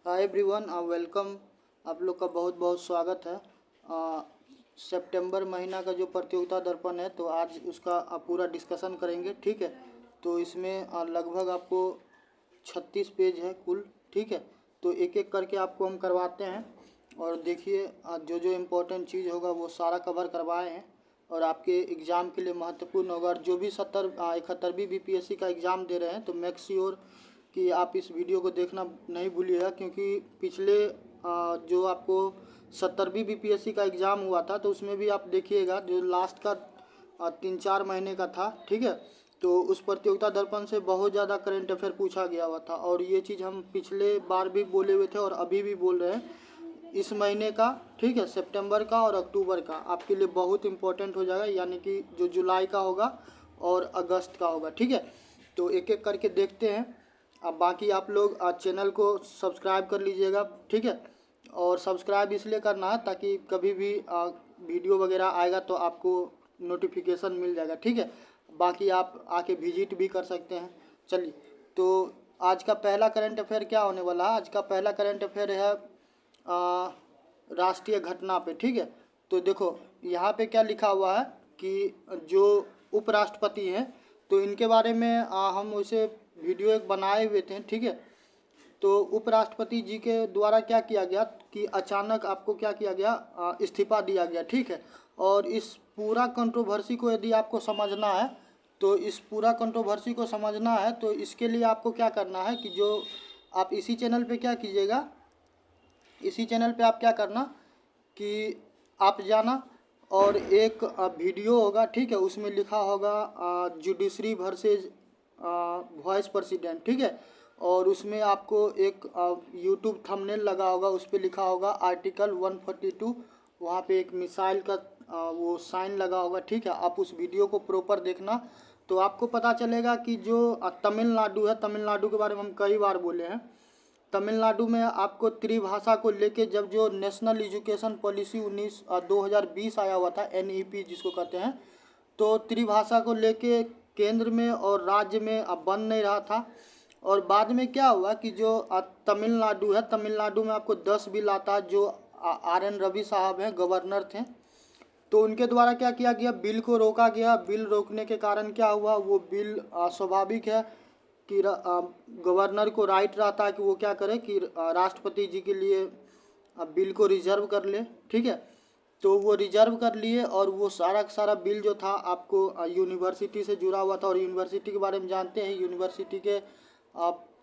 Hi everyone, welcome. आप लोग का बहुत बहुत स्वागत है। सितंबर महीना का जो प्रतियोगिता दर्पण है तो आज उसका पूरा डिस्कशन करेंगे। ठीक है, तो इसमें लगभग आपको 36 पेज है कुल। ठीक है, तो एक एक करके आपको हम करवाते हैं और देखिए जो जो इम्पोर्टेंट चीज़ होगा वो सारा कवर करवाए हैं और आपके एग्ज़ाम के लिए महत्वपूर्ण होगा। और जो भी 71वीं बीपीएससी का एग्ज़ाम दे रहे हैं तो मेक श्योर कि आप इस वीडियो को देखना नहीं भूलिएगा, क्योंकि पिछले जो आपको 70वीं बीपीएससी का एग्ज़ाम हुआ था तो उसमें भी आप देखिएगा जो लास्ट का 3-4 महीने का था। ठीक है, तो उस प्रतियोगिता दर्पण से बहुत ज़्यादा करंट अफेयर पूछा गया हुआ था और ये चीज़ हम पिछले बार भी बोले हुए थे और अभी भी बोल रहे हैं। इस महीने का, ठीक है, सितंबर का और अक्टूबर का आपके लिए बहुत इंपॉर्टेंट हो जाएगा, यानी कि जो जुलाई का होगा और अगस्त का होगा। ठीक है, तो एक एक करके देखते हैं। अब बाकी आप लोग चैनल को सब्सक्राइब कर लीजिएगा। ठीक है, और सब्सक्राइब इसलिए करना है ताकि कभी भी वीडियो वगैरह आएगा तो आपको नोटिफिकेशन मिल जाएगा। ठीक है, बाकी आप आके विजिट भी कर सकते हैं। चलिए, तो आज का पहला करंट अफेयर क्या होने वाला है। आज का पहला करंट अफेयर है राष्ट्रीय घटना पे। ठीक है, तो देखो यहाँ पे क्या लिखा हुआ है कि जो उपराष्ट्रपति हैं तो इनके बारे में हम उसे वीडियो एक बनाए हुए थे। ठीक है, तो उपराष्ट्रपति जी के द्वारा क्या किया गया कि अचानक आपको क्या किया गया, इस्तीफा दिया गया। ठीक है, और इस पूरा कंट्रोवर्सी को यदि आपको समझना है तो इस पूरा कंट्रोवर्सी को समझना है तो इसके लिए आपको क्या करना है कि जो आप इसी चैनल पे क्या कीजिएगा, इसी चैनल पे आप क्या करना कि आप जाना और एक वीडियो होगा। ठीक है, उसमें लिखा होगा जुडिशरी वर्सेज वॉइस प्रेसिडेंट। ठीक है, और उसमें आपको एक यूट्यूब थंबनेल लगा होगा, उस पर लिखा होगा आर्टिकल 142। वहाँ पे एक मिसाइल का वो साइन लगा होगा। ठीक है, आप उस वीडियो को प्रॉपर देखना तो आपको पता चलेगा कि जो तमिलनाडु है, तमिलनाडु के बारे में हम कई बार बोले हैं। तमिलनाडु में आपको त्रिभाषा को लेके जब जो नेशनल एजुकेशन पॉलिसी 2020 आया हुआ था, NEP जिसको कहते हैं, तो त्रिभाषा को लेके केंद्र में और राज्य में अब बन नहीं रहा था। और बाद में क्या हुआ कि जो तमिलनाडु है, तमिलनाडु में आपको 10 बिल आता है। जो RN रवि साहब हैं, गवर्नर थे, तो उनके द्वारा क्या किया गया, बिल को रोका गया। बिल रोकने के कारण क्या हुआ, वो बिल स्वाभाविक है कि गवर्नर को राइट रहता है कि वो क्या करे कि राष्ट्रपति जी के लिए बिल को रिजर्व कर ले। ठीक है, तो वो रिजर्व कर लिए और वो सारा का सारा बिल जो था आपको यूनिवर्सिटी से जुड़ा हुआ था। और यूनिवर्सिटी के बारे में जानते हैं, यूनिवर्सिटी के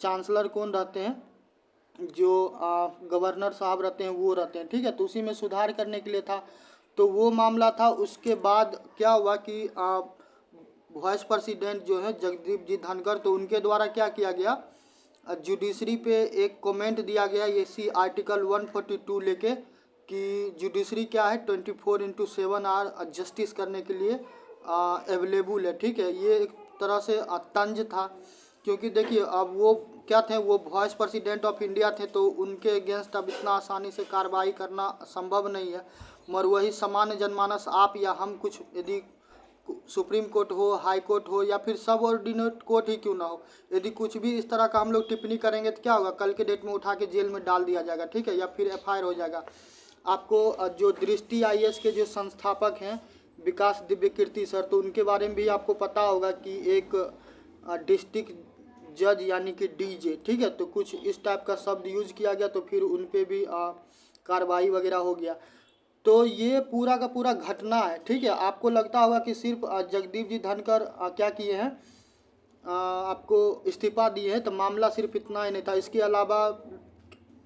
चांसलर कौन रहते हैं, जो गवर्नर साहब रहते हैं वो रहते हैं। ठीक है, तो उसी में सुधार करने के लिए था, तो वो मामला था। उसके बाद क्या हुआ कि वाइस प्रेसिडेंट जो है जगदीप जी धनखड़, तो उनके द्वारा क्या किया गया, जुडिशरी पे एक कमेंट दिया गया इसी आर्टिकल 142 लेके कि जुडिशरी क्या है 24/7 आवर जस्टिस करने के लिए अवेलेबल है। ठीक है, ये एक तरह से तंज था, क्योंकि देखिए अब वो क्या थे, वो वाइस प्रेसिडेंट ऑफ इंडिया थे, तो उनके अगेंस्ट अब इतना आसानी से कार्रवाई करना संभव नहीं है। मगर वही सामान्य जनमानस, आप या हम, कुछ यदि सुप्रीम कोर्ट हो, हाई कोर्ट हो या फिर सब ऑर्डिनेट कोर्ट ही क्यों ना हो, यदि कुछ भी इस तरह का हम लोग टिप्पणी करेंगे तो क्या होगा, कल के डेट में उठा के जेल में डाल दिया जाएगा। ठीक है, या फिर FIR हो जाएगा। आपको जो दृष्टि IAS के जो संस्थापक हैं विकास दिव्यकीर्ति सर, तो उनके बारे में भी आपको पता होगा कि एक डिस्ट्रिक्ट जज यानी कि DJ, ठीक है, तो कुछ इस टाइप का शब्द यूज किया गया तो फिर उन पे भी कार्रवाई वगैरह हो गया। तो ये पूरा का पूरा घटना है। ठीक है, आपको लगता होगा कि सिर्फ जगदीप जी धनखड़ क्या किए हैं, आपको इस्तीफा दिए हैं, तो मामला सिर्फ इतना ही नहीं था। इसके अलावा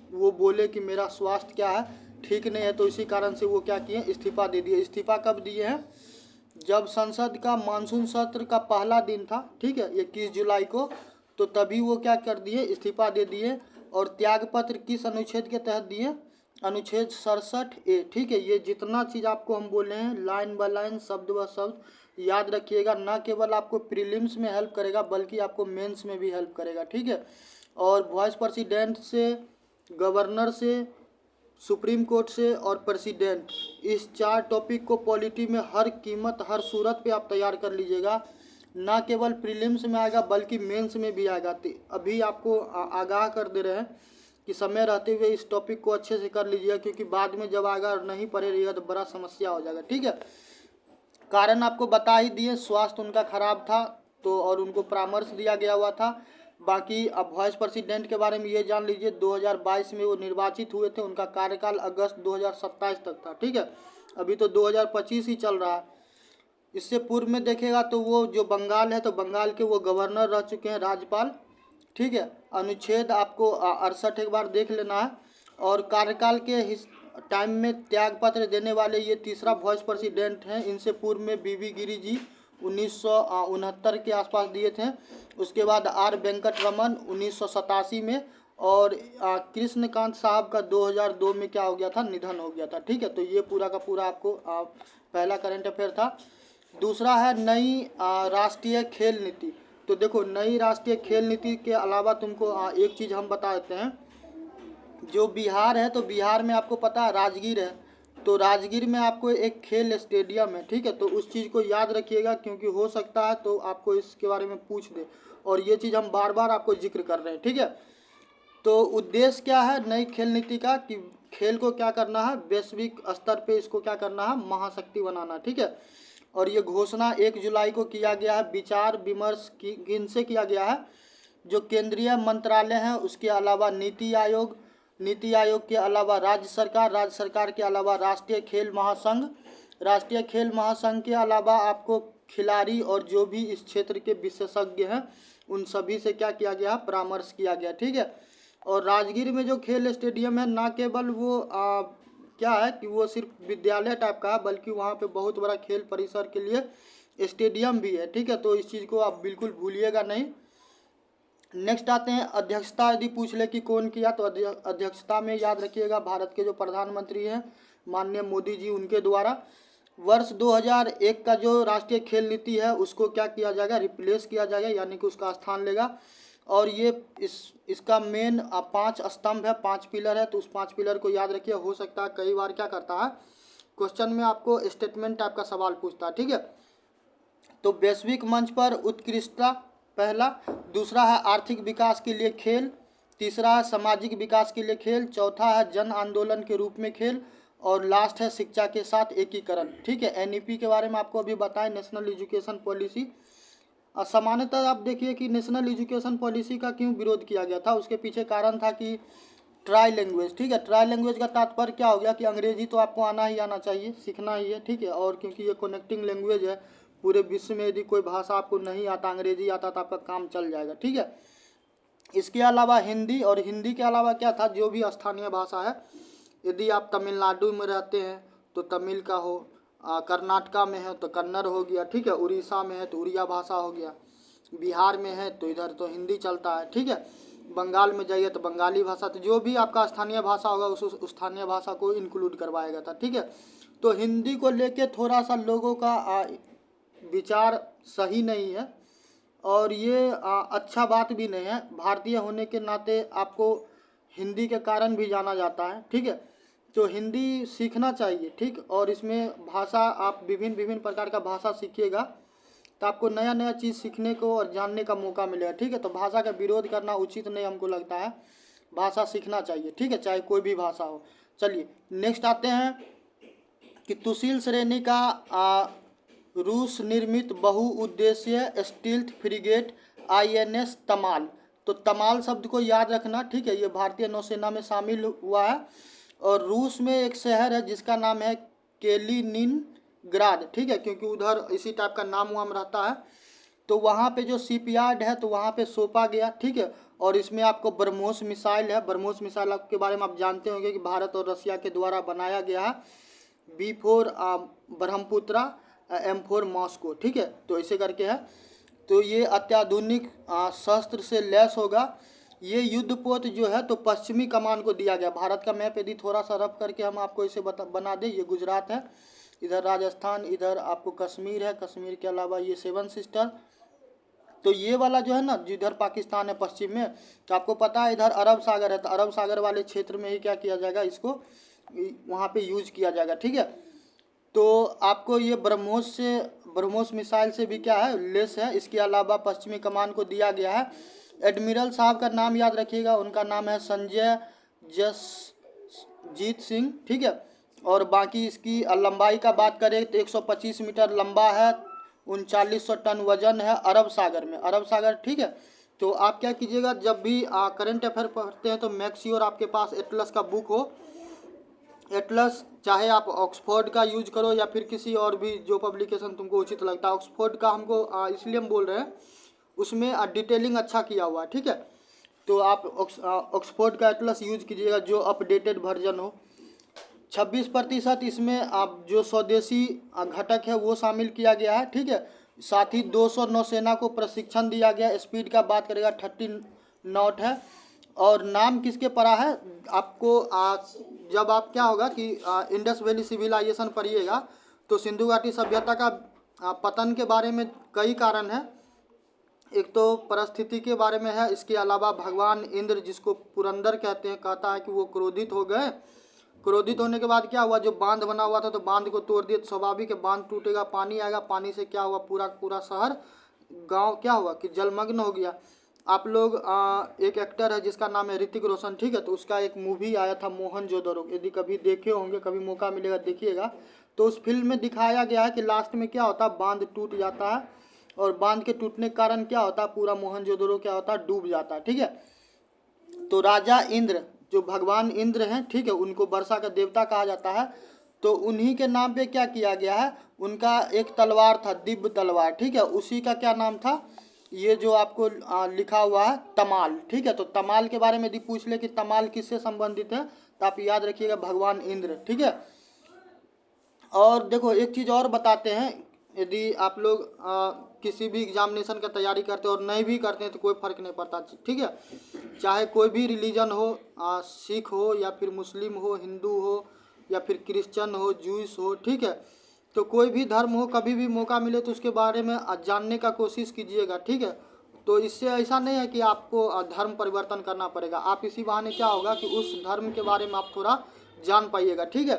वो बोले कि मेरा स्वास्थ्य क्या है, ठीक नहीं है, तो इसी कारण से वो क्या किए, इस्तीफा दे दिए। इस्तीफा कब दिए हैं, जब संसद का मानसून सत्र का पहला दिन था, ठीक है, 21 जुलाई को, तो तभी वो क्या कर दिए, इस्तीफा दे दिए। और त्यागपत्र किस अनुच्छेद के तहत दिए, अनुच्छेद 67A। ठीक है, ये जितना चीज़ आपको हम बोले हैं लाइन बाय लाइन, शब्द व शब्द याद रखिएगा। ना केवल आपको प्रीलिम्स में हेल्प करेगा बल्कि आपको मेंस में भी हेल्प करेगा। ठीक है, और वाइस प्रेसिडेंट से, गवर्नर से, सुप्रीम कोर्ट से और प्रेसिडेंट, इस 4 टॉपिक को पॉलिटी में हर कीमत हर सूरत पे आप तैयार कर लीजिएगा। ना केवल प्रीलिम्स में आएगा बल्कि मेंस में भी आएगा। तो अभी आपको आगाह कर दे रहे हैं कि समय रहते हुए इस टॉपिक को अच्छे से कर लीजिएगा, क्योंकि बाद में जब आएगा और नहीं पढ़े रहिएगा तो बड़ा समस्या हो जाएगा। ठीक है, कारण आपको बता ही दिए, स्वास्थ्य उनका खराब था तो और उनको परामर्श दिया गया हुआ था। बाकी अब वाइस प्रेसिडेंट के बारे में ये जान लीजिए, 2022 में वो निर्वाचित हुए थे, उनका कार्यकाल अगस्त 2027 तक था। ठीक है, अभी तो 2025 ही चल रहा है। इससे पूर्व में देखेगा तो वो जो बंगाल है, तो बंगाल के वो गवर्नर रह चुके हैं, राज्यपाल। ठीक है, अनुच्छेद आपको 68 एक बार देख लेना है। और कार्यकाल के टाइम में त्यागपत्र देने वाले ये तीसरा वाइस प्रेसिडेंट हैं। इनसे पूर्व में बीवी गिरी जी 1969 के आसपास दिए थे। उसके बाद आर वेंकट रमन 1987 में, और कृष्णकांत साहब का 2002 में क्या हो गया था, निधन हो गया था। ठीक है, तो ये पूरा का पूरा आपको पहला करंट अफेयर था। दूसरा है नई राष्ट्रीय खेल नीति। तो देखो, नई राष्ट्रीय खेल नीति के अलावा तुमको एक चीज़ हम बता देते हैं। जो बिहार है, तो बिहार में आपको पता है राजगीर है, तो राजगीर में आपको एक खेल स्टेडियम है। ठीक है, तो उस चीज़ को याद रखिएगा, क्योंकि हो सकता है तो आपको इसके बारे में पूछ दे, और ये चीज़ हम बार बार आपको जिक्र कर रहे हैं। ठीक है, तो उद्देश्य क्या है नई खेल नीति का, कि खेल को क्या करना है, वैश्विक स्तर पे इसको क्या करना है, महाशक्ति बनाना। ठीक है, और ये घोषणा 1 जुलाई को किया गया है। विचार विमर्श किनसे किया गया है, जो केंद्रीय मंत्रालय हैं, उसके अलावा नीति आयोग, नीति आयोग के अलावा राज्य सरकार के अलावा राष्ट्रीय खेल महासंघ, राष्ट्रीय खेल महासंघ के अलावा आपको खिलाड़ी और जो भी इस क्षेत्र के विशेषज्ञ हैं उन सभी से क्या किया गया, परामर्श किया गया। ठीक है, और राजगीर में जो खेल स्टेडियम है, ना केवल वो क्या है कि वो सिर्फ विद्यालय टाइप का है, बल्कि वहाँ पे बहुत बड़ा खेल परिसर के लिए स्टेडियम भी है। ठीक है, तो इस चीज़ को आप बिल्कुल भूलिएगा नहीं। नेक्स्ट आते हैं अध्यक्षता, यदि पूछ ले कि कौन किया, तो अध्यक्षता में याद रखिएगा भारत के जो प्रधानमंत्री हैं माननीय मोदी जी, उनके द्वारा। वर्ष 2001 का जो राष्ट्रीय खेल नीति है उसको क्या किया जाएगा, रिप्लेस किया जाएगा, यानी कि उसका स्थान लेगा। और ये इसका मेन 5 स्तंभ है, 5 पिलर है, तो उस 5 पिलर को याद रखिए। हो सकता है कई बार क्या करता है, क्वेश्चन में आपको स्टेटमेंट टाइप का सवाल पूछता है। ठीक है, तो वैश्विक मंच पर उत्कृष्टता पहला, दूसरा है आर्थिक विकास के लिए खेल, तीसरा है सामाजिक विकास के लिए खेल, चौथा है जन आंदोलन के रूप में खेल, और लास्ट है शिक्षा के साथ एकीकरण। ठीक है, एनईपी के बारे में आपको अभी बताएं, नेशनल एजुकेशन पॉलिसी। सामान्यतः आप देखिए कि नेशनल एजुकेशन पॉलिसी का क्यों विरोध किया गया था, उसके पीछे कारण था कि ट्राई लैंग्वेज। ठीक है, ट्राई लैंग्वेज का तात्पर्य क्या हो गया कि अंग्रेजी तो आपको आना ही आना चाहिए, सीखना ही है। ठीक है, और क्योंकि ये कनेक्टिंग लैंग्वेज है पूरे विश्व में, यदि कोई भाषा आपको नहीं आता, अंग्रेजी आता, तो आपका काम चल जाएगा। ठीक है, इसके अलावा हिंदी, और हिंदी के अलावा क्या था, जो भी स्थानीय भाषा है, यदि आप तमिलनाडु में रहते हैं तो तमिल का हो, कर्नाटका में है तो कन्नड़ हो गया। ठीक है, उड़ीसा में है तो उड़िया भाषा हो गया, बिहार में है तो इधर तो हिंदी चलता है। ठीक है, बंगाल में जाइए तो बंगाली भाषा, तो जो भी आपका स्थानीय भाषा होगा उस स्थानीय भाषा को इंक्लूड करवाएगा था। ठीक है, तो हिंदी को लेके थोड़ा सा लोगों का विचार सही नहीं है, और ये अच्छा बात भी नहीं है। भारतीय होने के नाते आपको हिंदी के कारण भी जाना जाता है। ठीक है, तो हिंदी सीखना चाहिए। ठीक, और इसमें भाषा आप विभिन्न विभिन्न प्रकार का भाषा सीखिएगा तो आपको नया नया चीज़ सीखने को और जानने का मौका मिलेगा। ठीक है, तो भाषा का विरोध करना उचित नहीं हमको लगता है, भाषा सीखना चाहिए। ठीक है, चाहे कोई भी भाषा हो। चलिए नेक्स्ट आते हैं कि तुशील श्रेणी का रूस निर्मित बहुउद्देशीय स्टील्थ फ्रिगेट INS तमाल। तो तमाल शब्द को याद रखना। ठीक है, ये भारतीय नौसेना में शामिल हुआ है, और रूस में एक शहर है जिसका नाम है कैलिनिनग्राड। ठीक है, क्योंकि उधर इसी टाइप का नाम वाम रहता है, तो वहाँ पे जो शिपयार्ड है तो वहाँ पे सौंपा गया। ठीक है, और इसमें आपको ब्रह्मोस मिसाइल है। ब्रह्मोस मिसाइल के बारे में आप जानते होंगे कि भारत और रसिया के द्वारा बनाया गया है। B4 Brahmaputra, M4 Moscow. ठीक है, तो ऐसे करके है, तो ये अत्याधुनिक शस्त्र से लैस होगा। ये युद्धपोत जो है तो पश्चिमी कमान को दिया गया। भारत का मैप यदि थोड़ा सा रफ करके हम आपको इसे बना दें, ये गुजरात है, इधर राजस्थान, इधर आपको कश्मीर है, कश्मीर के अलावा ये 7 सिस्टर। तो ये वाला जो है ना, जिधर पाकिस्तान है पश्चिम में, तो आपको पता है इधर अरब सागर है, तो अरब सागर वाले क्षेत्र में ही क्या किया जाएगा, इसको वहाँ पे यूज किया जाएगा। ठीक है, तो आपको ये ब्रह्मोस मिसाइल से भी क्या है, लेस है। इसके अलावा पश्चिमी कमान को दिया गया है। एडमिरल साहब का नाम याद रखिएगा, उनका नाम है संजय जसजीत सिंह, ठीक है। और बाकी इसकी लंबाई का बात करें तो 125 मीटर लंबा है, 3900 टन वजन है, अरब सागर में, अरब सागर, ठीक है। तो आप क्या कीजिएगा, जब भी करंट अफेयर पढ़ते हैं तो मेक श्योर आपके पास एटलस का बुक हो। एटलस चाहे आप ऑक्सफोर्ड का यूज करो या फिर किसी और भी जो पब्लिकेशन तुमको उचित लगता है। ऑक्सफोर्ड का हमको इसलिए हम बोल रहे हैं, उसमें डिटेलिंग अच्छा किया हुआ है, ठीक है। तो आप ऑक्सफोर्ड का एटलस यूज कीजिएगा जो अपडेटेड वर्जन हो। 26% इसमें आप जो स्वदेशी घटक है वो शामिल किया गया है, ठीक है। साथ ही 200 नौसेना को प्रशिक्षण दिया गया। स्पीड का बात करेगा 30 नॉट है। और नाम किसके पड़ा है आपको, जब आप क्या होगा कि इंडस वैली सिविलाइजेशन पढ़िएगा तो सिंधु घाटी सभ्यता का पतन के बारे में कई कारण है। एक तो परिस्थिति के बारे में है, इसके अलावा भगवान इंद्र जिसको पुरंदर कहते हैं, कहता है कि वो क्रोधित हो गए। क्रोधित होने के बाद क्या हुआ, जो बांध बना हुआ था तो बांध को तोड़ दिया। तो स्वाभाविक है बांध टूटेगा, पानी आएगा, पानी से क्या हुआ, पूरा पूरा शहर गांव क्या हुआ कि जलमग्न हो गया। आप लोग एक एक्टर है जिसका नाम है ऋतिक रोशन, ठीक है। तो उसका एक मूवी आया था मोहनजोदड़ो, यदि कभी देखे होंगे, कभी मौका मिलेगा देखिएगा। तो उस फिल्म में दिखाया गया है कि लास्ट में क्या होता है, बांध टूट जाता है और बांध के टूटने के कारण क्या होता है, पूरा मोहनजोदड़ो क्या होता है, डूब जाता है, ठीक है। तो राजा इंद्र जो भगवान इंद्र हैं, ठीक है, उनको वर्षा का देवता कहा जाता है। तो उन्हीं के नाम पे क्या किया गया है, उनका एक तलवार था, दिव्य तलवार, ठीक है, उसी का क्या नाम था, ये जो आपको लिखा हुआ है तमाल, ठीक है। तो तमाल के बारे में यदि पूछ ले कि तमाल किससे संबंधित है तो आप याद रखिएगा भगवान इंद्र, ठीक है। और देखो एक चीज़ और बताते हैं, यदि आप लोग किसी भी एग्जामिनेशन का तैयारी करते हो और नहीं भी करते हैं तो कोई फ़र्क नहीं पड़ता, ठीक है। चाहे कोई भी रिलीजन हो, सिख हो या फिर मुस्लिम हो, हिंदू हो या फिर क्रिश्चियन हो, जूस हो, ठीक है। तो कोई भी धर्म हो, कभी भी मौका मिले तो उसके बारे में जानने का कोशिश कीजिएगा, ठीक है। तो इससे ऐसा नहीं है कि आपको धर्म परिवर्तन करना पड़ेगा, आप इसी बहाने क्या होगा कि उस धर्म के बारे में आप थोड़ा जान पाइएगा, ठीक है।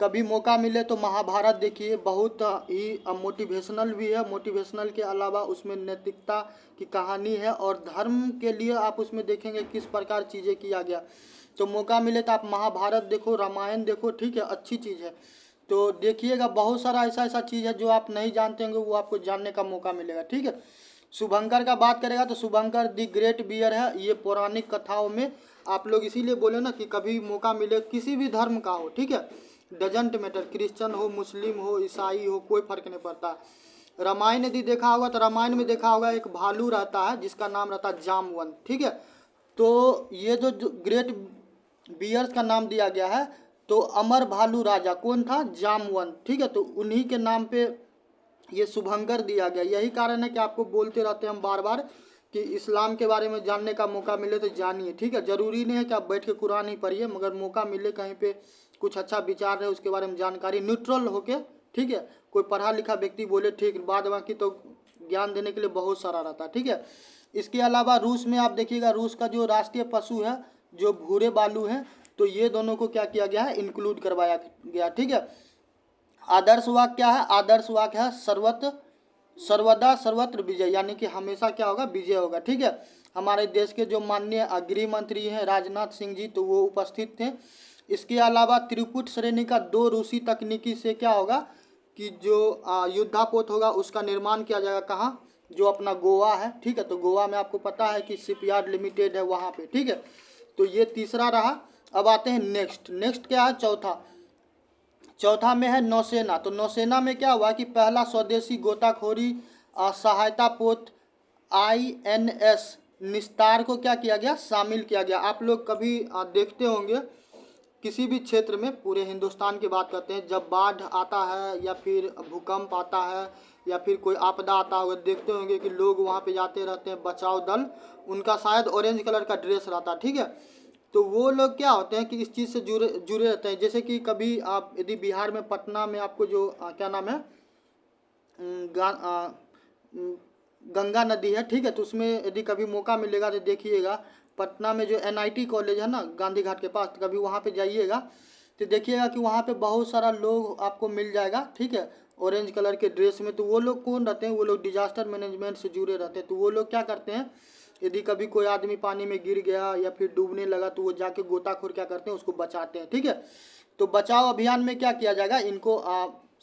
कभी मौका मिले तो महाभारत देखिए, बहुत ही मोटिवेशनल भी है। मोटिवेशनल के अलावा उसमें नैतिकता की कहानी है और धर्म के लिए आप उसमें देखेंगे किस प्रकार चीज़ें किया गया। तो मौका मिले तो आप महाभारत देखो, रामायण देखो, ठीक है, अच्छी चीज़ है। तो देखिएगा बहुत सारा ऐसा ऐसा चीज़ है जो आप नहीं जानते होंगे, वो आपको जानने का मौका मिलेगा, ठीक है। शुभंकर का बात करेगा तो शुभंकर दी ग्रेट बियर है, ये पौराणिक कथाओं में आप लोग इसीलिए बोले ना कि कभी मौका मिले किसी भी धर्म का हो, ठीक है, डजेंट मैटर, क्रिश्चियन हो, मुस्लिम हो, ईसाई हो, कोई फर्क नहीं पड़ता। रामायण यदि देखा होगा तो रामायण में देखा होगा एक भालू रहता है जिसका नाम रहता है जामवंत, ठीक है। तो ये जो ग्रेट बियर्स का नाम दिया गया है, तो अमर भालू राजा कौन था, जामवंत, ठीक है। तो उन्हीं के नाम पे ये शुभंकर दिया गया। यही कारण है कि आपको बोलते रहते हैं हम बार बार कि इस्लाम के बारे में जानने का मौका मिले तो जानिए, ठीक है। ज़रूरी नहीं है कि आप बैठ के कुरान ही पढ़िए, मगर मौका मिले कहीं पे कुछ अच्छा विचार है उसके बारे में जानकारी, न्यूट्रल होके, ठीक है। कोई पढ़ा लिखा व्यक्ति बोले ठीक, बाद बाकी तो ज्ञान देने के लिए बहुत सारा रहता है, ठीक है। इसके अलावा रूस में आप देखिएगा, रूस का जो राष्ट्रीय पशु है जो भूरे बालू हैं, तो ये दोनों को क्या किया गया है, इंक्लूड करवाया गया, ठीक है। आदर्श वाक्य क्या है, आदर्श वाक्य है सर्वदा सर्वत्र विजय, यानी कि हमेशा क्या होगा, विजय होगा, ठीक है। हमारे देश के जो माननीय गृह मंत्री हैं राजनाथ सिंह जी, तो वो उपस्थित थे। इसके अलावा त्रिपुट श्रेणी का 2 रूसी तकनीकी से क्या होगा कि जो युद्धापोत होगा उसका निर्माण किया जाएगा, कहाँ, जो अपना गोवा है, ठीक है। तो गोवा में आपको पता है कि शिपयार्ड लिमिटेड है वहाँ पे, ठीक है। तो ये तीसरा रहा। अब आते हैं नेक्स्ट क्या है, चौथा में है नौसेना। तो नौसेना में क्या हुआ कि पहला स्वदेशी गोताखोरी सहायता पोत INS निस्तार को क्या किया गया, शामिल किया गया। आप लोग कभी देखते होंगे किसी भी क्षेत्र में, पूरे हिंदुस्तान की बात करते हैं, जब बाढ़ आता है या फिर भूकंप आता है या फिर कोई आपदा आता होगा, देखते होंगे कि लोग वहाँ पे जाते रहते हैं, बचाव दल, उनका शायद ऑरेंज कलर का ड्रेस रहता है, ठीक है। तो वो लोग क्या होते हैं कि इस चीज़ से जुड़े रहते हैं। जैसे कि कभी आप यदि बिहार में पटना में आपको जो क्या नाम है, गंगा नदी है, ठीक है। तो उसमें यदि कभी मौका मिलेगा तो देखिएगा, पटना में जो NIT कॉलेज है ना गांधी घाट के पास, तो कभी वहाँ पे जाइएगा तो देखिएगा कि वहाँ पे बहुत सारा लोग आपको मिल जाएगा, ठीक है, ऑरेंज कलर के ड्रेस में। तो वो लोग कौन रहते हैं, वो लोग डिजास्टर मैनेजमेंट से जुड़े रहते हैं। तो वो लोग क्या करते हैं यदि कभी कोई आदमी पानी में गिर गया या फिर डूबने लगा तो वो जाके गोताखोर क्या करते हैं, उसको बचाते हैं। ठीक है, तो बचाव अभियान में क्या किया जाएगा, इनको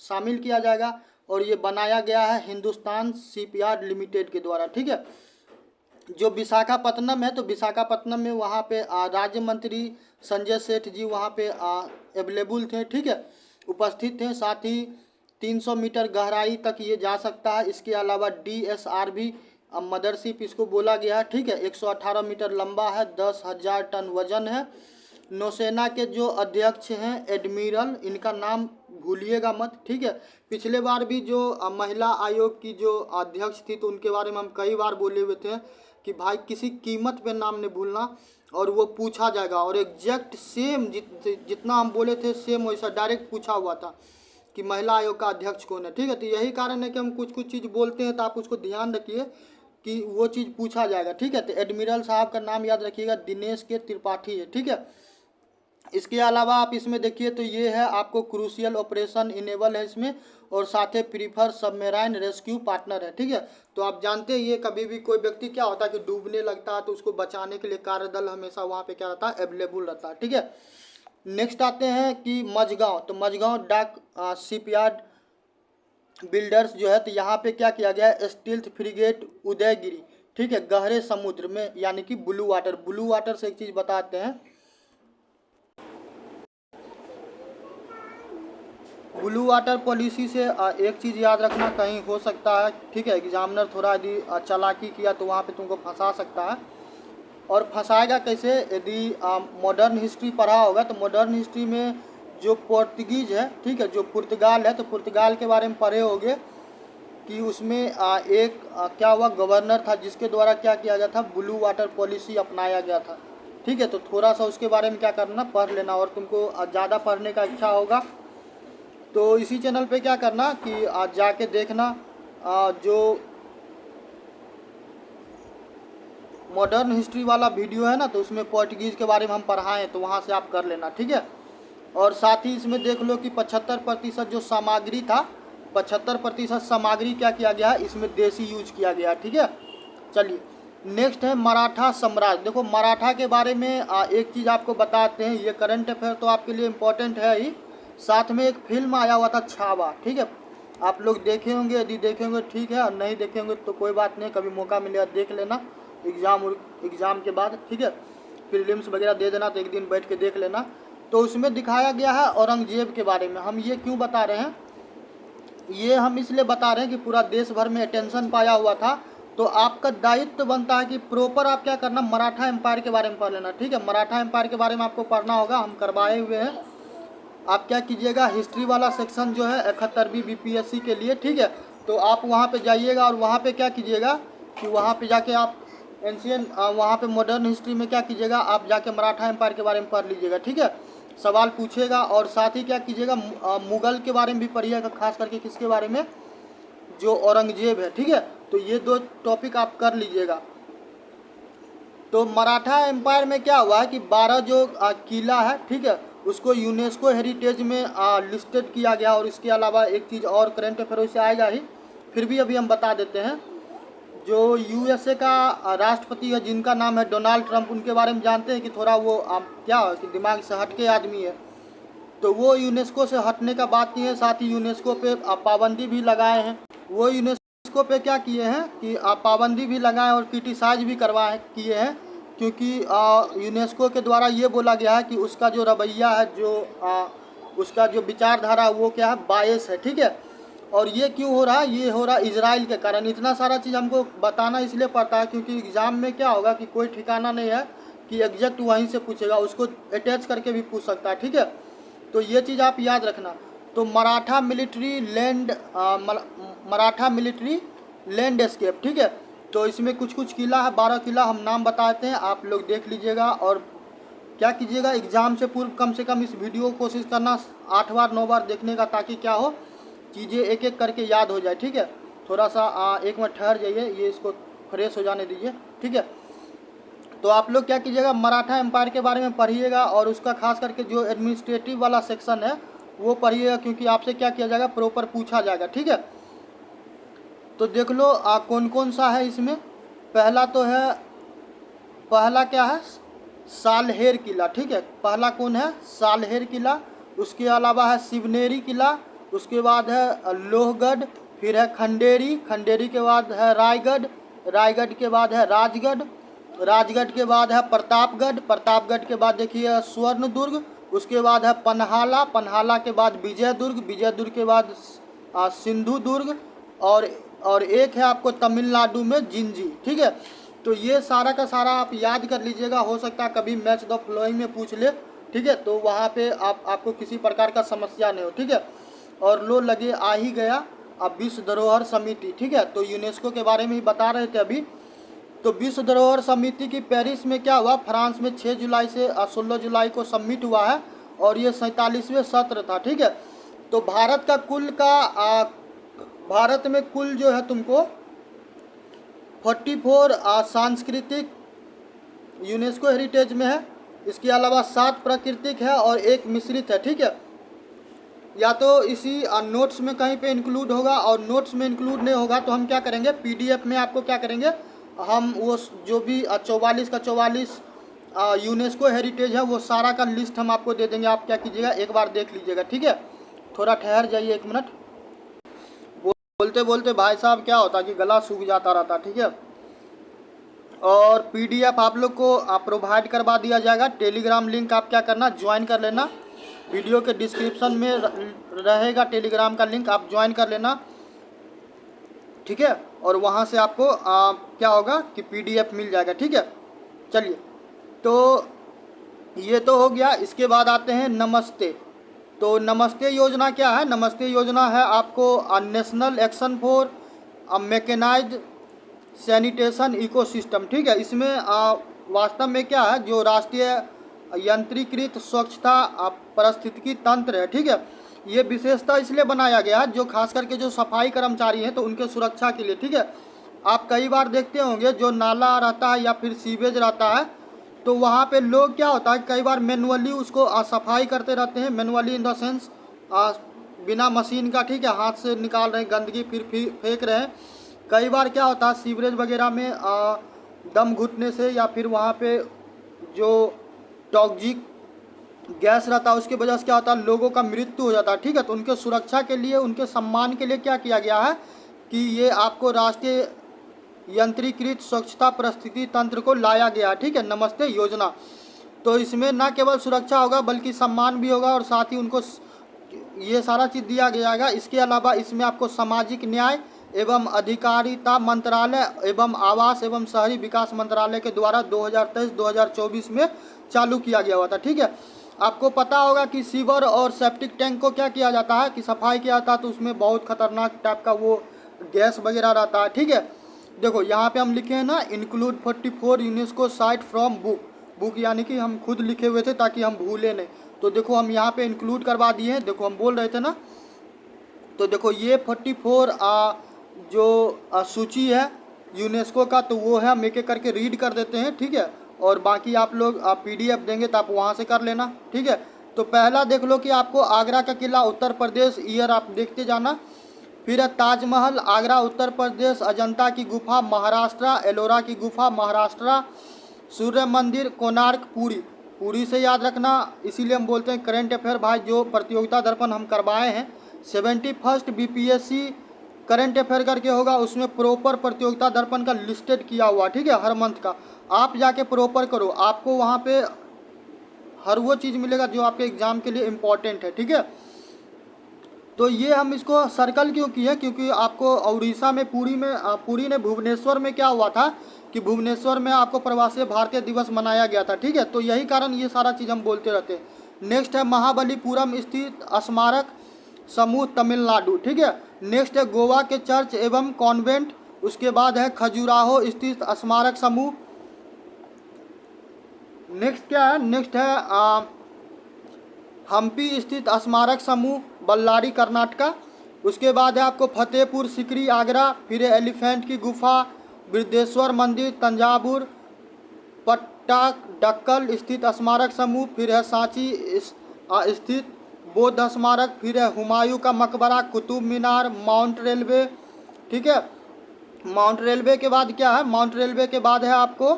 शामिल किया जाएगा। और ये बनाया गया है हिंदुस्तान शिपयार्ड लिमिटेड के द्वारा। ठीक है, जो विशाखापत्तनम है, तो विशाखापत्तनम में वहाँ पे राज्य मंत्री संजय सेठ जी वहाँ पे अवेलेबल थे। ठीक है, उपस्थित थे। साथ ही 300 मीटर गहराई तक ये जा सकता है। इसके अलावा DSR भी मदरशिप इसको बोला गया है। ठीक है, 118 मीटर लंबा है, 10,000 टन वजन है। नौसेना के जो अध्यक्ष हैं एडमिरल, इनका नाम भूलिएगा मत। ठीक है, पिछले बार भी जो महिला आयोग की जो अध्यक्ष थी तो उनके बारे में हम कई बार बोले हुए थे कि भाई किसी कीमत पे नाम नहीं भूलना, और वो पूछा जाएगा। और एग्जैक्ट सेम जितना हम बोले थे सेम वैसा डायरेक्ट पूछा हुआ था कि महिला आयोग का अध्यक्ष कौन है। ठीक है, तो यही कारण है कि हम कुछ कुछ चीज़ बोलते हैं, तो आप उसको ध्यान रखिए कि वो चीज़ पूछा जाएगा। ठीक है, तो एडमिरल साहब का नाम याद रखिएगा, दिनेश के त्रिपाठी है। ठीक है, इसके अलावा आप इसमें देखिए तो ये है आपको क्रूशियल ऑपरेशन इनेबल है इसमें, और साथ ही प्रीफर सबमेराइन रेस्क्यू पार्टनर है। ठीक है, तो आप जानते हैं ये कभी भी कोई व्यक्ति क्या होता है कि डूबने लगता है तो उसको बचाने के लिए कार्यदल हमेशा वहाँ पे क्या रहता है, अवेलेबल रहता है। ठीक है, नेक्स्ट आते हैं कि मझगांव। तो मझगांव डाक शिपयार्ड बिल्डर्स जो है, तो यहाँ पे क्या किया गया है, स्टील्थ फ्रिगेट उदयगिरी। ठीक है, गहरे समुद्र में यानी कि ब्लू वाटर। ब्लू वाटर से एक चीज़ बताते हैं, ब्लू वाटर पॉलिसी से एक चीज़ याद रखना, कहीं हो सकता है। ठीक है, एग्जामिनर थोड़ा यदि चालाकी किया तो वहाँ पे तुमको फंसा सकता है। और फंसाएगा कैसे, यदि मॉडर्न हिस्ट्री पढ़ा होगा तो मॉडर्न हिस्ट्री में जो पोर्तुगीज है, ठीक है, जो पुर्तगाल है, तो पुर्तगाल के बारे में पढ़े होंगे कि उसमें एक क्या हुआ, गवर्नर था जिसके द्वारा क्या किया गया था, ब्लू वाटर पॉलिसी अपनाया गया था। ठीक है, तो थोड़ा सा उसके बारे में क्या करना, पढ़ लेना। और तुमको ज़्यादा पढ़ने का इच्छा होगा तो इसी चैनल पे क्या करना कि आज जाके देखना जो मॉडर्न हिस्ट्री वाला वीडियो है ना, तो उसमें पोर्टुगीज़ के बारे में हम पढ़ाएं, तो वहाँ से आप कर लेना। ठीक है, और साथ ही इसमें देख लो कि 75% जो सामग्री था, 75% सामग्री क्या किया गया है, इसमें देसी यूज किया गया। ठीक है, चलिए नेक्स्ट है मराठा साम्राज्य। देखो मराठा के बारे में एक चीज़ आपको बताते हैं, ये करंट अफेयर तो आपके लिए इम्पोर्टेंट है ही, साथ में एक फिल्म आया हुआ था छावा। ठीक है, आप लोग देखे होंगे, यदि देखे होंगे ठीक है, और नहीं देखे होंगे तो कोई बात नहीं, कभी मौका मिलेगा देख लेना एग्ज़ाम के बाद। ठीक है, प्रीलिम्स वगैरह दे देना तो एक दिन बैठ के देख लेना। तो उसमें दिखाया गया है औरंगजेब के बारे में। हम ये क्यों बता रहे हैं, ये हम इसलिए बता रहे हैं कि पूरा देश भर में अटेंशन पाया हुआ था, तो आपका दायित्व बनता है कि प्रॉपर आप क्या करना, मराठा एम्पायर के बारे में पढ़ लेना। ठीक है, मराठा एम्पायर के बारे में आपको पढ़ना होगा, हम करवाए हुए हैं। आप क्या कीजिएगा, हिस्ट्री वाला सेक्शन जो है 71वीं BPSC के लिए, ठीक है, तो आप वहाँ पे जाइएगा और वहाँ पे क्या कीजिएगा कि वहाँ पे जाके आप एंशियन वहाँ पे मॉडर्न हिस्ट्री में क्या कीजिएगा, आप जाके मराठा एम्पायर के बारे में पढ़ लीजिएगा। ठीक है, सवाल पूछेगा। और साथ ही क्या कीजिएगा, मुगल के बारे में भी पढ़िएगा, खास करके किसके बारे में, जो औरंगजेब है। ठीक है, तो ये 2 टॉपिक आप कर लीजिएगा। तो मराठा एम्पायर में क्या हुआ है कि 12 जो किला है, ठीक है, उसको यूनेस्को हेरिटेज में लिस्टेड किया गया। और इसके अलावा एक चीज़ और करंट अफेयर से आएगा ही, फिर भी अभी हम बता देते हैं। जो USA का राष्ट्रपति है जिनका नाम है डोनाल्ड ट्रंप, उनके बारे में जानते हैं कि थोड़ा वो क्या है कि दिमाग से हटके आदमी है, तो वो यूनेस्को से हटने का बात की है। साथ ही यूनेस्को पे पाबंदी भी लगाए हैं। वो यूनेस्को पे क्या किए हैं कि पाबंदी भी लगाए और क्रिटिसाइज भी करवाए किए हैं, क्योंकि यूनेस्को के द्वारा ये बोला गया है कि उसका जो रवैया है, जो उसका जो विचारधारा वो क्या है, बायस है। ठीक है, और ये क्यों हो रहा है, ये हो रहा है इजराइल के कारण। इतना सारा चीज़ हमको बताना इसलिए पड़ता है क्योंकि एग्ज़ाम में क्या होगा कि कोई ठिकाना नहीं है कि एग्जैक्ट वहीं से पूछेगा, उसको अटैच करके भी पूछ सकता है। ठीक है, तो ये चीज़ आप याद रखना। तो मराठा मिलिट्री लैंडस्केप, ठीक है, तो इसमें कुछ कुछ किला है, 12 किला हम नाम बताते हैं, आप लोग देख लीजिएगा। और क्या कीजिएगा, एग्ज़ाम से पूर्व कम से कम इस वीडियो को कोशिश करना 8 बार 9 बार देखने का, ताकि क्या हो, चीज़ें एक एक करके याद हो जाए। ठीक है, थोड़ा सा 1 मिनट ठहर जाइए, ये इसको फ्रेश हो जाने दीजिए। ठीक है, तो आप लोग क्या कीजिएगा, मराठा एम्पायर के बारे में पढ़िएगा और उसका खास करके जो एडमिनिस्ट्रेटिव वाला सेक्शन है वो पढ़िएगा, क्योंकि आपसे क्या किया जाएगा, प्रॉपर पूछा जाएगा। ठीक है, तो देख लो कौन कौन सा है इसमें। पहला तो है पहला क्या है, सालहेर किला, ठीक है, पहला कौन है, सालहेर किला। उसके अलावा है शिवनेरी किला, उसके बाद है लोहगढ़, फिर है खंडेरी, खंडेरी के बाद है रायगढ़, रायगढ़ के बाद है राजगढ़, राजगढ़ के बाद है प्रतापगढ़, प्रतापगढ़ के बाद देखिए स्वर्णदुर्ग, उसके बाद है पन्हाला, पन्हाला के बाद विजयदुर्ग, विजयदुर्ग के बाद सिंधुदुर्ग, और एक है आपको तमिलनाडु में जिंजी, ठीक है। तो ये सारा का सारा आप याद कर लीजिएगा, हो सकता है कभी मैच द फॉलोइंग में पूछ ले, ठीक है, तो वहाँ पे आपको किसी प्रकार का समस्या नहीं हो, ठीक है। और लो लगे आ ही गया अब विश्व धरोहर समिति, ठीक है, तो यूनेस्को के बारे में ही बता रहे थे अभी। तो विश्व धरोहर समिति की पेरिस में क्या हुआ, फ्रांस में 6 जुलाई से 16 जुलाई को सबमिट हुआ है, और ये 47वें सत्र था, ठीक है। तो भारत का कुल का भारत में कुल जो है तुमको 44 सांस्कृतिक यूनेस्को हेरिटेज में है, इसके अलावा 7 प्राकृतिक है और 1 मिश्रित है, ठीक है। या तो इसी नोट्स में कहीं पे इंक्लूड होगा, और नोट्स में इंक्लूड नहीं होगा तो हम क्या करेंगे, पीडीएफ में आपको क्या करेंगे, हम वो जो भी 44 का 44 यूनेस्को हेरिटेज है वो सारा का लिस्ट हम आपको दे देंगे। आप क्या कीजिएगा, एक बार देख लीजिएगा, ठीक है। थोड़ा ठहर जाइए 1 मिनट, बोलते बोलते भाई साहब क्या होता कि गला सूख जाता रहता, ठीक है। और पीडीएफ आप लोग को प्रोवाइड करवा दिया जाएगा। टेलीग्राम लिंक आप क्या करना, ज्वाइन कर लेना, वीडियो के डिस्क्रिप्शन में रहेगा टेलीग्राम का लिंक, आप ज्वाइन कर लेना, ठीक है। और वहाँ से आपको क्या होगा कि पीडीएफ मिल जाएगा, ठीक है। चलिए, तो ये तो हो गया। इसके बाद आते हैं नमस्ते। तो नमस्ते योजना क्या है, नमस्ते योजना है आपको national action for mechanised sanitation ecosystem, ठीक है। इसमें वास्तव में क्या है, जो राष्ट्रीय यंत्रीकृत स्वच्छता पारिस्थितिकी तंत्र है, ठीक है, ये विशेषता इसलिए बनाया गया है जो खास करके जो सफाई कर्मचारी हैं तो उनके सुरक्षा के लिए, ठीक है। आप कई बार देखते होंगे जो नाला रहता है या फिर सीवेज रहता है, तो वहाँ पे लोग क्या होता है कई बार मैनुअली उसको सफाई करते रहते हैं, मैनुअली इन द सेंस बिना मशीन का, ठीक है, हाथ से निकाल रहे हैं गंदगी फिर फेंक रहे हैं। कई बार क्या होता है सीवरेज वगैरह में दम घुटने से या फिर वहाँ पे जो टॉक्सिक गैस रहता है उसकी वजह से क्या होता है लोगों का मृत्यु हो जाता है, ठीक है। तो उनके सुरक्षा के लिए, उनके सम्मान के लिए क्या किया गया है कि ये आपको राष्ट्रीय यंत्रीकृत स्वच्छता पारिस्थितिकी तंत्र को लाया गया, ठीक है, नमस्ते योजना। तो इसमें ना केवल सुरक्षा होगा बल्कि सम्मान भी होगा, और साथ ही उनको ये सारा चीज़ दिया गया। इसके अलावा इसमें आपको सामाजिक न्याय एवं अधिकारिता मंत्रालय एवं आवास एवं शहरी विकास मंत्रालय के द्वारा 2023-2024 में चालू किया गया हुआ था, ठीक है। आपको पता होगा कि सीवर और सेप्टिक टैंक को क्या किया जाता है कि सफाई किया जाता है, तो उसमें बहुत खतरनाक टाइप का वो गैस वगैरह रहता है, ठीक है। देखो यहाँ पे हम लिखे हैं ना, include 44 UNESCO site from book यानी कि हम खुद लिखे हुए थे ताकि हम भूले नहीं। तो देखो हम यहाँ पे इंक्लूड करवा दिए हैं, देखो हम बोल रहे थे ना, तो देखो ये 44 जो सूची है यूनेस्को का, तो वो है, हम एक एक करके रीड कर देते हैं, ठीक है। और बाकी आप लोग पीडीएफ देंगे तो आप वहाँ से कर लेना, ठीक है। तो पहला देख लो कि आपको आगरा का किला उत्तर प्रदेश, ईयर आप देखते जाना। फिर है ताजमहल आगरा उत्तर प्रदेश, अजंता की गुफा महाराष्ट्र, एलोरा की गुफा महाराष्ट्र, सूर्य मंदिर कोणार्क पुरी से याद रखना, इसीलिए हम बोलते हैं करेंट अफेयर भाई जो प्रतियोगिता दर्पण हम करवाए हैं 71st बीपीएससी करंट अफेयर करके होगा, उसमें प्रॉपर प्रतियोगिता दर्पण का लिस्टेड किया हुआ, ठीक है, हर मंथ का। आप जाके प्रॉपर करो, आपको वहाँ पे हर वो चीज़ मिलेगा जो आपके एग्ज़ाम के लिए इम्पॉर्टेंट है, ठीक है। तो ये हम इसको सर्कल क्यों किए, क्योंकि आपको उड़ीसा में पुरी ने भुवनेश्वर में क्या हुआ था कि भुवनेश्वर में आपको प्रवासी भारतीय दिवस मनाया गया था, ठीक है। तो यही कारण ये सारा चीज़ हम बोलते रहते हैं। नेक्स्ट है महाबलीपुरम स्थित स्मारक समूह तमिलनाडु, ठीक है। नेक्स्ट है गोवा के चर्च एवं कॉन्वेंट, उसके बाद है खजुराहो स्थित स्मारक समूह। नेक्स्ट क्या है, नेक्स्ट है हम्पी स्थित स्मारक समूह बल्लारी कर्नाटका। उसके बाद है आपको फतेहपुर सिकरी आगरा, फिर है एलिफेंट की गुफा, बृहदेश्वर मंदिर तंजावुर, पट्टाडक्कल स्थित स्मारक समूह, फिर है सांची स्थित बौद्ध स्मारक, फिर है हुमायूं का मकबरा, कुतुब मीनार, माउंट रेलवे, ठीक है। माउंट रेलवे के बाद क्या है, माउंट रेलवे के बाद है आपको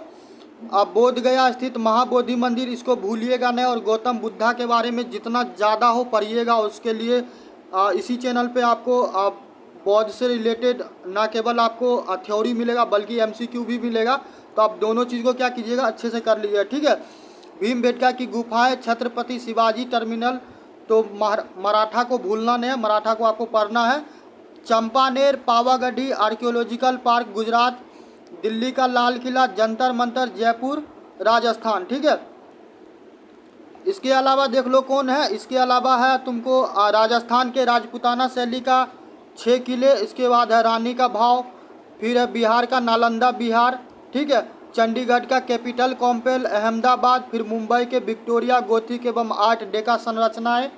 अब बोध गया स्थित महाबोधि मंदिर, इसको भूलिएगा नहीं। और गौतम बुद्धा के बारे में जितना ज़्यादा हो पढ़िएगा, उसके लिए इसी चैनल पे आपको बौद्ध से रिलेटेड ना केवल आपको थ्योरी मिलेगा बल्कि एमसीक्यू भी मिलेगा। तो आप दोनों चीज़ को क्या कीजिएगा, अच्छे से कर लीजिएगा, ठीक है। भीमबेटका की गुफाएं, छत्रपति शिवाजी टर्मिनल, तो मराठा को भूलना नहीं है, मराठा को आपको पढ़ना है। चंपानेर पावागढ़ी आर्कियोलॉजिकल पार्क गुजरात, दिल्ली का लाल किला, जंतर मंतर जयपुर राजस्थान, ठीक है। इसके अलावा देख लो कौन है, इसके अलावा है तुमको राजस्थान के राजपूताना शैली का 6 किले, इसके बाद है रानी का भाव, फिर है बिहार का नालंदा बिहार, ठीक है। चंडीगढ़ का कैपिटल कॉम्प्लेक्स अहमदाबाद, फिर मुंबई के विक्टोरिया गोथिक एवं आर्ट डेका संरचनाएं,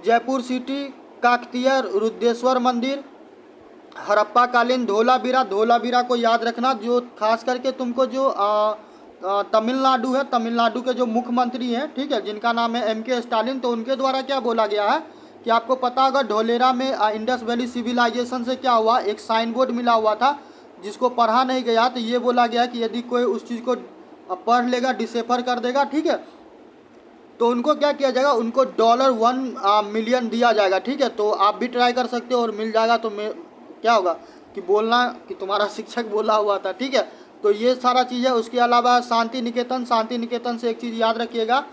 जयपुर सिटी काकतीय रुद्रेश्वर मंदिर, हड़प्पा कालीन धोलावीरा, धोलावीरा को याद रखना, जो खास करके तुमको जो तमिलनाडु है, तमिलनाडु के जो मुख्यमंत्री हैं, ठीक है, जिनका नाम है MK स्टालिन, तो उनके द्वारा क्या बोला गया है कि आपको पता होगा ढोलेरा में इंडस वैली सिविलाइजेशन से क्या हुआ, एक साइन बोर्ड मिला हुआ था जिसको पढ़ा नहीं गया, तो ये बोला गया कि यदि कोई उस चीज़ को पढ़ लेगा, डिसेफर कर देगा, ठीक है, तो उनको क्या किया जाएगा, उनको $1 मिलियन दिया जाएगा, ठीक है। तो आप भी ट्राई कर सकते हो और मिल जाएगा। तो मैं क्या होगा कि बोलना कि तुम्हारा शिक्षक बोला हुआ था, ठीक है। तो ये सारा चीज़ है। उसके अलावा शांति निकेतन, शांति निकेतन से एक चीज़ याद रखिएगा,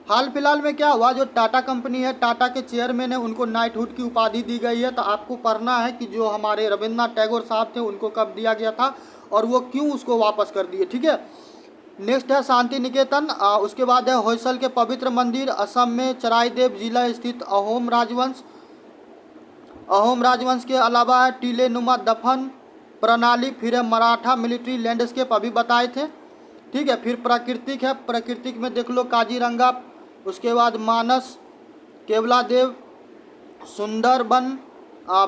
हाल फिलहाल में क्या हुआ, जो टाटा कंपनी है, टाटा के चेयरमैन है, उनको नाइटहुड की उपाधि दी गई है। तो आपको पढ़ना है कि जो हमारे रविंद्रनाथ टैगोर साहब थे उनको कब दिया गया था और वो क्यों उसको वापस कर दिए, ठीक है। नेक्स्ट है शांति निकेतन। उसके बाद है होयसल के पवित्र मंदिर, असम में चराईदेव जिला स्थित अहोम राजवंश, अहोम राजवंश के अलावा है टीले नुमा दफन प्रणाली, फिर है मराठा मिलिट्री लैंडस्केप अभी बताए थे, ठीक है। फिर प्राकृतिक है, प्राकृतिक में देख लो काजीरंगा, उसके बाद मानस, केवला देव, सुंदरबन,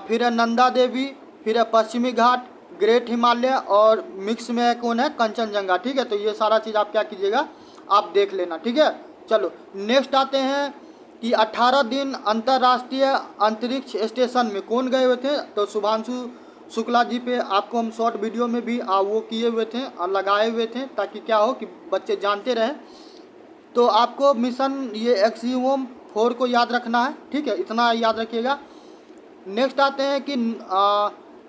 फिर है नंदा देवी, फिर है पश्चिमी घाट, ग्रेट हिमालय, और मिक्स में है कौन है, कंचनजंगा, ठीक है। तो ये सारा चीज़ आप क्या कीजिएगा, आप देख लेना, ठीक है। चलो नेक्स्ट आते हैं कि 18 दिन अंतर्राष्ट्रीय अंतरिक्ष स्टेशन में कौन गए हुए थे, तो शुभांशु शुक्ला जी पे आपको हम शॉर्ट वीडियो में भी वो किए हुए थे और लगाए हुए थे, ताकि क्या हो कि बच्चे जानते रहें। तो आपको मिशन ये एक्सियोम 4 को याद रखना है, ठीक है, इतना याद रखिएगा। नेक्स्ट आते हैं कि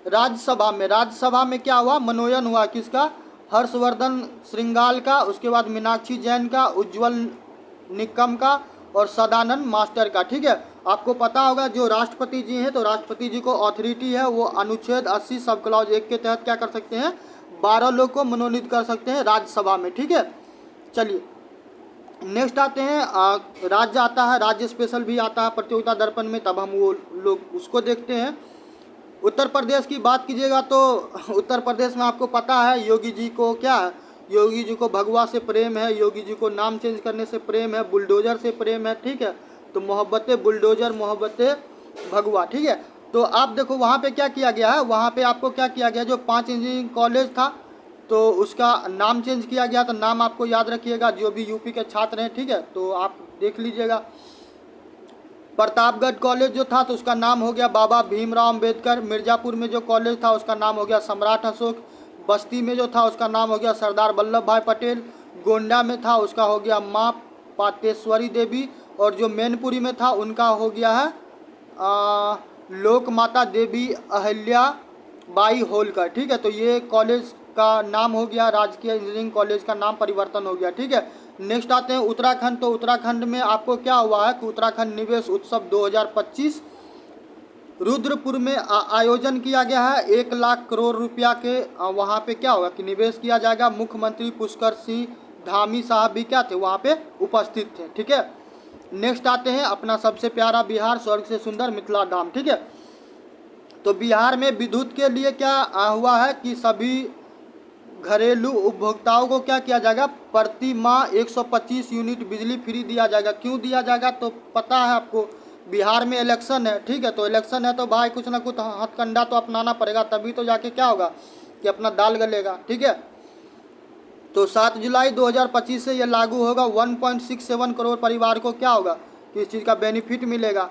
राज्यसभा में, राज्यसभा में क्या हुआ, मनोनयन हुआ किसका, हर्षवर्धन श्रृंगाल का, उसके बाद मीनाक्षी जैन का, उज्जवल निकम का और सदानंद मास्टर का, ठीक है। आपको पता होगा जो राष्ट्रपति जी हैं, तो राष्ट्रपति जी को अथॉरिटी है, वो अनुच्छेद 80 सब क्लॉज 1 के तहत क्या कर सकते हैं, 12 लोग को मनोनीत कर सकते हैं राज्यसभा में, ठीक है। चलिए नेक्स्ट आते हैं, राज्य आता है, राज्य स्पेशल भी आता है प्रतियोगिता दर्पण में, तब हम वो लोग उसको देखते हैं। उत्तर प्रदेश की बात कीजिएगा तो उत्तर प्रदेश में आपको पता है योगी जी को क्या है, योगी जी को भगवा से प्रेम है, योगी जी को नाम चेंज करने से प्रेम है, बुलडोजर से प्रेम है, ठीक है। तो मोहब्बते बुलडोजर, मोहब्बते भगवा, ठीक है। तो आप देखो वहाँ पे क्या किया गया है, वहाँ पे आपको क्या किया गया, जो 5 इंजीनियरिंग कॉलेज था तो उसका नाम चेंज किया गया। तो नाम आपको याद रखिएगा, जो भी यूपी के छात्र हैं, ठीक है, तो आप देख लीजिएगा। प्रतापगढ़ कॉलेज जो था तो उसका नाम हो गया बाबा भीमराव अम्बेडकर, मिर्ज़ापुर में जो कॉलेज था उसका नाम हो गया सम्राट अशोक, बस्ती में जो था उसका नाम हो गया सरदार वल्लभ भाई पटेल, गोंडा में था उसका हो गया माँ पाटेश्वरी देवी, और जो मैनपुरी में था उनका हो गया है लोक माता देवी अहिल्या बाई होलकर, ठीक है। तो ये कॉलेज का नाम हो गया, राजकीय इंजीनियरिंग कॉलेज का नाम परिवर्तन हो गया, ठीक है। नेक्स्ट आते हैं उत्तराखंड। तो उत्तराखंड में आपको क्या हुआ है कि उत्तराखंड निवेश उत्सव 2025 रुद्रपुर में आयोजन किया गया है। 1 लाख करोड़ रुपया के वहाँ पे क्या होगा कि निवेश किया जाएगा। मुख्यमंत्री पुष्कर सिंह धामी साहब भी क्या थे, वहाँ पे उपस्थित थे, ठीक है। नेक्स्ट आते हैं अपना सबसे प्यारा बिहार, स्वर्ग से सुंदर मिथिला धाम, ठीक है। तो बिहार में विद्युत के लिए क्या हुआ है कि सभी घरेलू उपभोक्ताओं को क्या किया जाएगा, प्रति माह 125 यूनिट बिजली फ्री दिया जाएगा। क्यों दिया जाएगा, तो पता है आपको बिहार में इलेक्शन है, ठीक है। तो इलेक्शन है तो भाई कुछ ना कुछ हथकंडा तो अपनाना पड़ेगा, तभी तो जाके क्या होगा कि अपना दाल गलेगा, ठीक है। तो 7 जुलाई 2025 से यह लागू होगा। 1.67 करोड़ परिवार को क्या होगा कि इस चीज़ का बेनिफिट मिलेगा।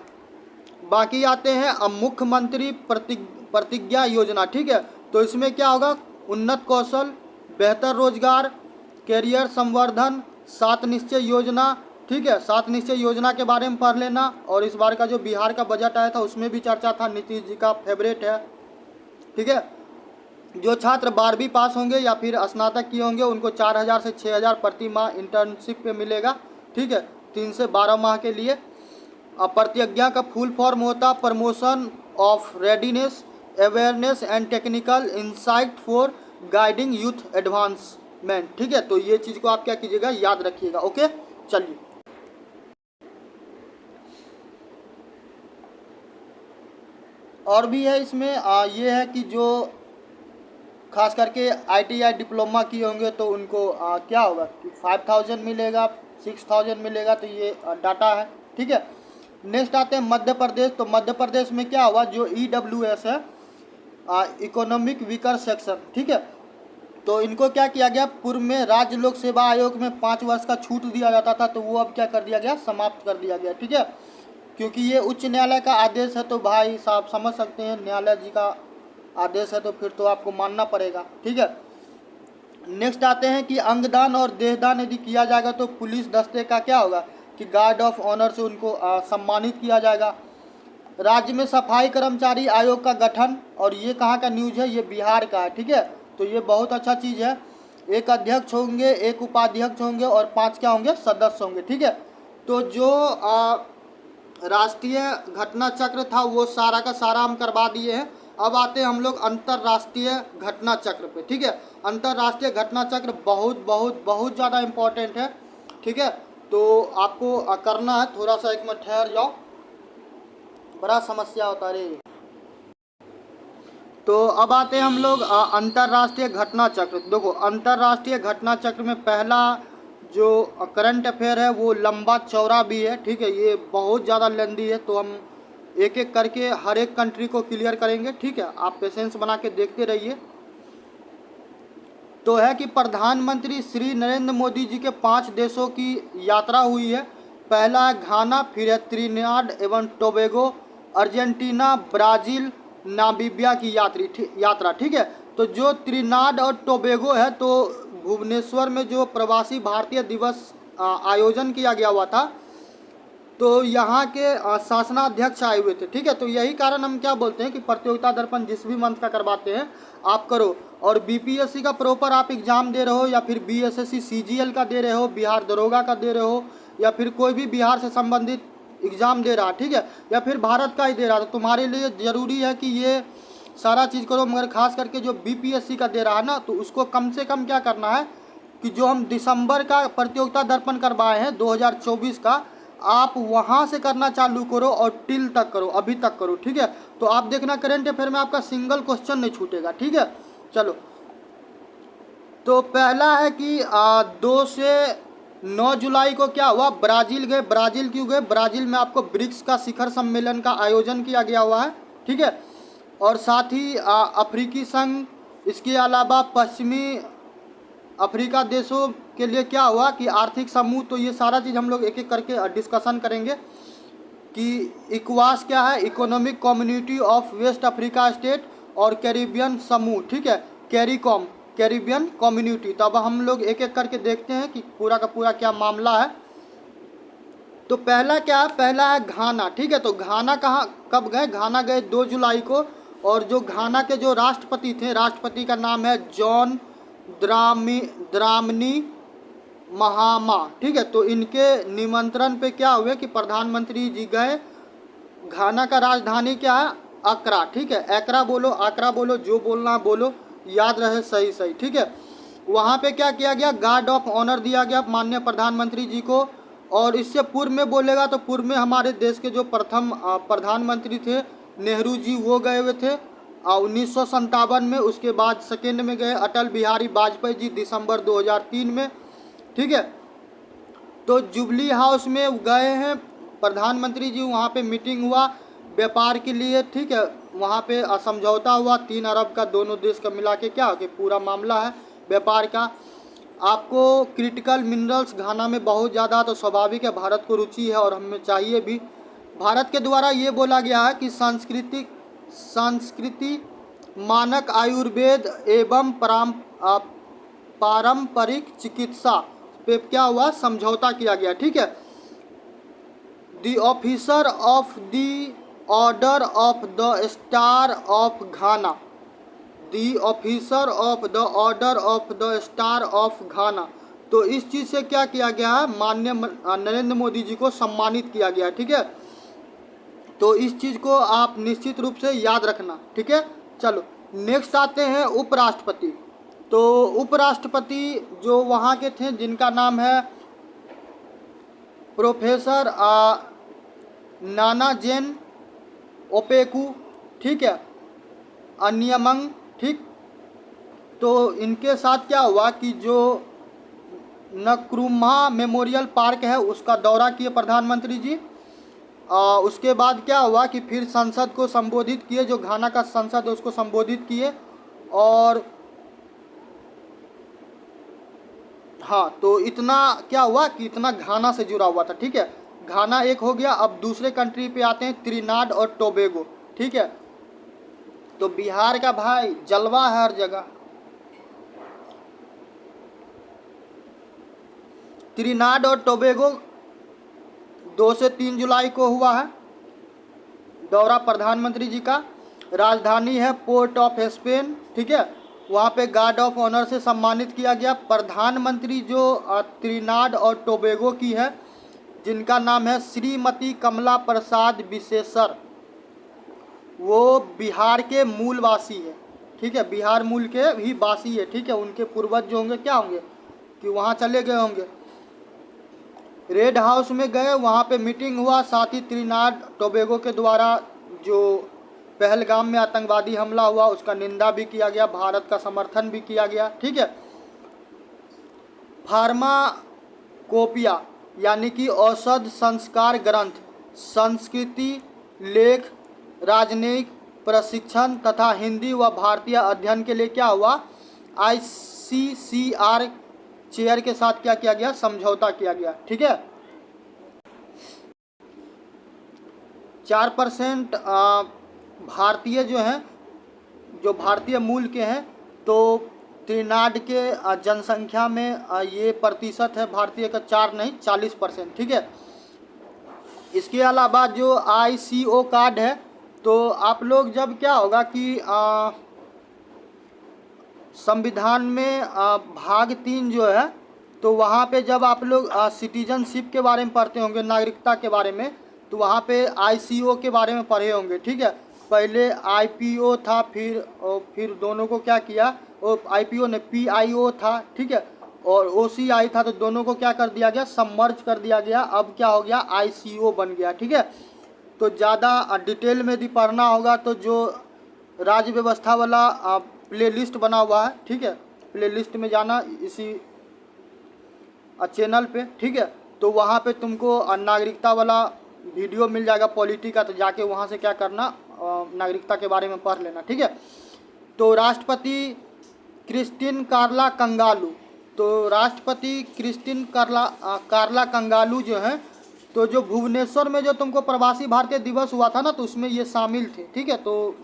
बाकी आते हैं अब मुख्यमंत्री प्रतिज्ञा योजना, ठीक है। तो इसमें क्या होगा, उन्नत कौशल, बेहतर रोजगार, कैरियर संवर्धन, 7 निश्चय योजना, ठीक है, 7 निश्चय योजना के बारे में पढ़ लेना। और इस बार का जो बिहार का बजट आया था उसमें भी चर्चा था, नीतीश जी का फेवरेट है, ठीक है। जो छात्र 12वीं पास होंगे या फिर स्नातक किए होंगे उनको 4000 से 6000 प्रति माह इंटर्नशिप पे मिलेगा, ठीक है, 3 से 12 माह के लिए। प्रतिज्ञा का फुल फॉर्म होता promotion of readiness, awareness and technical insight for guiding youth advancement, ठीक है। तो ये चीज़ को आप क्या कीजिएगा, याद रखिएगा। ओके, चलिए और भी है इसमें। ये है कि जो खास करके ITI डिप्लोमा किए होंगे तो उनको क्या होगा कि 5000 मिलेगा, 6000 मिलेगा, तो ये डाटा है, ठीक है। नेक्स्ट आते हैं मध्य प्रदेश। तो मध्य प्रदेश में क्या हुआ, जो EWS है, इकोनॉमिक वीकर सेक्शन, ठीक है। तो इनको क्या किया गया, पूर्व में राज्य लोक सेवा आयोग में 5 वर्ष का छूट दिया जाता था, तो वो अब क्या कर दिया गया, समाप्त कर दिया गया, ठीक है। क्योंकि ये उच्च न्यायालय का आदेश है, तो भाई साहब समझ सकते हैं, न्यायालय जी का आदेश है तो फिर तो आपको मानना पड़ेगा, ठीक है। नेक्स्ट आते हैं कि अंगदान और देहदान यदि किया जाएगा तो पुलिस दस्ते का क्या होगा कि गार्ड ऑफ ऑनर से उनको सम्मानित किया जाएगा। राज्य में सफाई कर्मचारी आयोग का गठन, और ये कहाँ का न्यूज है, ये बिहार का है, ठीक है। तो ये बहुत अच्छा चीज़ है। एक अध्यक्ष होंगे, एक उपाध्यक्ष होंगे और 5 क्या होंगे, सदस्य होंगे, ठीक है। तो जो राष्ट्रीय घटना चक्र था वो सारा का सारा हम करवा दिए हैं। अब आते हैं हम लोग अंतर्राष्ट्रीय घटना चक्र पे, ठीक है। अंतर्राष्ट्रीय घटना चक्र बहुत बहुत बहुत ज़्यादा इम्पोर्टेंट है, ठीक है। तो आपको करना है, थोड़ा सा एक मिनट ठहर जाओ, बड़ा समस्या होता है। तो अब आते हैं हम लोग अंतर्राष्ट्रीय घटना चक्र। देखो अंतर्राष्ट्रीय घटना चक्र में पहला जो करंट अफेयर है वो लंबा चौड़ा भी है, ठीक है, ये बहुत ज़्यादा लेंदी है, तो हम एक एक करके हर एक कंट्री को क्लियर करेंगे, ठीक है। आप पेशेंस बना के देखते रहिए। तो है कि प्रधानमंत्री श्री नरेंद्र मोदी जी के 5 देशों की यात्रा हुई है। पहला है घाना, फिर है त्रिनिदाद एवं टोबैगो, अर्जेंटीना, ब्राज़ील, नामीबिया की यात्रा, ठीक है। तो जो त्रिनिदाद और टोबैगो है, तो भुवनेश्वर में जो प्रवासी भारतीय दिवस आयोजन किया गया हुआ था, तो यहाँ के शासनाध्यक्ष आए हुए थे, ठीक है। तो यही कारण हम क्या बोलते हैं कि प्रतियोगिता दर्पण जिस भी मंथ का करवाते हैं आप करो। और BPSC का प्रॉपर आप एग्ज़ाम दे रहे हो या फिर BSSC CGL का दे रहे हो, बिहार दरोगा का दे रहे हो, या फिर कोई भी बिहार से संबंधित एग्ज़ाम दे रहा, ठीक है, या फिर भारत का ही दे रहा, तो तुम्हारे लिए ज़रूरी है कि ये सारा चीज़ करो। मगर खास करके जो BPSC का दे रहा है ना, तो उसको कम से कम क्या करना है कि जो हम दिसंबर का प्रतियोगिता दर्पण करवाए हैं 2024 का, आप वहाँ से करना चालू करो और टिल तक करो, अभी तक करो, ठीक है। तो आप देखना करंट अफेयर में आपका सिंगल क्वेश्चन नहीं छूटेगा, ठीक है। चलो, तो पहला है कि 2 से 9 जुलाई को क्या हुआ, ब्राज़ील गए। ब्राज़ील क्यों गए, ब्राज़ील में आपको ब्रिक्स का शिखर सम्मेलन का आयोजन किया गया हुआ है, ठीक है। और साथ ही अफ्रीकी संघ, इसके अलावा पश्चिमी अफ्रीका देशों के लिए क्या हुआ कि आर्थिक समूह। तो ये सारा चीज़ हम लोग एक एक करके डिस्कशन करेंगे कि इक्वास क्या है, Economic Community of West Africa State, और कैरिबियन समूह, ठीक है, कैरिकॉम, कैरिबियन कम्युनिटी। तो अब हम लोग एक एक करके देखते हैं कि पूरा का पूरा क्या मामला है। तो पहला क्या है, पहला है घाना, ठीक है। तो घाना कहाँ कब गए, घाना गए 2 जुलाई को। और जो घाना के जो राष्ट्रपति थे, राष्ट्रपति का नाम है जॉन द्रामनी महामा, ठीक है। तो इनके निमंत्रण पे क्या हुए कि प्रधानमंत्री जी गए। घाना का राजधानी क्या है, अक्रा, ठीक है, एकरा बोलो, आकरा बोलो, जो बोलना बोलो, याद रहे सही सही, ठीक है। वहाँ पे क्या किया गया, गार्ड ऑफ ऑनर दिया गया माननीय प्रधानमंत्री जी को। और इससे पूर्व में बोलेगा तो पूर्व में हमारे देश के जो प्रथम प्रधानमंत्री थे नेहरू जी, वो गए हुए थे 1957 में। उसके बाद सेकेंड में गए अटल बिहारी वाजपेयी जी दिसंबर 2003 में, ठीक है। तो जुबली हाउस में गए हैं प्रधानमंत्री जी, वहाँ पे मीटिंग हुआ व्यापार के लिए, ठीक है। वहाँ पे समझौता हुआ 3 अरब का, दोनों देश का मिला के क्या कि पूरा मामला है व्यापार का। आपको क्रिटिकल मिनरल्स घाना में बहुत ज़्यादा, तो स्वाभाविक है भारत को रुचि है और हमें चाहिए भी। भारत के द्वारा ये बोला गया है कि संस्कृति मानक आयुर्वेद एवं पारंपरिक चिकित्सा पे क्या हुआ, समझौता किया गया। ठीक है। The officer of the order of the star of Ghana, the officer of the order of the star of घाना। तो इस चीज़ से क्या किया गया है, माननीय नरेंद्र मोदी जी को सम्मानित किया गया। ठीक है। तो इस चीज़ को आप निश्चित रूप से याद रखना। ठीक है। चलो नेक्स्ट आते हैं उपराष्ट्रपति। तो उपराष्ट्रपति जो वहाँ के थे, जिनका नाम है प्रोफेसर नाना जेन ओपेकू। ठीक है, अनियमंग। ठीक। तो इनके साथ क्या हुआ कि जो नक्रुम्हा मेमोरियल पार्क है उसका दौरा किए प्रधानमंत्री जी। उसके बाद क्या हुआ कि फिर संसद को संबोधित किए, जो घाना का संसद है उसको संबोधित किए। और हाँ, तो इतना क्या हुआ कि इतना घाना से जुड़ा हुआ था। ठीक है, घाना एक हो गया। अब दूसरे कंट्री पे आते हैं, त्रिनाड और टोबैगो। ठीक है। तो बिहार का भाई जलवा है हर जगह। त्रिनाड और टोबैगो 2 से 3 जुलाई को हुआ है दौरा प्रधानमंत्री जी का। राजधानी है पोर्ट ऑफ स्पेन। ठीक है, वहाँ पे गार्ड ऑफ ऑनर से सम्मानित किया गया। प्रधानमंत्री जो त्रिनाड और टोबैगो की है, जिनका नाम है श्रीमती कमला प्रसाद विशेषर, वो बिहार के मूलवासी है। ठीक है, बिहार मूल के ही वासी है। ठीक है, उनके पूर्वज जो होंगे क्या होंगे कि वहाँ चले गए होंगे, रेड हाउस में गए, वहाँ पे मीटिंग हुआ। साथ ही त्रिनाड टोबैगो के द्वारा जो पहलगाम में आतंकवादी हमला हुआ उसका निंदा भी किया गया, भारत का समर्थन भी किया गया। ठीक है। फार्माकोपिया यानी कि औषध संस्कार ग्रंथ, संस्कृति, लेख, राजनयिक प्रशिक्षण तथा हिंदी व भारतीय अध्ययन के लिए क्या हुआ, ICCR चेयर के साथ क्या किया गया, समझौता किया गया। ठीक है। 4% भारतीय जो हैं, जो भारतीय मूल के हैं, तो त्रिनाड के जनसंख्या में ये प्रतिशत है भारतीय का 4 नहीं 40%। ठीक है। इसके अलावा जो ICO कार्ड है, तो आप लोग जब क्या होगा कि संविधान में भाग 3 जो है, तो वहाँ पे जब आप लोग सिटीजनशिप के बारे में पढ़ते होंगे, नागरिकता के बारे में, तो वहाँ पे ICO के बारे में पढ़े होंगे। ठीक है, पहले IPO था, फिर दोनों को क्या किया, IPO ने PIO था। ठीक है, और OCI था, तो दोनों को क्या कर दिया गया, सबमर्ज कर दिया गया। अब क्या हो गया, ICO बन गया। ठीक है। तो ज़्यादा डिटेल में यदि पढ़ना होगा तो जो राज्य व्यवस्था वाला प्लेलिस्ट बना हुआ है, ठीक है, प्लेलिस्ट में जाना इसी चैनल पे। ठीक है, तो वहाँ पे तुमको नागरिकता वाला वीडियो मिल जाएगा पॉलिटी का, तो जाके वहाँ से क्या करना, नागरिकता के बारे में पढ़ लेना। ठीक है। तो राष्ट्रपति क्रिस्टिन कार्ला कंगालू, तो राष्ट्रपति क्रिस्टिन कार्ला कंगालू जो है, तो जो भुवनेश्वर में जो तुमको प्रवासी भारतीय दिवस हुआ था ना, तो उसमें ये शामिल थे। ठीक है, तो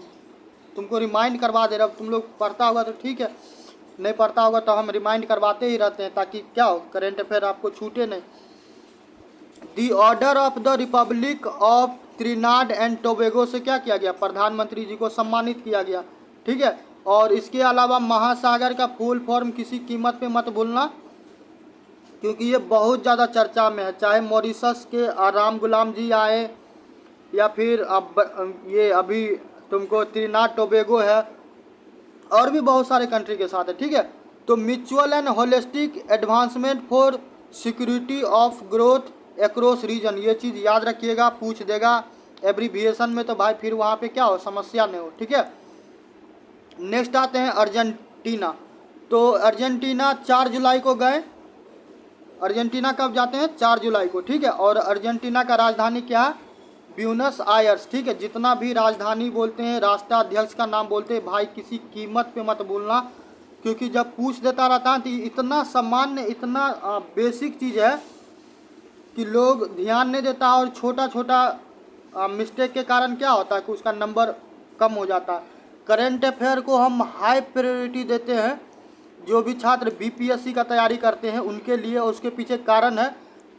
तुमको रिमाइंड करवा दे रहा हूँ। तुम लोग पढ़ता होगा तो ठीक है, नहीं पढ़ता होगा तो हम रिमाइंड करवाते ही रहते हैं, ताकि क्या हो, करेंट अफेयर आपको छूटे नहीं। The Order of the Republic of Trinidad and Tobago से क्या किया गया, प्रधानमंत्री जी को सम्मानित किया गया। ठीक है। और इसके अलावा महासागर का फुल फॉर्म किसी कीमत पे मत भूलना, क्योंकि ये बहुत ज़्यादा चर्चा में है। चाहे मॉरिशस के राम गुलाम जी आए, या फिर अब ये अभी तुमको त्रिनाड टोबैगो है, और भी बहुत सारे कंट्री के साथ है। ठीक है। तो mutual and holistic advancement for security of growth across region, ये चीज़ याद रखिएगा, पूछ देगा एब्रीविएशन में, तो भाई फिर वहाँ पे क्या हो, समस्या नहीं हो। ठीक है। नेक्स्ट आते हैं अर्जेंटीना। तो अर्जेंटीना 4 जुलाई को गए। अर्जेंटीना कब जाते हैं, 4 जुलाई को। ठीक है। और अर्जेंटीना का राजधानी क्या है, ब्यूनस आयर्स। ठीक है, जितना भी राजधानी बोलते हैं, राष्ट्राध्यक्ष का नाम बोलते हैं, भाई किसी कीमत पे मत बोलना, क्योंकि जब पूछ देता रहता है तो इतना सामान्य, इतना बेसिक चीज़ है कि लोग ध्यान नहीं देता, और छोटा छोटा मिस्टेक के कारण क्या होता है कि उसका नंबर कम हो जाता है। करेंट अफेयर को हम हाई प्रायोरिटी देते हैं, जो भी छात्र बीपीएससी का तैयारी करते हैं उनके लिए, उसके पीछे कारण है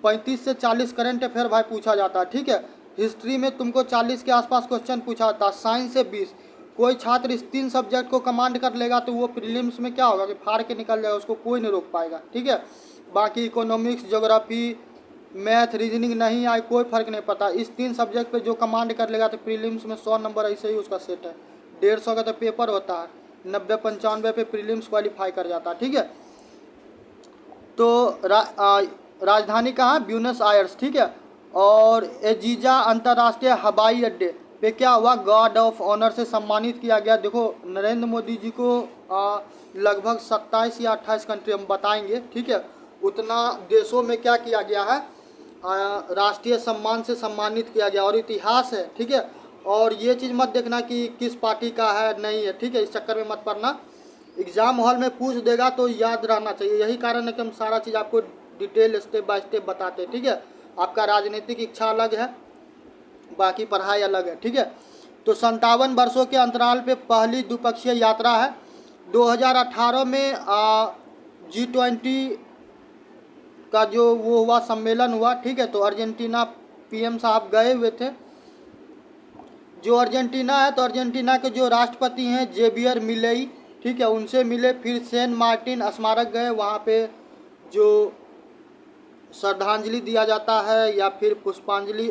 35 से 40 करंट अफेयर भाई पूछा जाता है, ठीक है। हिस्ट्री में तुमको 40 के आसपास क्वेश्चन पूछा जाता है, साइंस से 20। कोई छात्र इस 3 सब्जेक्ट को कमांड कर लेगा तो वो प्रीलिम्स में क्या होगा कि फाड़ के निकल जाएगा, उसको कोई नहीं रोक पाएगा, ठीक है। बाकी इकोनॉमिक्स, ज्योग्राफी, मैथ, रीजनिंग नहीं आए कोई फर्क नहीं पड़ता, इस 3 सब्जेक्ट पे जो कमांड कर लेगा तो प्रीलिम्स में 100 नंबर ऐसे ही उसका सेट है। 150 का तो पेपर होता है, 90-95 पे प्रीलिम्स क्वालिफाई कर जाता है, ठीक है। तो राजधानी कहाँ, ब्यूनस आयर्स, ठीक है। और एजीजा अंतर्राष्ट्रीय हवाई अड्डे पे क्या हुआ, गार्ड ऑफ ऑनर से सम्मानित किया गया। देखो नरेंद्र मोदी जी को लगभग 27 या 28 कंट्री हम बताएंगे, ठीक है, उतना देशों में क्या किया गया है, राष्ट्रीय सम्मान से सम्मानित किया गया, और इतिहास है, ठीक है। और ये चीज़ मत देखना कि किस पार्टी का है नहीं है, ठीक है, इस चक्कर में मत पड़ना। एग्ज़ाम हॉल में पूछ देगा तो याद रहना चाहिए, यही कारण है कि हम सारा चीज़ आपको डिटेल स्टेप बाय स्टेप बताते हैं, ठीक है। आपका राजनीतिक इच्छा अलग है, बाकी पढ़ाई अलग है, ठीक है। तो 57 वर्षों के अंतराल पे पहली द्विपक्षीय यात्रा है। 2018 में G20 का जो वो हुआ, सम्मेलन हुआ, ठीक है। तो अर्जेंटीना पीएम साहब गए हुए थे। जो अर्जेंटीना है तो अर्जेंटीना के जो राष्ट्रपति हैं जेवियर मिलेई, ठीक है, उनसे मिले। फिर सेंट मार्टिन स्मारक गए, वहाँ पे जो श्रद्धांजलि दिया जाता है या फिर पुष्पांजलि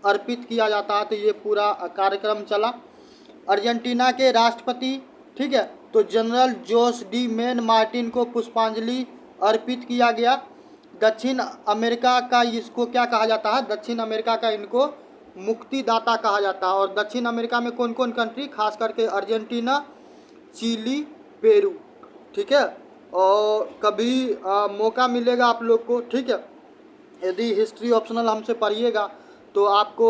अर्पित किया जाता है, तो ये पूरा कार्यक्रम चला। अर्जेंटीना के राष्ट्रपति, ठीक है, तो जनरल जोस डी मेन मार्टिन को पुष्पांजलि अर्पित किया गया। दक्षिण अमेरिका का इसको क्या कहा जाता है, दक्षिण अमेरिका का इनको मुक्तिदाता कहा जाता है। और दक्षिण अमेरिका में कौन कौन कंट्री, खास करके अर्जेंटीना, चिली, पेरू, ठीक है। और कभी मौका मिलेगा आप लोग को, ठीक है, यदि हिस्ट्री ऑप्शनल हमसे पढ़िएगा तो आपको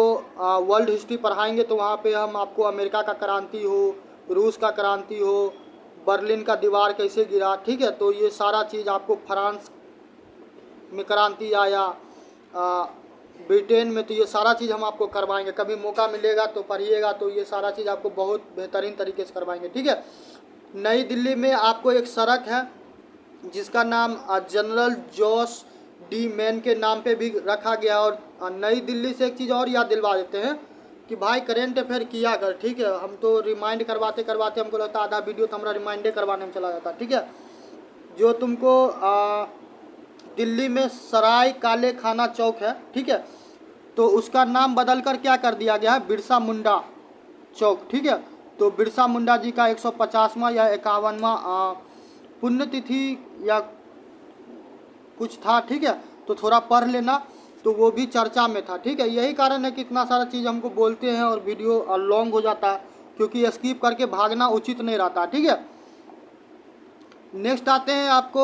वर्ल्ड हिस्ट्री पढ़ाएंगे, तो वहाँ पे हम आपको अमेरिका का क्रांति हो, रूस का क्रांति हो, बर्लिन का दीवार कैसे गिरा, ठीक है, तो ये सारा चीज़ आपको, फ्रांस में क्रांति आया, ब्रिटेन में, तो ये सारा चीज़ हम आपको करवाएंगे। कभी मौका मिलेगा तो पढ़िएगा, तो ये सारा चीज़ आपको बहुत बेहतरीन तरीके से करवाएंगे, ठीक है। नई दिल्ली में आपको एक सड़क है जिसका नाम जनरल जोस डी मेन के नाम पे भी रखा गया। और नई दिल्ली से एक चीज़ और याद दिलवा देते हैं कि भाई करेंट अफेयर किया कर, ठीक है। हम तो रिमाइंड करवाते करवाते हमको लगता है आधा वीडियो तो हमारा रिमाइंडे करवाने में चला जाता, ठीक है। जो तुमको दिल्ली में सराय काले खाना चौक है, ठीक है, तो उसका नाम बदल कर क्या कर दिया गया है, बिरसा मुंडा चौक, ठीक है। तो बिरसा मुंडा जी का 150वां या 51वां पुण्यतिथि या कुछ था, ठीक है, तो थोड़ा पढ़ लेना, तो वो भी चर्चा में था, ठीक है। यही कारण है कि इतना सारा चीज़ हमको बोलते हैं और वीडियो लॉन्ग हो जाता है, क्योंकि स्किप करके भागना उचित नहीं रहता, ठीक है। नेक्स्ट आते हैं, आपको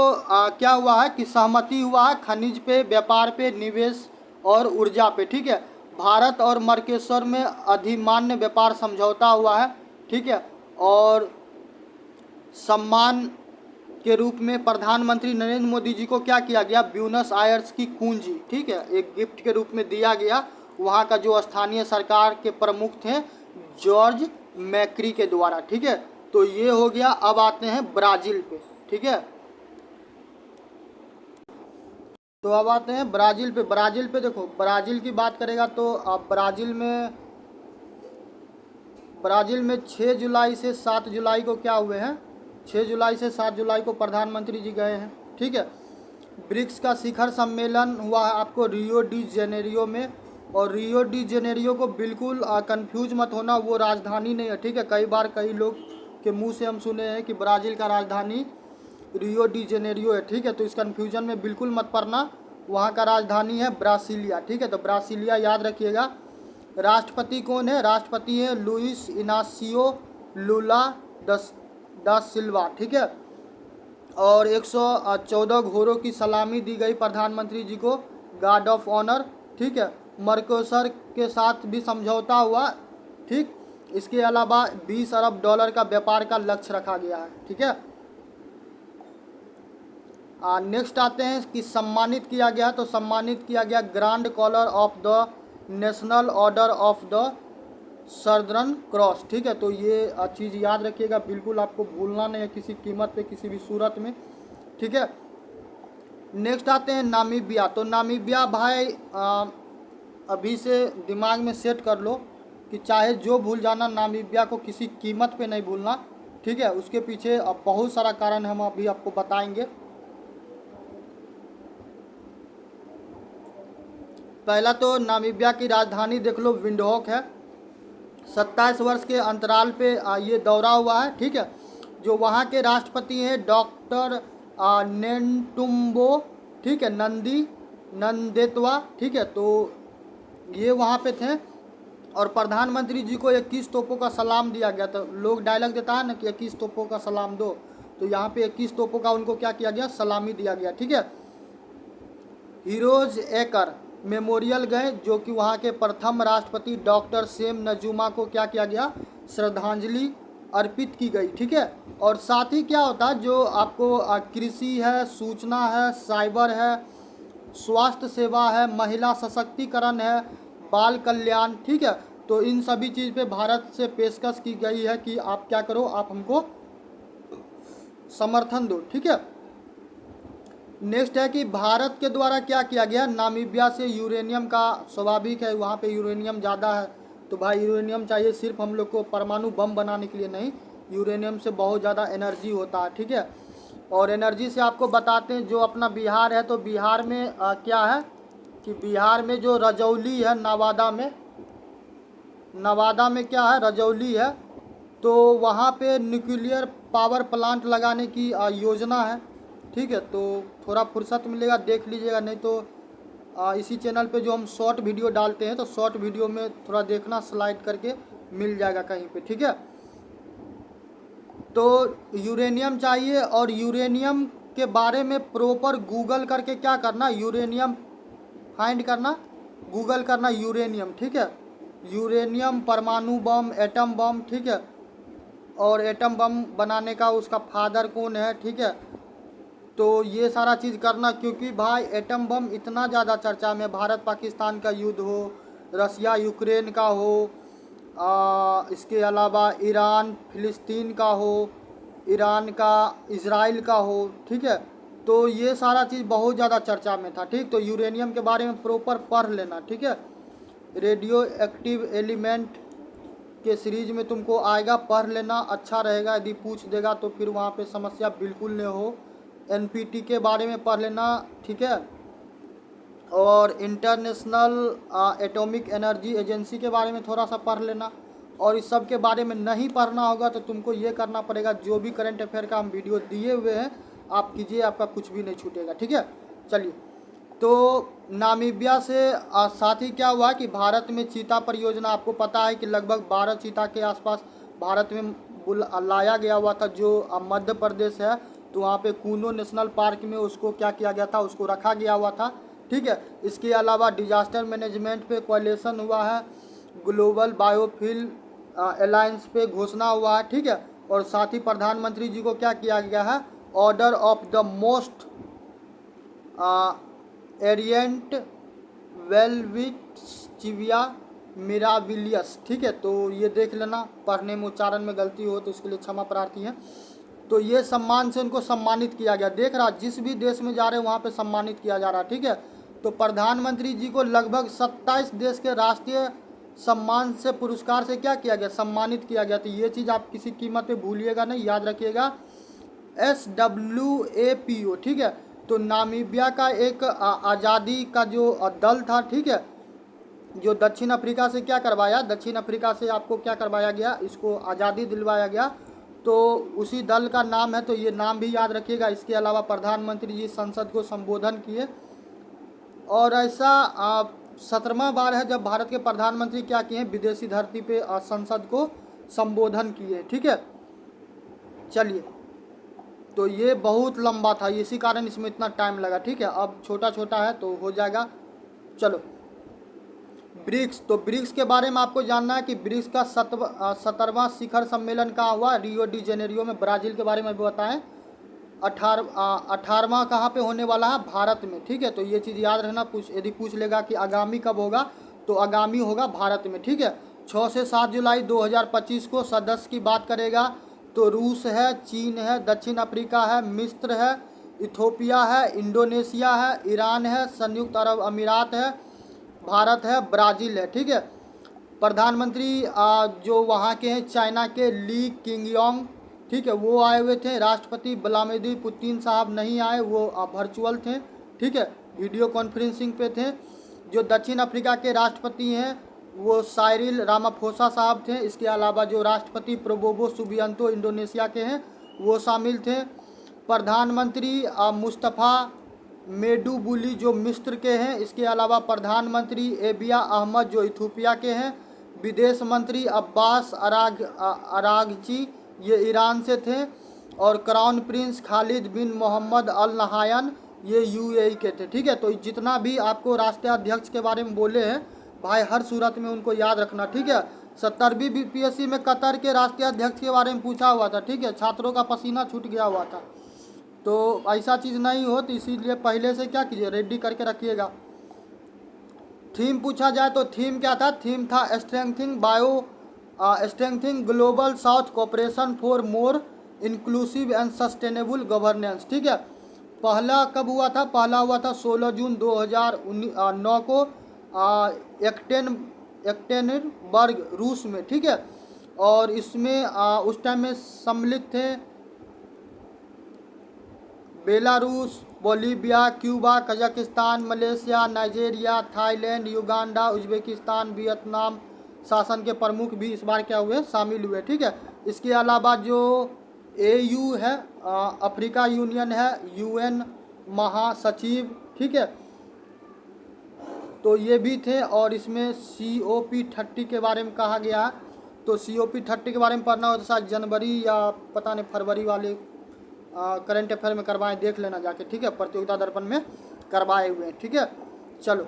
क्या हुआ है कि सहमति हुआ है खनिज पे, व्यापार पे, निवेश और ऊर्जा पे, ठीक है। भारत और मर्कोसुर में अधिमान्य व्यापार समझौता हुआ है, ठीक है। और सम्मान के रूप में प्रधानमंत्री नरेंद्र मोदी जी को क्या किया गया, ब्यूनस आयर्स की कुंजी, ठीक है, एक गिफ्ट के रूप में दिया गया। वहाँ का जो स्थानीय सरकार के प्रमुख थे जॉर्ज मैक्री के द्वारा, ठीक है। तो ये हो गया। अब आते हैं ब्राज़ील पे, ठीक है। तो अब आते हैं ब्राज़ील पे। ब्राज़ील पे देखो, ब्राज़ील की बात करेगा तो अब ब्राज़ील में 6 जुलाई से 7 जुलाई को क्या हुए हैं, 6 जुलाई से 7 जुलाई को प्रधानमंत्री जी गए हैं, ठीक है। ब्रिक्स का शिखर सम्मेलन हुआ है आपको रियो डी जेनेरियो में। और रियो डी जेनेरियो को बिल्कुल कंफ्यूज मत होना, वो राजधानी नहीं है, ठीक है। कई बार कई लोग के मुंह से हम सुने हैं कि ब्राज़ील का राजधानी रियो डी जेनेरियो है, ठीक है। तो इस कन्फ्यूजन में बिल्कुल मत पड़ना, वहाँ का राजधानी है ब्रासिलिया, ठीक है। तो ब्रासिलिया याद रखिएगा। राष्ट्रपति कौन है, राष्ट्रपति है लुइस इनासियो लुला दा सिल्वा, ठीक है। और 114 घोड़ों की सलामी दी गई प्रधानमंत्री जी को, गार्ड ऑफ ऑनर, ठीक है। मर्कोसुर के साथ भी समझौता हुआ, ठीक। इसके अलावा 20 अरब डॉलर का व्यापार का लक्ष्य रखा गया है, ठीक है। नेक्स्ट आते हैं कि सम्मानित किया गया, तो सम्मानित किया गया Grand Collar of the National Order of the Southern Cross, ठीक है। तो ये चीज़ याद रखिएगा, बिल्कुल आपको भूलना नहीं है किसी कीमत पे, किसी भी सूरत में, ठीक है। नेक्स्ट आते हैं नामीबिया। तो नामीबिया भाई अभी से दिमाग में सेट कर लो कि चाहे जो भूल जाना, नामीबिया को किसी कीमत पे नहीं भूलना, ठीक है। उसके पीछे अब बहुत सारा कारण हम अभी आपको बताएंगे। पहला तो नामीबिया की राजधानी देख लो, विंडहोक है। 27 वर्ष के अंतराल पे ये दौरा हुआ है, ठीक है। जो वहाँ के राष्ट्रपति हैं डॉक्टर नेंटुम्बो, ठीक है, नंदेतवा, ठीक है। तो ये वहाँ पे थे और प्रधानमंत्री जी को 21 तोपों का सलाम दिया गया। तो लोग डायलॉग देता है ना कि 21 तोपों का सलाम दो, तो यहाँ पे 21 तोपों का उनको क्या किया गया, सलामी दिया गया, ठीक है। हीरोज एकर मेमोरियल गए, जो कि वहाँ के प्रथम राष्ट्रपति डॉक्टर शेम नजूमा को क्या किया गया, श्रद्धांजलि अर्पित की गई, ठीक है। और साथ ही क्या होता है, जो आपको कृषि है, सूचना है, साइबर है, स्वास्थ्य सेवा है, महिला सशक्तिकरण है, बाल कल्याण, ठीक है। तो इन सभी चीज़ पे भारत से पेशकश की गई है कि आप क्या करो, आप हमको समर्थन दो, ठीक है। नेक्स्ट है कि भारत के द्वारा क्या किया गया, नामीबिया से यूरेनियम का, स्वाभाविक है वहाँ पे यूरेनियम ज़्यादा है, तो भाई यूरेनियम चाहिए सिर्फ हम लोग को परमाणु बम बनाने के लिए नहीं, यूरेनियम से बहुत ज़्यादा एनर्जी होता है, ठीक है। और एनर्जी से आपको बताते हैं, जो अपना बिहार है, तो बिहार में क्या है कि बिहार में जो रजौली है, नवादा में क्या है, रजौली है, तो वहाँ पे न्यूक्लियर पावर प्लांट लगाने की योजना है, ठीक है। तो थोड़ा फुर्सत मिलेगा देख लीजिएगा, नहीं तो इसी चैनल पे जो हम शॉर्ट वीडियो डालते हैं, तो शॉर्ट वीडियो में थोड़ा देखना, स्लाइड करके मिल जाएगा कहीं पे, ठीक है। तो यूरेनियम चाहिए, और यूरेनियम के बारे में प्रॉपर गूगल करके क्या करना, यूरेनियम फाइंड करना, गूगल करना यूरेनियम, ठीक है। यूरेनियम, परमाणु बम, एटम बम, ठीक है। और एटम बम बनाने का उसका फादर कौन है, ठीक है। तो ये सारा चीज़ करना, क्योंकि भाई एटम बम इतना ज़्यादा चर्चा में, भारत पाकिस्तान का युद्ध हो, रसिया यूक्रेन का हो, इसके अलावा ईरान फिलिस्तीन का हो, ईरान का इज़राइल का हो, ठीक है। तो ये सारा चीज़ बहुत ज़्यादा चर्चा में था, ठीक। तो यूरेनियम के बारे में प्रॉपर पढ़ लेना, ठीक है। रेडियो एक्टिव एलिमेंट के सीरीज में तुमको आएगा, पढ़ लेना, अच्छा रहेगा। यदि पूछ देगा तो फिर वहाँ पे समस्या बिल्कुल नहीं हो। एनपीटी के बारे में पढ़ लेना, ठीक है। और इंटरनेशनल एटॉमिक एनर्जी एजेंसी के बारे में थोड़ा सा पढ़ लेना। और इस सब के बारे में नहीं पढ़ना होगा तो तुमको ये करना पड़ेगा, जो भी करंट अफेयर का हम वीडियो दिए हुए हैं आप कीजिए, आपका कुछ भी नहीं छूटेगा, ठीक है। चलिए, तो नामीबिया से साथ ही क्या हुआ कि भारत में चीता परियोजना, आपको पता है कि लगभग 12 चीता के आसपास भारत में लाया गया हुआ था, जो मध्य प्रदेश है। तो वहाँ पे कूनो नेशनल पार्क में उसको क्या किया गया था, उसको रखा गया हुआ था, ठीक है। इसके अलावा डिजास्टर मैनेजमेंट पे कोएलिशन हुआ है, ग्लोबल बायोफिल अलायंस पे घोषणा हुआ है, ठीक है। और साथ ही प्रधानमंत्री जी को क्या किया गया है, ऑर्डर ऑफ द मोस्ट एरियंट वेलविचिविया मिराविलियस, ठीक है। तो ये देख लेना, पढ़ने में उच्चारण में गलती हो तो उसके लिए क्षमा प्रार्थी हैं। तो ये सम्मान से उनको सम्मानित किया गया, देख रहा, जिस भी देश में जा रहे हैं वहाँ पे सम्मानित किया जा रहा है, ठीक है। तो प्रधानमंत्री जी को लगभग 27 देश के राष्ट्रीय सम्मान से, पुरस्कार से क्या किया गया, सम्मानित किया गया। तो ये चीज़ आप किसी कीमत पे भूलिएगा नहीं, याद रखिएगा, SWAPO, ठीक है। तो नामीबिया का एक आज़ादी का जो दल था, ठीक है, जो दक्षिण अफ्रीका से क्या करवाया, दक्षिण अफ्रीका से आपको क्या करवाया गया, इसको आज़ादी दिलवाया गया, तो उसी दल का नाम है। तो ये नाम भी याद रखिएगा। इसके अलावा प्रधानमंत्री जी संसद को संबोधन किए, और ऐसा 17वां बार है जब भारत के प्रधानमंत्री क्या किए, विदेशी धरती पे संसद को संबोधन किए, ठीक है। चलिए, तो ये बहुत लंबा था, इसी कारण इसमें इतना टाइम लगा, ठीक है। अब छोटा छोटा है तो हो जाएगा। चलो, ब्रिक्स। तो ब्रिक्स के बारे में आपको जानना है कि ब्रिक्स का 17वां शिखर सम्मेलन कहाँ हुआ, रियो डी जेनेरियो में, ब्राज़ील के बारे में भी बताएं। 18वां कहाँ पे होने वाला है, भारत में, ठीक है। तो ये चीज़ याद रखना, यदि पूछ लेगा कि आगामी कब होगा, तो आगामी होगा भारत में, ठीक है। 6 से 7 जुलाई 2025 को सदस्य की बात करेगा तो रूस है, चीन है, दक्षिण अफ्रीका है, मिस्र है, इथोपिया है, इंडोनेशिया है, ईरान है, संयुक्त अरब अमीरात है, भारत है, ब्राज़ील है। ठीक है। प्रधानमंत्री जो वहाँ के हैं चाइना के ली किंगयोंग, ठीक है, वो आए हुए थे। राष्ट्रपति व्लादिमीर पुतिन साहब नहीं आए, वो वर्चुअल थे। ठीक है, वीडियो कॉन्फ्रेंसिंग पे थे। जो दक्षिण अफ्रीका के राष्ट्रपति हैं वो साइरिल रामाफोसा साहब थे। इसके अलावा जो राष्ट्रपति प्रबोवो सुबियांतो इंडोनेशिया के हैं वो शामिल थे। प्रधानमंत्री मुस्तफ़ा मेडुबुली जो मिस्र के हैं। इसके अलावा प्रधानमंत्री एबिया अहमद जो इथोपिया के हैं। विदेश मंत्री अब्बास अरागची ये ईरान से थे। और क्राउन प्रिंस खालिद बिन मोहम्मद अल नहायन ये यूएई के थे। ठीक है, तो जितना भी आपको राष्ट्रीय अध्यक्ष के बारे में बोले हैं भाई हर सूरत में उनको याद रखना। ठीक है। 70वीं बीपीएससी में कतर के राष्ट्रीय अध्यक्ष के बारे में पूछा हुआ था। ठीक है, छात्रों का पसीना छूट गया हुआ था। तो ऐसा चीज़ नहीं हो, तो इसीलिए पहले से क्या कीजिए, रेडी करके रखिएगा। थीम पूछा जाए तो थीम क्या था? थीम था strengthening global south cooperation for more inclusive and sustainable governance. ठीक है। पहला कब हुआ था? पहला हुआ था 16 जून 2009 को एक्टेनबर्ग रूस में। ठीक है। और इसमें उस टाइम में सम्मिलित थे Belarus, Bolivia, Cuba, Kazakhstan, Malaysia, Nigeria, Thailand, Uganda, Uzbekistan, Vietnam शासन के प्रमुख भी इस बार क्या हुए, शामिल हुए। ठीक है। इसके अलावा जो AU है, अफ्रीका यूनियन है, UN महासचिव, ठीक है, तो ये भी थे। और इसमें COP30 के बारे में कहा गया। तो COP30 के बारे में पढ़ना हो तो शायद जनवरी या पता नहीं फरवरी वाले करंट अफेयर में करवाएं, देख लेना जाके। ठीक है, प्रतियोगिता दर्पण में करवाए हुए हैं। ठीक है। चलो,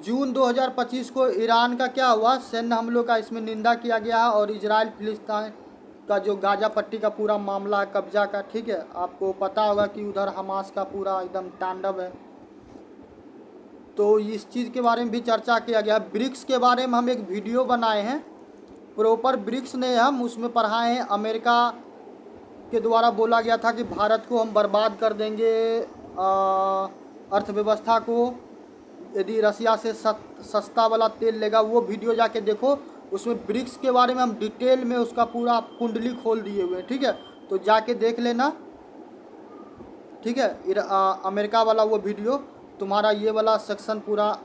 जून 2025 को ईरान का क्या हुआ, सैन्य हमलों का इसमें निंदा किया गया है। और इजराइल फिलिस्तीन का जो गाजा पट्टी का पूरा मामला है, कब्जा का, ठीक है, आपको पता होगा कि उधर हमास का पूरा एकदम तांडव है। तो इस चीज़ के बारे में भी चर्चा किया गया। ब्रिक्स के बारे में हम एक वीडियो बनाए हैं, प्रॉपर ब्रिक्स ने हम उसमें पढ़ाए हैं। अमेरिका के द्वारा बोला गया था कि भारत को हम बर्बाद कर देंगे अर्थव्यवस्था को यदि रसिया से सस्ता वाला तेल लेगा। वो वीडियो जाके देखो, उसमें ब्रिक्स के बारे में हम डिटेल में उसका पूरा कुंडली खोल दिए हुए हैं। ठीक है, तो जाके देख लेना। ठीक है, अमेरिका वाला वो वीडियो, तुम्हारा ये वाला सेक्शन पूरा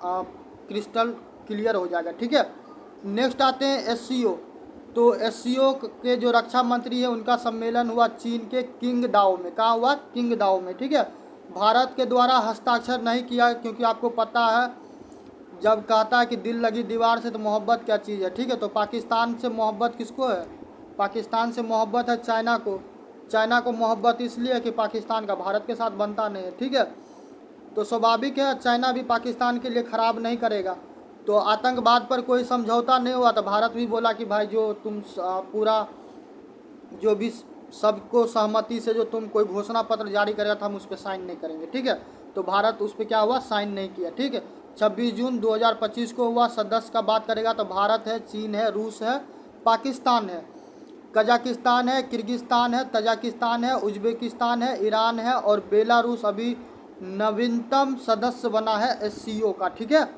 क्रिस्टल क्लियर हो जाएगा। ठीक है। नेक्स्ट आते हैं SCO। तो SCO के जो रक्षा मंत्री है उनका सम्मेलन हुआ चीन के किंगदाओ में। कहाँ हुआ? किंगदाओ में। ठीक है। भारत के द्वारा हस्ताक्षर नहीं किया, क्योंकि आपको पता है जब कहता है कि दिल लगी दीवार से तो मोहब्बत क्या चीज़ है। ठीक है, तो पाकिस्तान से मोहब्बत किसको है? पाकिस्तान से मोहब्बत है चाइना को। चाइना को मोहब्बत इसलिए है कि पाकिस्तान का भारत के साथ बनता नहीं है। ठीक है, तो स्वाभाविक है चाइना भी पाकिस्तान के लिए ख़राब नहीं करेगा। तो आतंकवाद पर कोई समझौता नहीं हुआ, तो भारत भी बोला कि भाई जो तुम पूरा जो भी सबको सहमति से जो तुम कोई घोषणा पत्र जारी करेगा तो हम उस पर साइन नहीं करेंगे। ठीक है, तो भारत उस पर क्या हुआ, साइन नहीं किया। ठीक है, 26 जून 2025 को हुआ। सदस्य का बात करेगा तो भारत है, चीन है, रूस है, पाकिस्तान है, कजाकिस्तान है, किर्गिस्तान है, तजाकिस्तान है, उज्बेकिस्तान है, ईरान है और बेलारूस अभी नवीनतम सदस्य बना है SCO का। ठीक है।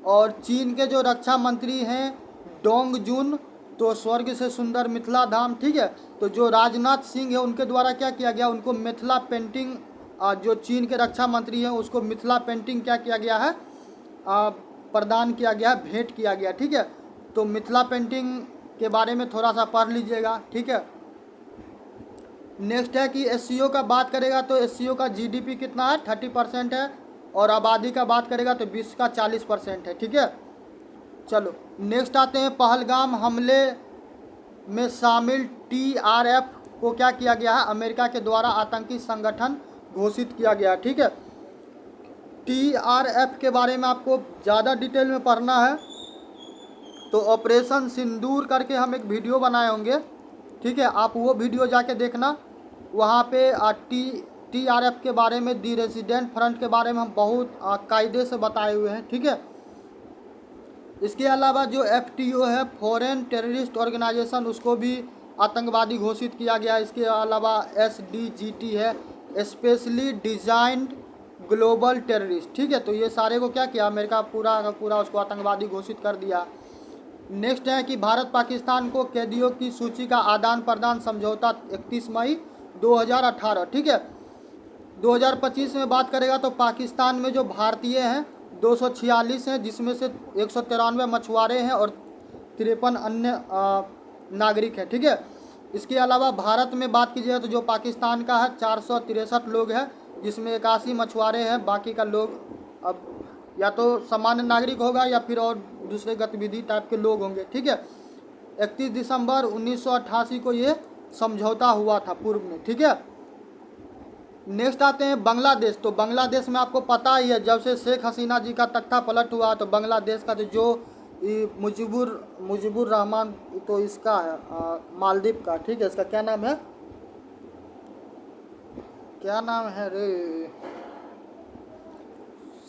और चीन के जो रक्षा मंत्री हैं डोंग जुन, तो स्वर्ग से सुंदर मिथिला धाम। ठीक है, तो जो राजनाथ सिंह है उनके द्वारा क्या किया गया, उनको मिथिला पेंटिंग, जो चीन के रक्षा मंत्री हैं उसको मिथिला पेंटिंग क्या किया गया है, प्रदान किया गया है, भेंट किया गया। ठीक है, तो मिथिला पेंटिंग के बारे में थोड़ा सा पढ़ लीजिएगा। ठीक है। नेक्स्ट है कि SCO का बात करेगा तो SCO का GDP कितना है, 30% है। और आबादी का बात करेगा तो विश्व का 40% है। ठीक है। चलो नेक्स्ट आते हैं, पहलगाम हमले में शामिल TRF को क्या किया गया है, अमेरिका के द्वारा आतंकी संगठन घोषित किया गया। ठीक है, TRF के बारे में आपको ज़्यादा डिटेल में पढ़ना है तो ऑपरेशन सिंदूर करके हम एक वीडियो बनाए होंगे। ठीक है, आप वो वीडियो जाके देखना। वहाँ पे TRF के बारे में, दी रेजिडेंट फ्रंट के बारे में हम बहुत कायदे से बताए हुए हैं। ठीक है, इसके अलावा जो FTO है, फॉरेन टेररिस्ट ऑर्गेनाइजेशन, उसको भी आतंकवादी घोषित किया गया। इसके अलावा SDGT है, स्पेशली डिजाइंड ग्लोबल टेररिस्ट, ठीक है। तो ये सारे को क्या किया, अमेरिका पूरा का पूरा उसको आतंकवादी घोषित कर दिया। नेक्स्ट है कि भारत पाकिस्तान को कैदियों की सूची का आदान प्रदान समझौता 31 मई 2018, ठीक है। 2025 में बात करेगा तो पाकिस्तान में जो भारतीय हैं 246 हैं, जिसमें से 193 मछुआरे हैं और 53 अन्य नागरिक हैं, ठीक है। इसके अलावा भारत में बात कीजिए तो जो पाकिस्तान का है 463 लोग हैं, जिसमें 81 मछुआरे हैं, बाकी का लोग अब या तो सामान्य नागरिक होगा या फिर और दूसरे गतिविधि टाइप के लोग होंगे, ठीक है। 31 दिसंबर 1988 को ये समझौता हुआ था पूर्व में, ठीक है। नेक्स्ट आते हैं बांग्लादेश। तो बांग्लादेश में आपको पता ही है, जब से शेख हसीना जी का तख्ता पलट हुआ तो बांग्लादेश का जो मुजीबुर रहमान, तो इसका है मालदीव का, ठीक है। इसका क्या नाम है, क्या नाम है रे,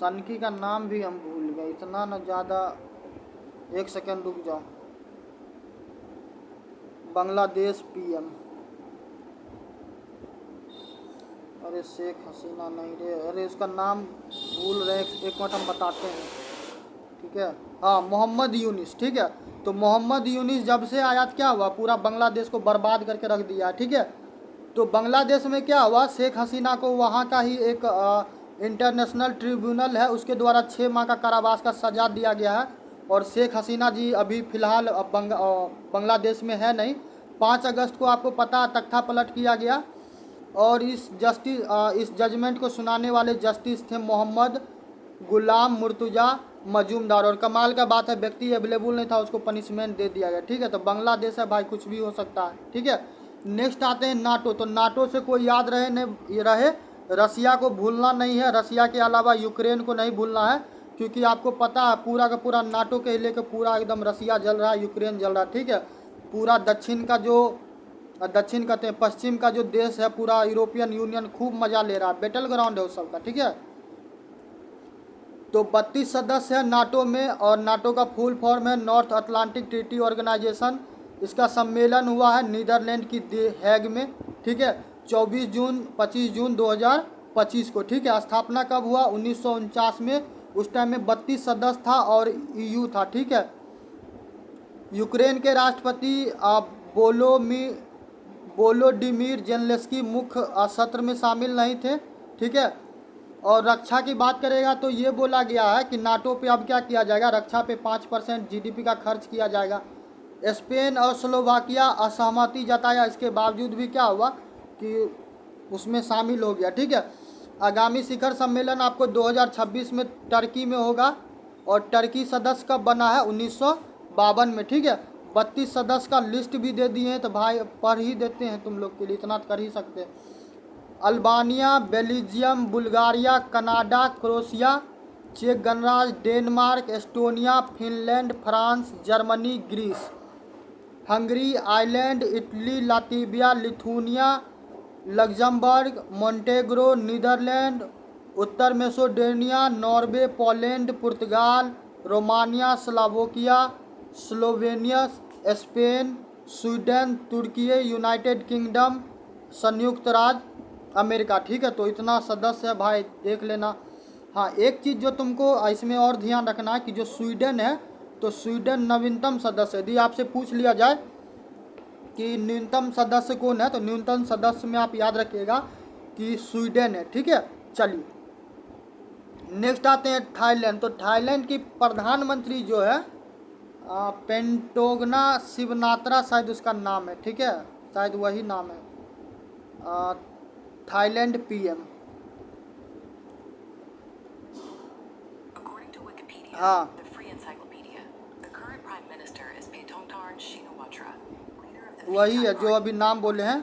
सनकी का नाम भी हम भूल गए, इतना न ज़्यादा, एक सेकेंड रुक जाओ। बांग्लादेश PM, अरे शेख हसीना नहीं रे, अरे उसका नाम भूल रहे, एक मिनट हम बताते हैं, ठीक है। हाँ, मोहम्मद यूनिस, ठीक है। तो मोहम्मद यूनिस जब से आया क्या हुआ, पूरा बांग्लादेश को बर्बाद करके रख दिया, ठीक है। तो बांग्लादेश में क्या हुआ, शेख हसीना को वहाँ का ही एक इंटरनेशनल ट्रिब्यूनल है, उसके द्वारा 6 माह का कारावास का सजा दिया गया है। और शेख हसीना जी अभी फ़िलहाल बांग्लादेश में है नहीं। 5 अगस्त को आपको पता तख्ता पलट किया गया और इस जजमेंट को सुनाने वाले जस्टिस थे मोहम्मद गुलाम मुर्तुजा मजूमदार। और कमाल का बात है, व्यक्ति अवेलेबल नहीं था, उसको पनिशमेंट दे दिया गया, ठीक है। तो बांग्लादेश है भाई, कुछ भी हो सकता है, ठीक है। नेक्स्ट आते हैं नाटो। तो नाटो से कोई याद रहे रसिया को भूलना नहीं है, रसिया के अलावा यूक्रेन को नहीं भूलना है, क्योंकि आपको पता है पूरा का पूरा नाटो के लेकर पूरा एकदम रसिया जल रहा है, यूक्रेन जल रहा है, ठीक है। पूरा दक्षिण कहते हैं पश्चिम का जो देश है, पूरा यूरोपियन यूनियन खूब मजा ले रहा है, बैटल ग्राउंड है उस सबका, ठीक है। तो 32 सदस्य है नाटो में, और नाटो का फुल फॉर्म है नॉर्थ अटलांटिक ट्रीटी ऑर्गेनाइजेशन। इसका सम्मेलन हुआ है नीदरलैंड की हेग में, ठीक है, 25 जून 2025 को, ठीक है। स्थापना कब हुआ, 1949 में। उस टाइम में 32 सदस्य था और EU था, ठीक है। यूक्रेन के राष्ट्रपति वोलोडिमीर जेलेंस्की मुख्य सत्र में शामिल नहीं थे, ठीक है। और रक्षा की बात करेगा तो ये बोला गया है कि नाटो पे अब क्या किया जाएगा, रक्षा पे 5% GDP का खर्च किया जाएगा। स्पेन और स्लोवाकिया असहमति जताया, इसके बावजूद भी क्या हुआ कि उसमें शामिल हो गया, ठीक है। आगामी शिखर सम्मेलन आपको 2026 में टर्की में होगा, और टर्की सदस्य कब बना है, 1952 में, ठीक है। 32 सदस्य का लिस्ट भी दे दिए हैं, तो भाई पढ़ ही देते हैं तुम लोग के लिए, इतना कर ही सकते हैं। Albania, Belgium, Bulgaria, Canada, Croatia, चेक गणराज्य, Denmark, Estonia, Finland, France, Germany, Greece, Hungary, Ireland, Italy, Latvia, Lithuania, Luxembourg, Montenegro, Netherlands, उत्तर मैसेडोनिया, नॉर्वे, पोलैंड, पुर्तगाल, Romania, Slovakia, Slovenia, Spain, Sweden, तुर्की, यूनाइटेड किंगडम, संयुक्त राज्य अमेरिका, ठीक है। तो इतना सदस्य है भाई, देख लेना। हाँ, एक चीज़ जो तुमको इसमें और ध्यान रखना है कि जो स्वीडन है, तो स्वीडन नवीनतम सदस्य, यदि आपसे पूछ लिया जाए कि न्यूनतम सदस्य कौन है, तो न्यूनतम सदस्य में आप याद रखिएगा कि स्वीडन है, ठीक है। चलिए नेक्स्ट आते हैं थाईलैंड। तो थाईलैंड की प्रधानमंत्री जो है पेंटोगना शिवनात्रा, शायद उसका नाम है, ठीक है, शायद वही नाम है, थाईलैंड PM। हाँ, वही है जो अभी नाम बोले हैं,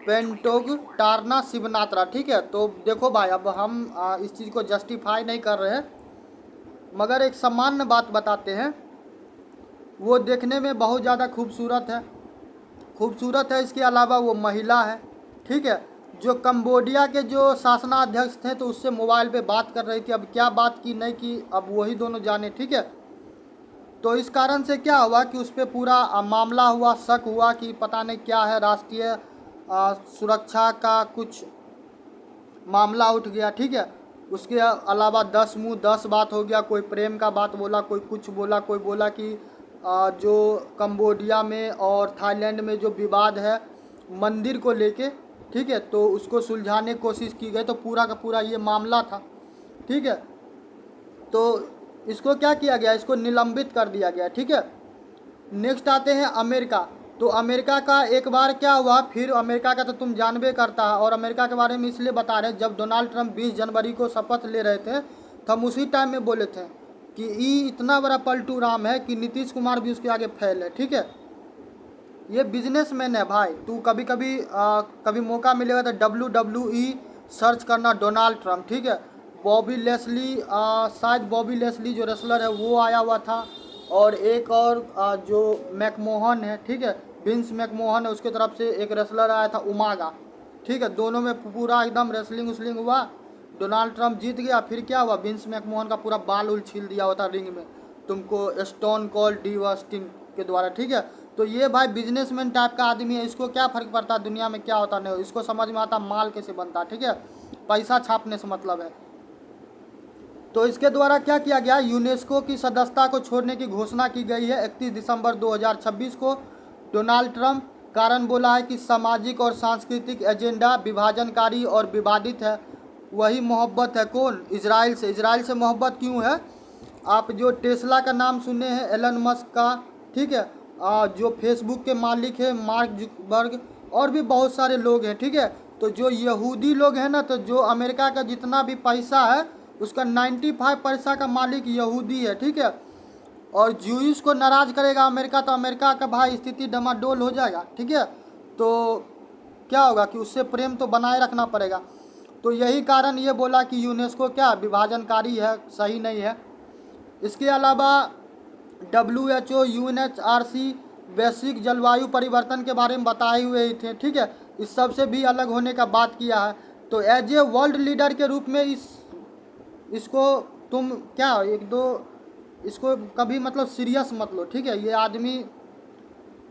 पेंटोग टारना शिवनात्रा, ठीक है। तो देखो भाई, अब हम इस चीज़ को जस्टिफाई नहीं कर रहे हैं, मगर एक सामान्य बात बताते हैं। वो देखने में बहुत ज़्यादा खूबसूरत है, इसके अलावा वो महिला है, ठीक है। जो कंबोडिया के जो शासनाध्यक्ष थे, तो उससे मोबाइल पे बात कर रही थी, अब क्या बात की नहीं की, अब वही दोनों जाने, ठीक है। तो इस कारण से क्या हुआ कि उस पर पूरा मामला हुआ, शक हुआ कि पता नहीं क्या है, राष्ट्रीय सुरक्षा का कुछ मामला उठ गया, ठीक है। उसके अलावा 10 मुंह 10 बात हो गया, कोई प्रेम का बात बोला, कोई कुछ बोला, कोई बोला कि जो कंबोडिया में और थाईलैंड में जो विवाद है मंदिर को लेके, ठीक है, तो उसको सुलझाने की कोशिश की गई, तो पूरा का पूरा ये मामला था, ठीक है। तो इसको क्या किया गया, इसको निलंबित कर दिया गया, ठीक है। नेक्स्ट आते हैं अमेरिका। तो अमेरिका का एक बार क्या हुआ, फिर अमेरिका का तो तुम जानबे करता है, और अमेरिका के बारे में इसलिए बता रहे हैं, जब डोनाल्ड ट्रंप 20 जनवरी को शपथ ले रहे थे तो हम उसी टाइम में बोले थे कि ये इतना बड़ा पलटू राम है कि नीतीश कुमार भी उसके आगे फैल है, ठीक है। ये बिजनेसमैन है भाई, तू कभी कभी कभी मौका मिलेगा तो WWE सर्च करना, डोनाल्ड ट्रंप, ठीक है। बॉबी लेस्ली, शायद बॉबी लेस्ली जो रेसलर है वो आया हुआ था, और एक और जो मैकमोहन है, ठीक है, विंस मैकमोहन है, उसके तरफ से एक रेसलर आया था उमागा, ठीक है। दोनों में पूरा एकदम रेसलिंग उसलिंग हुआ, डोनाल्ड ट्रंप जीत गया। फिर क्या हुआ, विंस मैकमोहन का पूरा बाल उल छील दिया होता रिंग में तुमको स्टोन कोल्ड स्टीव ऑस्टिन के द्वारा, ठीक है। तो ये भाई बिजनेसमैन टाइप का आदमी है, इसको क्या फ़र्क पड़ता है दुनिया में क्या होता नहीं, इसको समझ में आता माल कैसे बनता है, ठीक है, पैसा छापने से मतलब है। तो इसके द्वारा क्या किया गया, यूनेस्को की सदस्यता को छोड़ने की घोषणा की गई है 31 दिसंबर 2026 को। डोनाल्ड ट्रंप कारण बोला है कि सामाजिक और सांस्कृतिक एजेंडा विभाजनकारी और विवादित है, वही मोहब्बत है कौन, इजराइल से। इजराइल से मोहब्बत क्यों है, आप जो टेस्ला का नाम सुने हैं, एलन मस्क का, ठीक है, जो फेसबुक के मालिक है मार्क जुकरबर्ग, और भी बहुत सारे लोग हैं, ठीक है। तो जो यहूदी लोग हैं ना, तो जो अमेरिका का जितना भी पैसा है उसका 95 पैसा का मालिक यहूदी है, ठीक है। और ज्यूइश को नाराज़ करेगा अमेरिका तो अमेरिका का भाई स्थिति डमाडोल हो जाएगा, ठीक है। तो क्या होगा कि उससे प्रेम तो बनाए रखना पड़ेगा। तो यही कारण ये बोला कि यूनेस्को क्या विभाजनकारी है, सही नहीं है। इसके अलावा WHO UNHRC वैश्विक जलवायु परिवर्तन के बारे में बताए हुए ही थे, ठीक है, इस सब से भी अलग होने का बात किया है। तो एज ए वर्ल्ड लीडर के रूप में इसको तुम क्या एक दो इसको कभी मतलब सीरियस मत लो, ठीक है। ये आदमी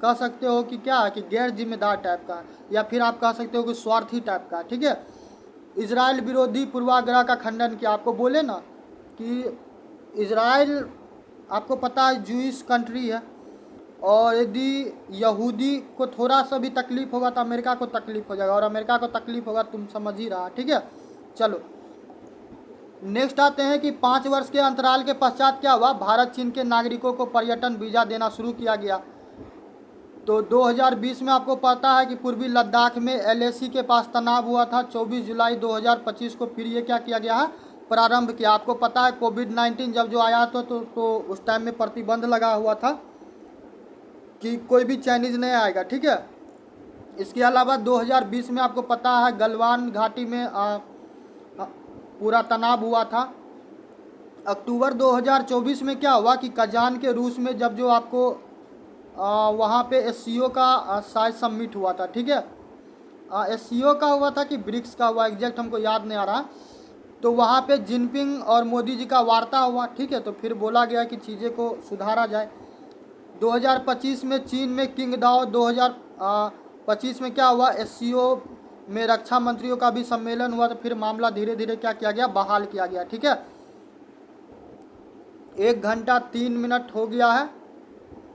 कह सकते हो कि क्या है कि गैर जिम्मेदार टाइप का, या फिर आप कह सकते हो कि स्वार्थी टाइप का, ठीक है। इजराइल विरोधी पूर्वाग्रह का खंडन किया, आपको बोले ना कि इजराइल आपको पता है जूइश कंट्री है, और यदि यहूदी को थोड़ा सा भी तकलीफ होगा तो अमेरिका को तकलीफ हो जाएगा, और अमेरिका को तकलीफ होगा तुम समझ ही रहा, ठीक है। चलो नेक्स्ट आते हैं कि 5 वर्ष के अंतराल के पश्चात क्या हुआ, भारत चीन के नागरिकों को पर्यटन वीज़ा देना शुरू किया गया। तो 2020 में आपको पता है कि पूर्वी लद्दाख में LAC के पास तनाव हुआ था। 24 जुलाई 2025 को फिर ये क्या किया गया है, प्रारंभ किया। आपको पता है कोविड-19 जब जो आया तो उस टाइम में प्रतिबंध लगा हुआ था कि कोई भी चाइनीज़ नहीं आएगा, ठीक है। इसके अलावा 2020 में आपको पता है गलवान घाटी में पूरा तनाव हुआ था। अक्टूबर 2024 में क्या हुआ कि कजान के रूस में जब जो आपको वहाँ पे SCO का शायद सबमिट हुआ था, ठीक है। SCO का हुआ था कि ब्रिक्स का हुआ, एग्जैक्ट हमको याद नहीं आ रहा। तो वहाँ पे जिनपिंग और मोदी जी का वार्ता हुआ, ठीक है। तो फिर बोला गया कि चीज़ें को सुधारा जाए। 2025 में चीन में किंगडाओ, 2025 में क्या हुआ, SCO में रक्षा मंत्रियों का भी सम्मेलन हुआ। तो फिर मामला धीरे धीरे क्या किया गया, बहाल किया गया, ठीक है। 1 घंटा 3 मिनट हो गया है,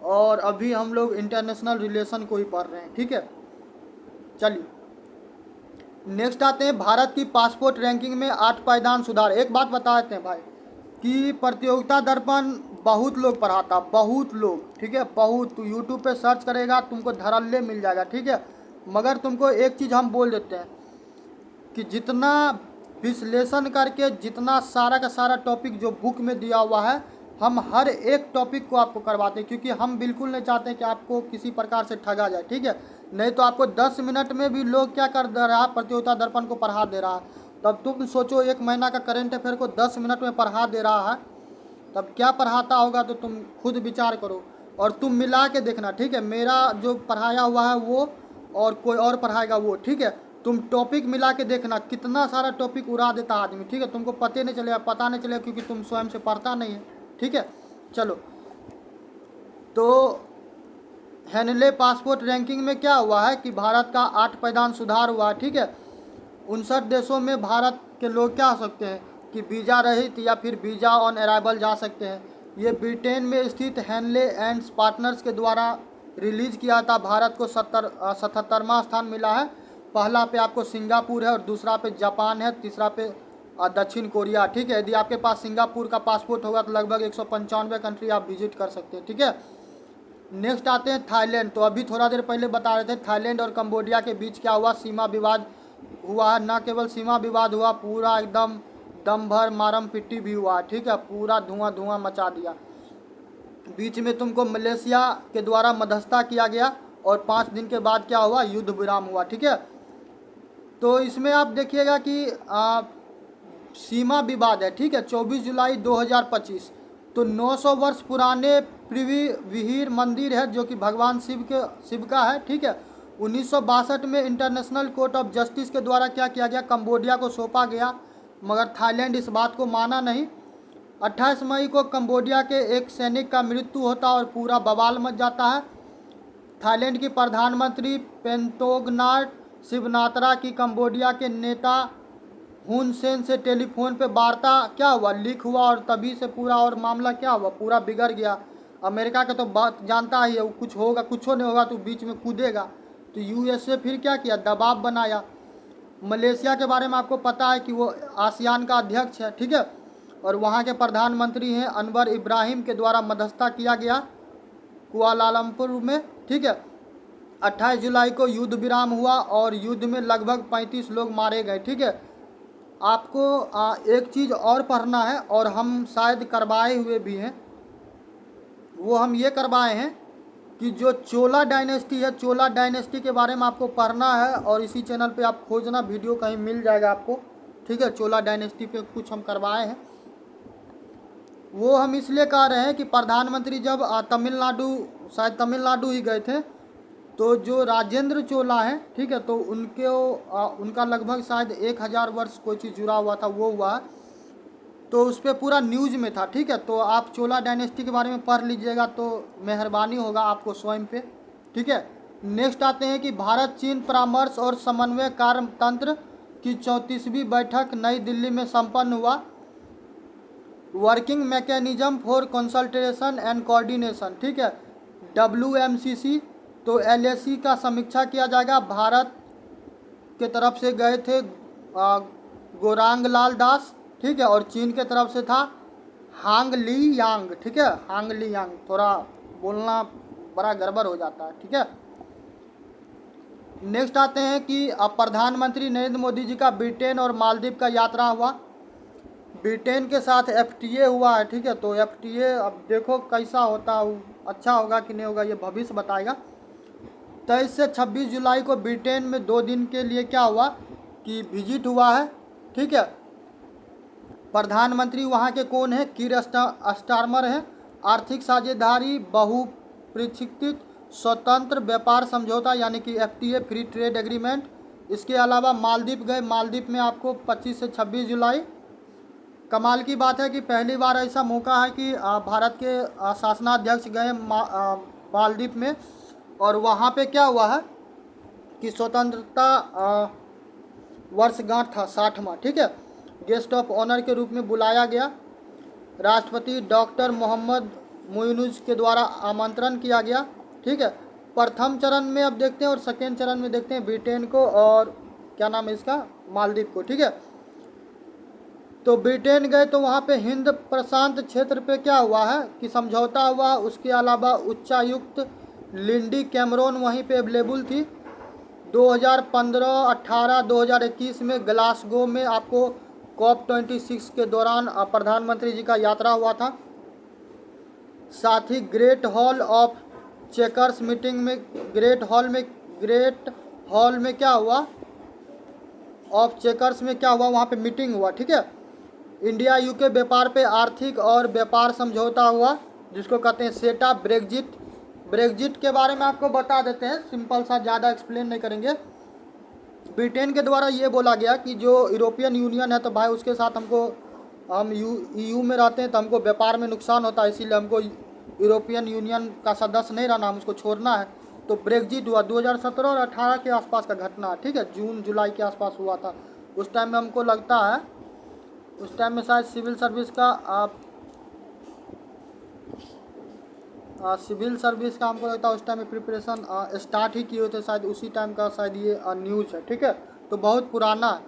और अभी हम लोग इंटरनेशनल रिलेशन को ही पढ़ रहे हैं, ठीक है। चलिए नेक्स्ट आते हैं, भारत की पासपोर्ट रैंकिंग में 8 पायदान सुधार। एक बात बता देते हैं भाई कि प्रतियोगिता दर्पण बहुत लोग पढ़ाता, बहुत लोग, ठीक है, बहुत। तू यूट्यूब पे सर्च करेगा तुमको धड़ल्ले मिल जाएगा, ठीक है। मगर तुमको एक चीज़ हम बोल देते हैं कि जितना विश्लेषण करके जितना सारा का सारा टॉपिक जो बुक में दिया हुआ है, हम हर एक टॉपिक को आपको करवाते हैं, क्योंकि हम बिल्कुल नहीं चाहते कि आपको किसी प्रकार से ठगा जाए, ठीक है। नहीं तो आपको 10 मिनट में भी लोग क्या कर दे रहा है, प्रतियोगिता दर्पण को पढ़ा दे रहा है। तब तुम सोचो 1 महीना का करंट अफेयर को 10 मिनट में पढ़ा दे रहा है, तब क्या पढ़ाता होगा, तो तुम खुद विचार करो और तुम मिला के देखना, ठीक है। मेरा जो पढ़ाया हुआ है वो और कोई और पढ़ाएगा वो, ठीक है। तुम टॉपिक मिला के देखना, कितना सारा टॉपिक उड़ा देता आदमी, ठीक है। तुमको पता नहीं चलेगा क्योंकि तुम स्वयं से पढ़ता नहीं है, ठीक है। चलो तो हेनले पासपोर्ट रैंकिंग में क्या हुआ है कि भारत का 8 पायदान सुधार हुआ, ठीक है। 59 देशों में भारत के लोग क्या हो सकते हैं कि वीज़ा रहित या फिर वीज़ा ऑन अराइवल जा सकते हैं। ये ब्रिटेन में स्थित हेनले एंड पार्टनर्स के द्वारा रिलीज़ किया था। भारत को 77वां स्थान मिला है। पहला पे आपको सिंगापुर है और दूसरा पे जापान है, तीसरा पे दक्षिण कोरिया, ठीक है। यदि आपके पास सिंगापुर का पासपोर्ट होगा तो लगभग 195 कंट्री आप विजिट कर सकते हैं, ठीक है। नेक्स्ट आते हैं थाईलैंड। तो अभी थोड़ा देर पहले बता रहे थे थाईलैंड और कंबोडिया के बीच क्या हुआ, सीमा विवाद हुआ है। न केवल सीमा विवाद हुआ, पूरा एकदम दम भर मारम पिट्टी भी हुआ, ठीक है। पूरा धुआं धुआं मचा दिया। बीच में तुमको मलेशिया के द्वारा मध्यस्थता किया गया और 5 दिन के बाद क्या हुआ, युद्ध विराम हुआ, ठीक है। तो इसमें आप देखिएगा कि सीमा विवाद है, ठीक है। 24 जुलाई 2025 तो 900 वर्ष पुराने प्रिवी विहीर मंदिर है जो कि भगवान शिव का है, ठीक है। 1962 में इंटरनेशनल कोर्ट ऑफ जस्टिस के द्वारा क्या किया गया, कंबोडिया को सौंपा गया, मगर थाईलैंड इस बात को माना नहीं। 28 मई को कंबोडिया के एक सैनिक का मृत्यु होता और पूरा बवाल मच जाता है। थाईलैंड की प्रधानमंत्री पेंटोगनाट शिवनात्रा की कंबोडिया के नेता हुन सेन से टेलीफोन पे वार्ता क्या हुआ, लीक हुआ और तभी से पूरा और मामला क्या हुआ, पूरा बिगड़ गया। अमेरिका का तो बात जानता ही है, वो कुछ होगा कुछ नहीं होगा तो बीच में कूदेगा। तो यूएसए फिर क्या किया, दबाव बनाया। मलेशिया के बारे में आपको पता है कि वो आसियान का अध्यक्ष है, ठीक है। और वहाँ के प्रधानमंत्री हैं अनवर इब्राहिम के द्वारा मध्यस्थता किया गया कुआलालंपुर में, ठीक है। 28 जुलाई को युद्ध विराम हुआ और युद्ध में लगभग 35 लोग मारे गए, ठीक है। आपको एक चीज़ और पढ़ना है और हम शायद करवाए हुए भी हैं, वो हम ये करवाए हैं कि जो चोला डायनेस्टी है, चोला डायनेस्टी के बारे में आपको पढ़ना है और इसी चैनल पे आप खोजना, वीडियो कहीं मिल जाएगा आपको, ठीक है। चोला डायनेस्टी पे कुछ हम करवाए हैं। वो हम इसलिए कह रहे हैं कि प्रधानमंत्री जब तमिलनाडु, शायद तमिलनाडु ही गए थे, तो जो राजेंद्र चोला है, ठीक है, तो उनका लगभग शायद 1000 वर्ष कोई चीज़ जुड़ा हुआ था, वो हुआ, तो उस पर पूरा न्यूज़ में था, ठीक है। तो आप चोला डायनेस्टी के बारे में पढ़ लीजिएगा तो मेहरबानी होगा आपको स्वयं पे, ठीक है। नेक्स्ट आते हैं कि भारत चीन परामर्श और समन्वय कार्यतंत्र की 34वीं बैठक नई दिल्ली में संपन्न हुआ। Working mechanism for consultation and coordination, ठीक है, WMCC। तो LAC का समीक्षा किया जाएगा। भारत के तरफ से गए थे गोरांग लाल दास, ठीक है, और चीन के तरफ से था हांग ली यांग, ठीक है, हांग ली यांग। थोड़ा बोलना बड़ा गड़बड़ हो जाता है, ठीक है। नेक्स्ट आते हैं कि प्रधानमंत्री नरेंद्र मोदी जी का ब्रिटेन और मालदीव का यात्रा हुआ। ब्रिटेन के साथ FTA हुआ है, ठीक है। तो FTA अब देखो कैसा होता है, अच्छा होगा कि नहीं होगा ये भविष्य बताएगा। 23 से 26 जुलाई को ब्रिटेन में 2 दिन के लिए क्या हुआ कि विजिट हुआ है, ठीक है। प्रधानमंत्री वहाँ के कौन है, कीर स्टारमर हैं। आर्थिक साझेदारी बहुप्रक्षिप्त स्वतंत्र व्यापार समझौता यानी कि FTA फ्री ट्रेड एग्रीमेंट। इसके अलावा मालदीव गए, मालदीव में आपको 25 से 26 जुलाई। कमाल की बात है कि पहली बार ऐसा मौका है कि भारत के शासनाध्यक्ष गए मालदीव में और वहाँ पे क्या हुआ है कि स्वतंत्रता वर्षगांठ था 60वां, ठीक है। गेस्ट ऑफ ऑनर के रूप में बुलाया गया। राष्ट्रपति डॉक्टर मोहम्मद मोइनुज के द्वारा आमंत्रण किया गया, ठीक है। प्रथम चरण में अब देखते हैं और सेकेंड चरण में देखते हैं ब्रिटेन को और क्या नाम है इसका, मालदीव को, ठीक है। तो ब्रिटेन गए तो वहाँ पे हिंद प्रशांत क्षेत्र पे क्या हुआ है कि समझौता हुआ। उसके अलावा उच्चायुक्त लिंडी कैमरोन वहीं पे अवेलेबल थी। 2015, 18, 2021 में ग्लासगो में आपको COP26 के दौरान प्रधानमंत्री जी का यात्रा हुआ था। साथ ही Great Hall of Chequers meeting में, ग्रेट हॉल में क्या हुआ, ऑफ चेकर्स में क्या हुआ, वहाँ पे मीटिंग हुआ, ठीक है। इंडिया UK व्यापार पे आर्थिक और व्यापार समझौता हुआ जिसको कहते हैं सेटा। ब्रेग्जिट के बारे में आपको बता देते हैं, सिंपल सा, ज़्यादा एक्सप्लेन नहीं करेंगे। ब्रिटेन के द्वारा ये बोला गया कि जो यूरोपियन यूनियन है तो भाई उसके साथ हम EU में रहते हैं तो हमको व्यापार में नुकसान होता है, इसीलिए हमको यूरोपियन यूनियन का सदस्य नहीं रहना, हम उसको छोड़ना है। तो ब्रेग्जिट हुआ 2017 और 18 के आसपास का घटना है, ठीक है, जून जुलाई के आसपास हुआ था। उस टाइम में हमको लगता है उस टाइम में शायद सिविल सर्विस का हमको लगता है उस टाइम में प्रिपरेशन स्टार्ट ही किए थे शायद, उसी टाइम का शायद ये न्यूज़ है, ठीक है, तो बहुत पुराना है।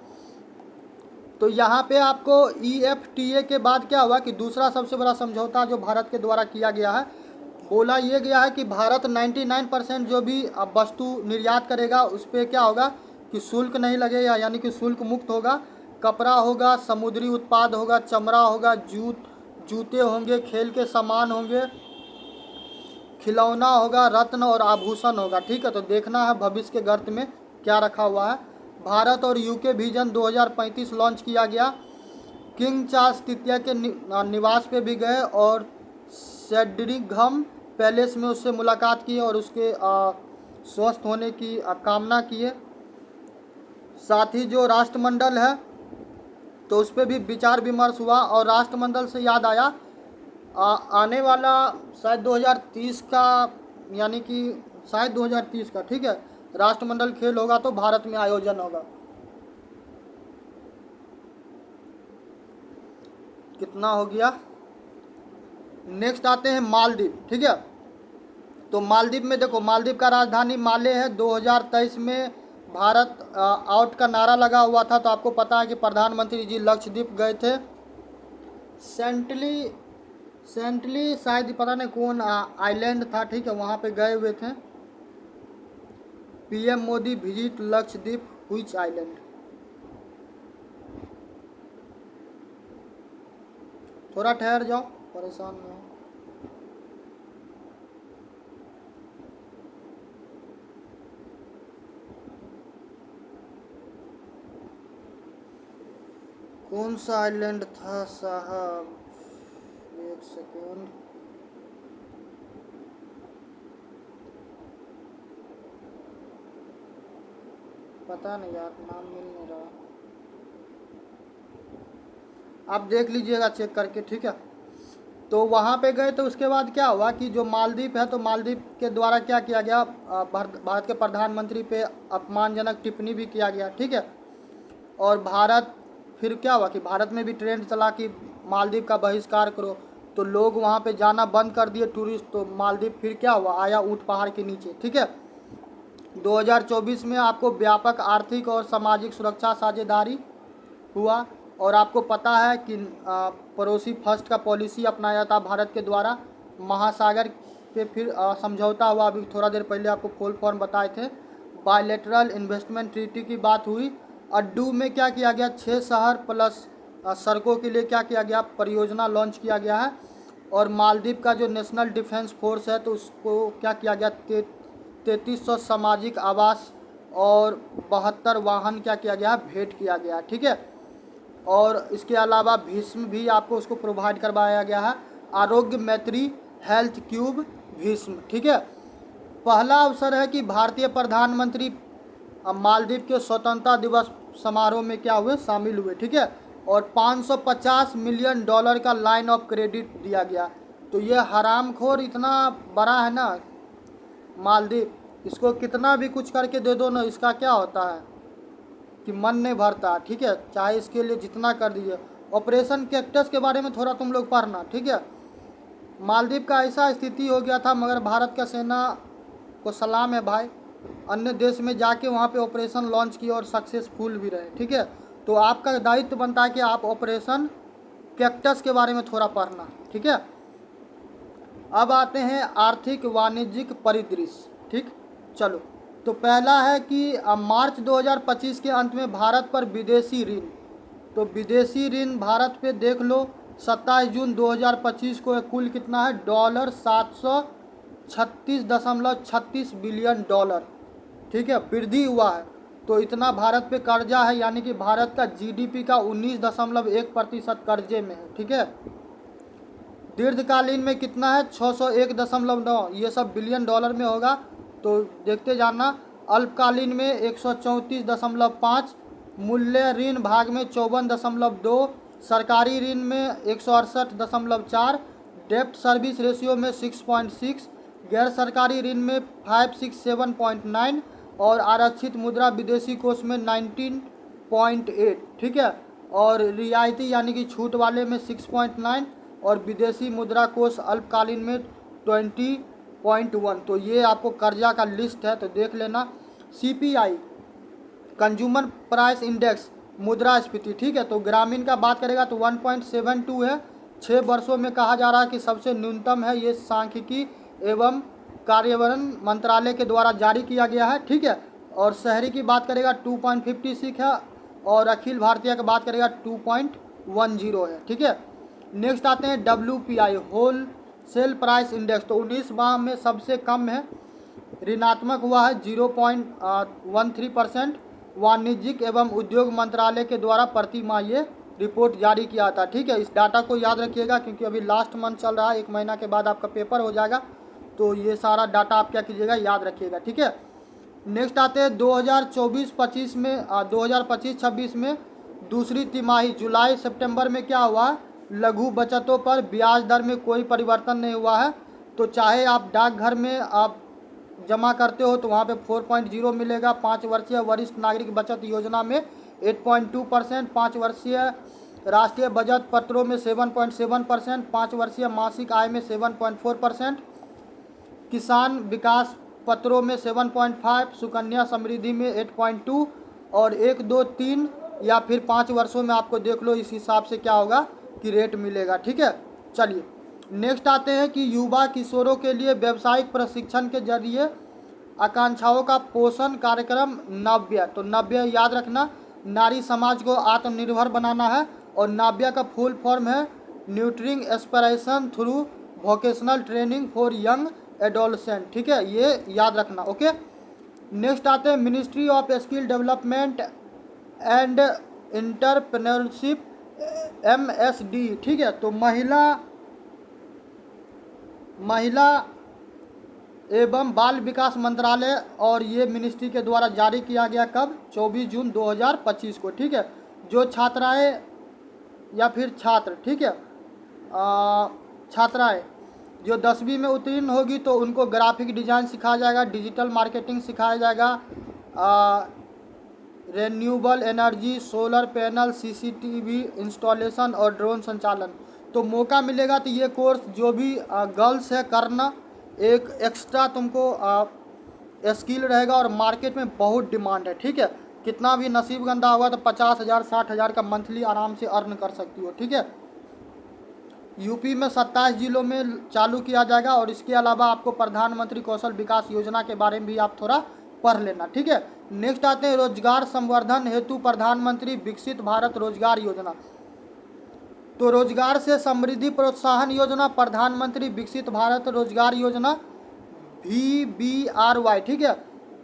तो यहाँ पे आपको EFTA के बाद क्या हुआ कि दूसरा सबसे बड़ा समझौता जो भारत के द्वारा किया गया है, बोला ये गया है कि भारत 99% जो भी वस्तु निर्यात करेगा उस पर क्या होगा कि शुल्क नहीं लगेगा, यानी कि शुल्क मुक्त होगा। कपड़ा होगा, समुद्री उत्पाद होगा, चमड़ा होगा, जूते होंगे, खेल के सामान होंगे, खिलौना होगा, रत्न और आभूषण होगा, ठीक है। तो देखना है भविष्य के गर्त में क्या रखा हुआ है। भारत और UK विजन 2035 लॉन्च किया गया। किंग चार्ल्स तृतीय के निवास पे भी गए और सेड्रिघम पैलेस में उससे मुलाकात की और उसके स्वस्थ होने की कामना किए। साथ ही जो राष्ट्रमंडल है तो उस पर भी विचार विमर्श हुआ। और राष्ट्रमंडल से याद आया, आने वाला शायद 2030 का, यानी कि शायद 2030 का, ठीक है, राष्ट्रमंडल खेल होगा तो भारत में आयोजन होगा। कितना हो गया। नेक्स्ट आते हैं मालदीव, ठीक है। तो मालदीव में देखो, मालदीव का राजधानी माले है। 2023 में भारत आउट का नारा लगा हुआ था, तो आपको पता है कि प्रधानमंत्री जी लक्षद्वीप गए थे। सेंटली शायद पता नहीं कौन आइलैंड था, ठीक है, वहाँ पे गए हुए थे। PM Modi visit Lakshadweep which island. थोड़ा ठहर जाओ, परेशान ना हो। कौन सा आइलैंड था साहब, एक सेकेंड। पता नहीं यार, नाम मिल नहीं रहा, आप देख लीजिएगा चेक करके, ठीक है। तो वहाँ पे गए तो उसके बाद क्या हुआ कि जो मालदीव है, तो मालदीव के द्वारा क्या किया गया, भारत के प्रधानमंत्री पे अपमानजनक टिप्पणी भी किया गया, ठीक है। और भारत फिर क्या हुआ कि भारत में भी ट्रेंड चला कि मालदीव का बहिष्कार करो, तो लोग वहाँ पे जाना बंद कर दिए टूरिस्ट। तो मालदीव फिर क्या हुआ, आया ऊँट पहाड़ के नीचे, ठीक है। 2024 में आपको व्यापक आर्थिक और सामाजिक सुरक्षा साझेदारी हुआ। और आपको पता है कि पड़ोसी फर्स्ट का पॉलिसी अपनाया था भारत के द्वारा। महासागर पे फिर समझौता हुआ, अभी थोड़ा देर पहले आपको फुल फॉर्म बताए थे। बायलैटरल इन्वेस्टमेंट ट्रीटी की बात हुई। अड्डू में क्या किया गया, 6 शहर प्लस सड़कों के लिए क्या किया गया, परियोजना लॉन्च किया गया है। और मालदीव का जो नेशनल डिफेंस फोर्स है, तो उसको क्या किया गया, 3300 सामाजिक आवास और 72 वाहन क्या किया गया, भेंट किया गया, ठीक है। और इसके अलावा भीष्म भी आपको उसको प्रोवाइड करवाया गया है। आरोग्य मैत्री हेल्थ क्यूब भीष्म, ठीक है। पहला अवसर है कि भारतीय प्रधानमंत्री मालदीव के स्वतंत्रता दिवस समारोह में क्या हुए, शामिल हुए, ठीक है। और $550 मिलियन का लाइन ऑफ क्रेडिट दिया गया। तो ये हरामखोर इतना बड़ा है ना मालदीव, इसको कितना भी कुछ करके दे दो ना, इसका क्या होता है कि मन नहीं भरता, ठीक है, चाहे इसके लिए जितना कर दीजिए। ऑपरेशन कैक्टस के बारे में थोड़ा तुम लोग पढ़ना, ठीक है। मालदीव का ऐसा स्थिति हो गया था, मगर भारत का सेना को सलाम है भाई, अन्य देश में जाके वहाँ पे ऑपरेशन लॉन्च किए और सक्सेसफुल भी रहे, ठीक है। तो आपका दायित्व बनता है कि आप ऑपरेशन कैक्टस के बारे में थोड़ा पढ़ना, ठीक है। अब आते हैं आर्थिक वाणिज्यिक परिदृश्य, ठीक, चलो। तो पहला है कि मार्च 2025 के अंत में भारत पर विदेशी ऋण, तो विदेशी ऋण भारत पे देख लो 27 जून 2025 को कुल कितना है, $736.36 बिलियन, ठीक है, वृद्धि हुआ है। तो इतना भारत पे कर्जा है, यानी कि भारत का GDP का 19.1% कर्जे में है, ठीक है। दीर्घकालीन में कितना है, 601.9, ये सब बिलियन डॉलर में होगा, तो देखते जाना। अल्पकालीन में 134.5, मूल्य ऋण भाग में 54.2, सरकारी ऋण में 168.4, डेब्ट सर्विस रेशियो में 6.6, गैर सरकारी ऋण में 567.9 और आरक्षित मुद्रा विदेशी कोष में 19.8, ठीक है। और रियायती यानी कि छूट वाले में 6.9 और विदेशी मुद्रा कोष अल्पकालीन में 20.1। तो ये आपको कर्जा का लिस्ट है, तो देख लेना। CPI कंज्यूमर प्राइस इंडेक्स मुद्रास्फीति, ठीक है। तो ग्रामीण का बात करेगा तो 1.72 है, 6 वर्षों में कहा जा रहा है कि सबसे न्यूनतम है। ये सांख्यिकी एवं कार्यान्वयन मंत्रालय के द्वारा जारी किया गया है, ठीक है। और शहरी की बात करेगा 2.56 है और अखिल भारतीय की बात करेगा 2.10 है, ठीक है। नेक्स्ट आते हैं WPI wholesale price index, तो 19 माह में सबसे कम है, ऋणात्मक हुआ है 0.13%। वाणिज्यिक एवं उद्योग मंत्रालय के द्वारा प्रति माह ये रिपोर्ट जारी किया था, ठीक है। इस डाटा को याद रखिएगा क्योंकि अभी लास्ट मंथ चल रहा है, 1 महीना के बाद आपका पेपर हो जाएगा, तो ये सारा डाटा आप क्या कीजिएगा, याद रखिएगा, ठीक है। नेक्स्ट आते हैं 2024-25 में 2025-26 में दूसरी तिमाही जुलाई सितंबर में क्या हुआ, लघु बचतों पर ब्याज दर में कोई परिवर्तन नहीं हुआ है। तो चाहे आप डाकघर में आप जमा करते हो तो वहाँ पे 4.0 मिलेगा। 5 वर्षीय वरिष्ठ नागरिक बचत योजना में 8.2%, 5 वर्षीय राष्ट्रीय बचत पत्रों में 7.7%, 5 वर्षीय मासिक आय में 7.4%, किसान विकास पत्रों में 7.5, सुकन्या समृद्धि में 8.2 और 1, 2, 3 या फिर 5 वर्षों में आपको देख लो इस हिसाब से क्या होगा कि रेट मिलेगा, ठीक है। चलिए नेक्स्ट आते हैं कि युवा किशोरों के लिए व्यावसायिक प्रशिक्षण के जरिए आकांक्षाओं का पोषण कार्यक्रम नव्य। तो नव्य याद रखना, नारी समाज को आत्मनिर्भर बनाना है और नाव्य का फुल फॉर्म है nurturing aspiration through vocational training for young adolescent, ठीक है, ये याद रखना, ओके। नेक्स्ट आते हैं Ministry of Skill Development and Entrepreneurship MSD, ठीक है। तो महिला एवं बाल विकास मंत्रालय और ये मिनिस्ट्री के द्वारा जारी किया गया कब, 24 जून 2025 को, ठीक है। जो छात्राएं या फिर छात्र, ठीक है, छात्राएं जो 10वीं में उत्तीर्ण होगी तो उनको ग्राफिक डिज़ाइन सिखाया जाएगा, डिजिटल मार्केटिंग सिखाया जाएगा, renewable energy, solar panel, CCTV installation और ड्रोन संचालन। तो मौका मिलेगा तो ये कोर्स जो भी गर्ल्स है करना, एक एक्स्ट्रा तुमको स्किल रहेगा और मार्केट में बहुत डिमांड है, ठीक है। कितना भी नसीब गंदा होगा तो 50,000 60,000 का मंथली आराम से अर्न कर सकती हो, ठीक है। यूपी में 27 जिलों में चालू किया जाएगा और इसके अलावा आपको प्रधानमंत्री कौशल विकास योजना के बारे में भी आप थोड़ा पढ़ लेना, ठीक है। नेक्स्ट आते हैं रोजगार संवर्धन हेतु प्रधानमंत्री विकसित भारत रोजगार योजना। तो रोजगार से समृद्धि प्रोत्साहन योजना, प्रधानमंत्री विकसित भारत रोजगार योजना VBRY, ठीक है।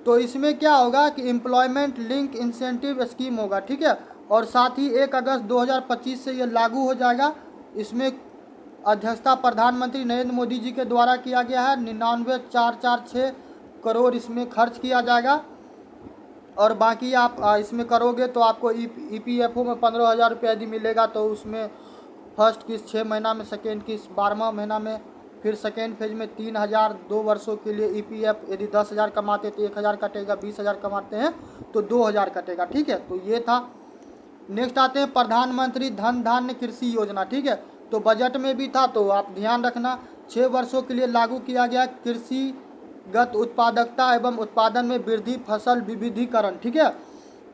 तो इसमें क्या होगा कि एम्प्लॉयमेंट लिंक इंसेंटिव स्कीम होगा, ठीक है। और साथ ही 1 अगस्त 2025 से ये लागू हो जाएगा। इसमें अध्यक्षता प्रधानमंत्री नरेंद्र मोदी जी के द्वारा किया गया है। 99,446 करोड़ इसमें खर्च किया जाएगा और बाकी आप इसमें करोगे तो आपको EPFO में 15,000 रुपये यदि मिलेगा तो उसमें फर्स्ट किस्त 6 महीना में, सेकेंड किस्त 12वां महीना में, फिर सेकेंड फेज में 3,000 2 वर्षों के लिए EPF। यदि 10,000 कमाते तो 1,000 कटेगा, 20,000 कमाते हैं तो 2,000 कटेगा, ठीक है। तो ये था। नेक्स्ट आते हैं प्रधानमंत्री धन धान्य कृषि योजना, ठीक है। तो बजट में भी था तो आप ध्यान रखना, 6 वर्षों के लिए लागू किया गया कृषिगत उत्पादकता एवं उत्पादन में वृद्धि, फसल विविधीकरण, ठीक है।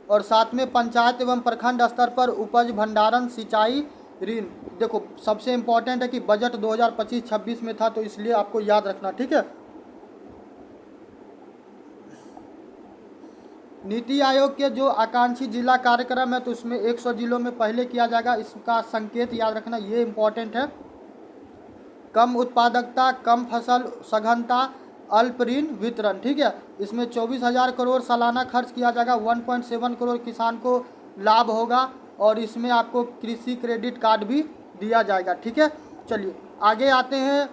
और साथ में पंचायत एवं प्रखंड स्तर पर उपज भंडारण, सिंचाई, ऋण। देखो सबसे इम्पोर्टेंट है कि बजट 2025-26 में था तो इसलिए आपको याद रखना, ठीक है। नीति आयोग के जो आकांक्षी जिला कार्यक्रम है तो उसमें 100 जिलों में पहले किया जाएगा। इसका संकेत याद रखना, ये इम्पोर्टेंट है। कम उत्पादकता, कम फसल सघनता, अल्प ऋण वितरण, ठीक है। इसमें 24,000 करोड़ सालाना खर्च किया जाएगा। 1.7 करोड़ किसान को लाभ होगा और इसमें आपको कृषि क्रेडिट कार्ड भी दिया जाएगा, ठीक है। चलिए आगे आते हैं।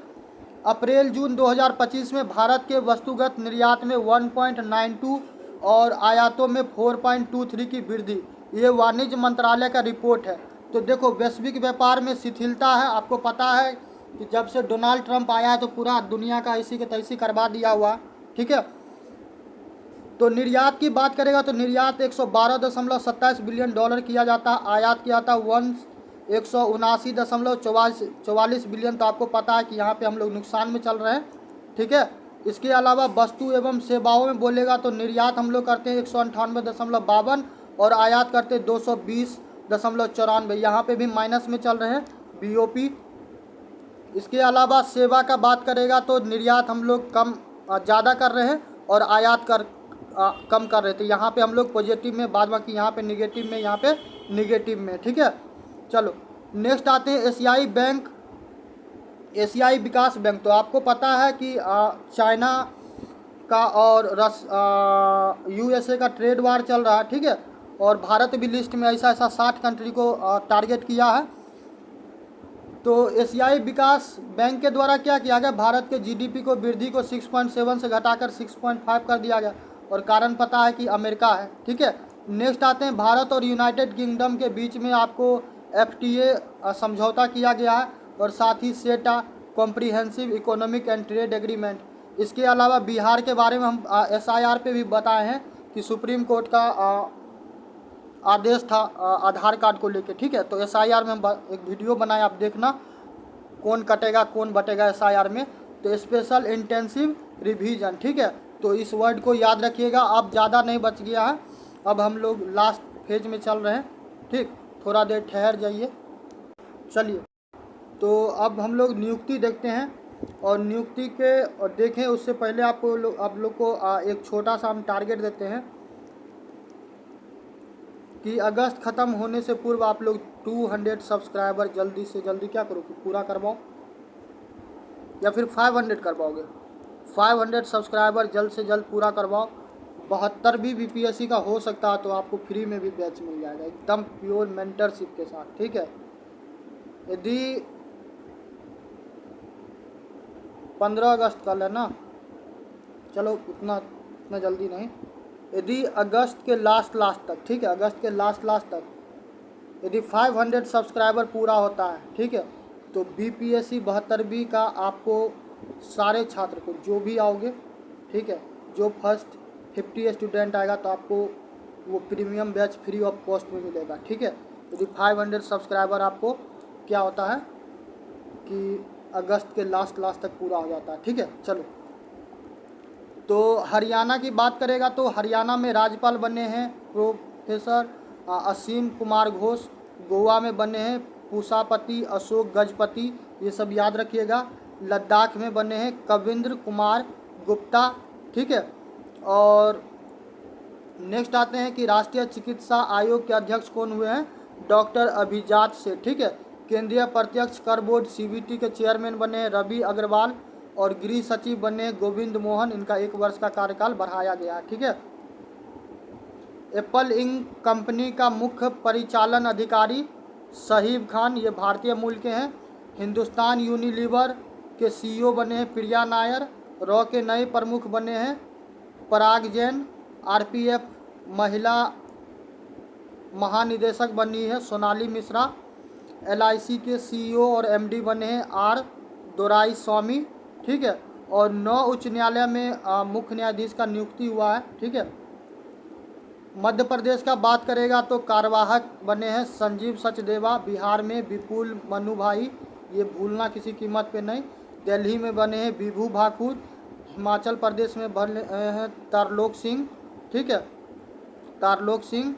अप्रैल जून 2025 में भारत के वस्तुगत निर्यात में 1.92 और आयातों में 4.23 की वृद्धि, ये वाणिज्य मंत्रालय का रिपोर्ट है। तो देखो वैश्विक व्यापार में शिथिलता है, आपको पता है कि जब से डोनाल्ड ट्रंप आया है तो पूरा दुनिया का ऐसी के तैसी करवा दिया हुआ, ठीक है। तो निर्यात की बात करेगा तो निर्यात 112.27 बिलियन डॉलर किया जाता है, आयात किया था 179.44 बिलियन। तो आपको पता है कि यहाँ पे हम लोग नुकसान में चल रहे हैं, ठीक है। इसके अलावा वस्तु एवं सेवाओं में बोलेगा तो निर्यात हम लोग करते हैं 198.52 और आयात करते हैं 220.94, यहाँ पे भी माइनस में चल रहे हैं BOP। इसके अलावा सेवा का बात करेगा तो निर्यात हम लोग कम ज़्यादा कर रहे हैं और आयात कम कर रहे थे, यहाँ पे हम लोग पॉजिटिव में, बाद बाकी यहाँ पे निगेटिव में, यहाँ पे निगेटिव में, ठीक है। चलो नेक्स्ट आते हैं एशियाई बैंक, एशियाई विकास बैंक। तो आपको पता है कि चाइना का और USA का ट्रेड वार चल रहा है, ठीक है। और भारत भी लिस्ट में ऐसा 60 कंट्री को टारगेट किया है। तो एशियाई विकास बैंक के द्वारा क्या किया गया, भारत के GDP को वृद्धि को 6.7 से घटाकर 6.5 कर दिया गया, और कारण पता है कि अमेरिका है, ठीक है। नेक्स्ट आते हैं भारत और यूनाइटेड किंगडम के बीच में आपको FTA समझौता किया गया है, और साथ ही सेटा comprehensive economic and trade agreement. इसके अलावा बिहार के बारे में हम SIR पे भी बताए हैं कि सुप्रीम कोर्ट का आदेश था आधार कार्ड को लेके, ठीक है। तो SIR में हम एक वीडियो बनाए, आप देखना कौन कटेगा कौन बटेगा SIR में। तो स्पेशल इंटेंसिव रिवीजन, ठीक है। तो इस वर्ड को याद रखिएगा, अब ज़्यादा नहीं बच गया है, अब हम लोग लास्ट फेज में चल रहे हैं, ठीक। थोड़ा देर ठहर जाइए। चलिए तो अब हम लोग नियुक्ति देखते हैं, और नियुक्ति के और देखें उससे पहले आप लोग को एक छोटा सा हम टारगेट देते हैं कि अगस्त ख़त्म होने से पूर्व आप लोग 200 सब्सक्राइबर जल्दी से जल्दी क्या करो कि पूरा करवाओ, या फिर 500 करवाओगे, 500 सब्सक्राइबर जल्द से जल्द पूरा करवाओ। 72 भी BPSC का हो सकता है तो आपको फ्री में भी बैच मिल जाएगा, एकदम प्योर मेंटरशिप के साथ, ठीक है। यदि 15 अगस्त कल है ना, चलो उतना जल्दी नहीं, यदि अगस्त के लास्ट तक, ठीक है, अगस्त के लास्ट तक यदि 500 सब्सक्राइबर पूरा होता है, ठीक है, तो BPSC 72 का आपको सारे छात्र को जो भी आओगे, ठीक है, जो फर्स्ट 50 स्टूडेंट आएगा तो आपको वो premium batch free of cost में मिलेगा, ठीक है। यदि 500 सब्सक्राइबर आपको क्या होता है कि अगस्त के लास्ट तक पूरा हो जाता है, ठीक है। चलो तो हरियाणा की बात करेगा तो हरियाणा में राज्यपाल बने हैं प्रोफेसर असीम कुमार घोष, गोवा में बने हैं पूषापति अशोक गजपति, ये सब याद रखिएगा। लद्दाख में बने हैं कविंद्र कुमार गुप्ता, ठीक है। और नेक्स्ट आते हैं कि राष्ट्रीय चिकित्सा आयोग के अध्यक्ष कौन हुए हैं, डॉक्टर अभिजात से, ठीक है। केंद्रीय प्रत्यक्ष कर बोर्ड CBT के चेयरमैन बने हैं रवि अग्रवाल, और गृह सचिव बने गोविंद मोहन, इनका 1 वर्ष का कार्यकाल बढ़ाया गया, ठीक है। एप्पल इंक कंपनी का मुख्य परिचालन अधिकारी शहीब खान, ये भारतीय मूल के हैं। हिंदुस्तान यूनिलीवर के CEO बने हैं प्रिया नायर। रॉ के नए प्रमुख बने हैं पराग जैन। RPF महिला महानिदेशक बनी है सोनाली मिश्रा। LIC के CEO और MD बने हैं R दोराई स्वामी, ठीक है। और 9 उच्च न्यायालय में मुख्य न्यायाधीश का नियुक्ति हुआ है, ठीक है। मध्य प्रदेश का बात करेगा तो कार्यवाहक बने हैं संजीव सचदेवा। बिहार में विपुल मनु भाई, ये भूलना किसी कीमत पे नहीं। दिल्ली में बने हैं विभू भाकुर। हिमाचल प्रदेश में बने हैं तरलोक सिंह, ठीक है, तरलोक सिंह।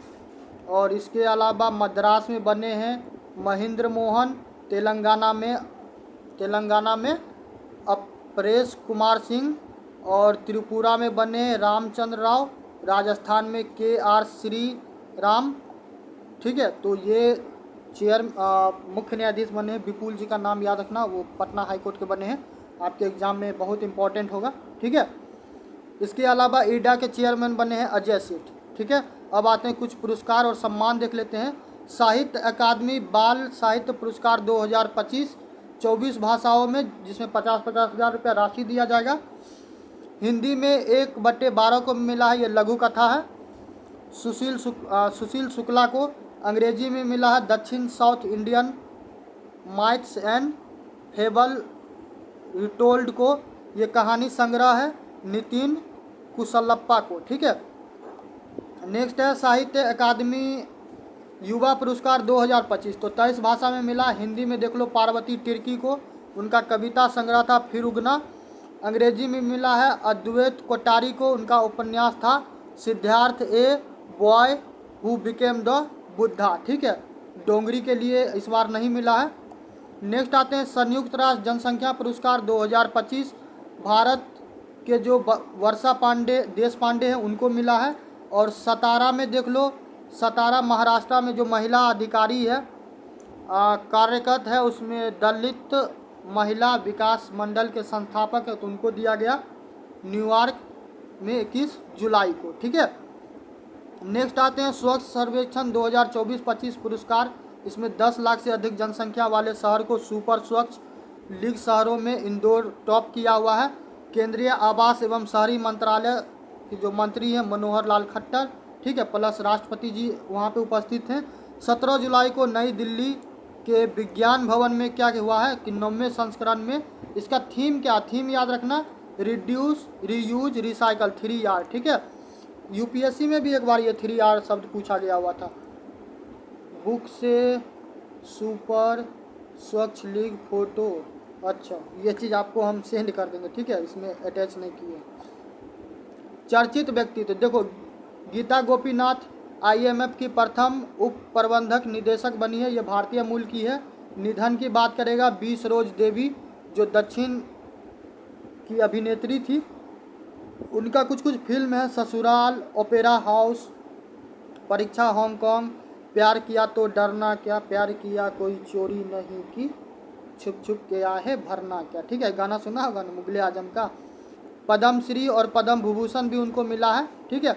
और इसके अलावा मद्रास में बने हैं महेंद्र मोहन। तेलंगाना में अपरेश कुमार सिंह। और त्रिपुरा में बने हैं रामचंद्र राव। राजस्थान में KR श्री राम, ठीक है। तो ये मुख्य न्यायाधीश बने हैं। विपुल जी का नाम याद रखना, वो पटना हाई कोर्ट के बने हैं, आपके एग्जाम में बहुत इंपॉर्टेंट होगा, ठीक है। इसके अलावा ईडा के चेयरमैन बने हैं अजय सेठ, ठीक है। अब आते हैं कुछ पुरस्कार और सम्मान देख लेते हैं। साहित्य अकादमी बाल साहित्य पुरस्कार 2025 24 भाषाओं में, जिसमें 50-50 हज़ार रुपया राशि दिया जाएगा। हिंदी में 1/12 को मिला है, ये लघु कथा है, सुशील शुक्ला को। अंग्रेजी में मिला है दक्षिण South Indian myths and fable retold को, ये कहानी संग्रह है नितिन कुशलप्पा को, ठीक है। नेक्स्ट है साहित्य अकादमी युवा पुरस्कार 2025, तो 23 भाषा में मिला। हिंदी में देख लो पार्वती तिर्की को, उनका कविता संग्रह था फिर उगना। अंग्रेजी में मिला है अद्वैत कोठारी को, उनका उपन्यास था Siddharth a boy who became the Buddha, ठीक है। डोंगरी के लिए इस बार नहीं मिला है। नेक्स्ट आते हैं संयुक्त राष्ट्र जनसंख्या पुरस्कार 2025, भारत के जो वर्षा पांडे देश पांडे हैं उनको मिला है। और सतारा में देख लो, सतारा महाराष्ट्र में जो महिला अधिकारी है कार्यरत है, उसमें दलित महिला विकास मंडल के संस्थापक है, तो उनको दिया गया न्यूयॉर्क में 21 जुलाई को, ठीक है। नेक्स्ट आते हैं स्वच्छ सर्वेक्षण 2024-25 पुरस्कार, इसमें 10 लाख से अधिक जनसंख्या वाले शहर को सुपर स्वच्छ लीग शहरों में इंदौर टॉप किया हुआ है। केंद्रीय आवास एवं शहरी मंत्रालय के जो मंत्री हैं मनोहर लाल खट्टर, ठीक है, प्लस राष्ट्रपति जी वहाँ पे उपस्थित हैं। 17 जुलाई को नई दिल्ली के विज्ञान भवन में क्या हुआ है कि 9वें संस्करण में, इसका थीम क्या, थीम याद रखना, रिड्यूस रीयूज रिसाइकल 3R, ठीक है। यूपीएससी में भी एक बार ये 3R शब्द पूछा गया हुआ था। बुक से सुपर स्वच्छ लीग फोटो, अच्छा ये चीज़ आपको हम सेंड कर देंगे, ठीक है, इसमें अटैच नहीं किए। चर्चित व्यक्ति, तो देखो गीता गोपीनाथ IMF की प्रथम उप प्रबंधक निदेशक बनी है, ये भारतीय मूल की है। निधन की बात करेगा 20 सरोज देवी, जो दक्षिण की अभिनेत्री थी। उनका कुछ कुछ फिल्म है ससुराल, ओपेरा हाउस, परीक्षा हांगकांग, प्यार किया तो डरना क्या, प्यार किया कोई चोरी नहीं की, छुप छुप के आहे भरना क्या, ठीक है, गाना सुना होगा ना मुगले आजम का। पद्म श्री और पद्म विभूषण भी उनको मिला है, ठीक है।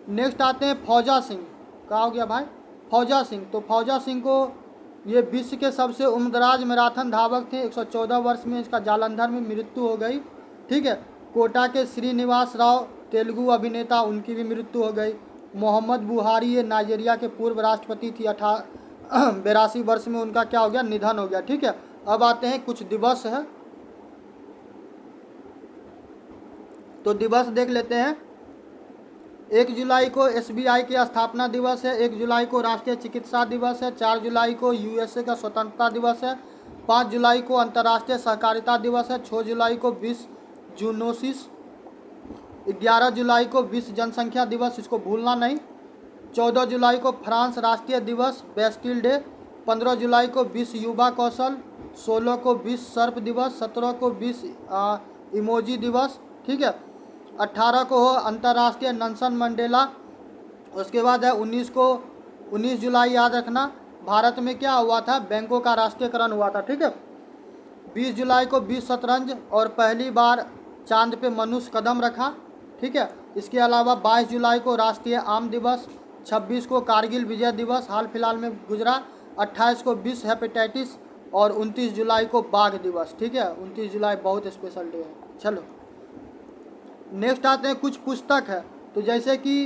नेक्स्ट आते हैं फौजा सिंह, कहा हो गया भाई फौजा सिंह, तो फौजा सिंह को ये विश्व के सबसे उम्रदराज मैराथन धावक थे। 114 वर्ष में इसका जालंधर में मृत्यु हो गई, ठीक है। कोटा के श्रीनिवास राव तेलुगु अभिनेता, उनकी भी मृत्यु हो गई। मोहम्मद बुहारी ये नाइजीरिया के पूर्व राष्ट्रपति थी, 82 वर्ष में उनका क्या हो गया, निधन हो गया, ठीक है। अब आते हैं कुछ दिवस है, तो दिवस देख लेते हैं। 1 जुलाई को SBI के स्थापना दिवस है, 1 जुलाई को राष्ट्रीय चिकित्सा दिवस है, 4 जुलाई को USA का स्वतंत्रता दिवस है, 5 जुलाई को अंतर्राष्ट्रीय सहकारिता दिवस है, 6 जुलाई को विश्व जूनोसिस, 11 जुलाई को विश्व जनसंख्या दिवस, इसको भूलना नहीं, 14 जुलाई को फ्रांस राष्ट्रीय दिवस बेस्टिल डे, 15 जुलाई को विश्व युवा कौशल, 16 को विश्व सर्प दिवस, 17 को विश्व इमोजी दिवस, ठीक है। 18 को हो अंतर्राष्ट्रीय नेल्सन मंडेला। उसके बाद है 19 जुलाई याद रखना, भारत में क्या हुआ था, बैंकों का राष्ट्रीयकरण हुआ था, ठीक है। 20 जुलाई को विश्व शतरंज और पहली बार चांद पे मनुष्य कदम रखा, ठीक है। इसके अलावा 22 जुलाई को राष्ट्रीय आम दिवस, 26 को कारगिल विजय दिवस हाल फिलहाल में गुजरा, 28 को विश्व हेपेटाइटिस और 29 जुलाई को बाघ दिवस, ठीक है। 29 जुलाई बहुत स्पेशल डे है। चलो नेक्स्ट आते हैं, कुछ पुस्तक है, तो जैसे कि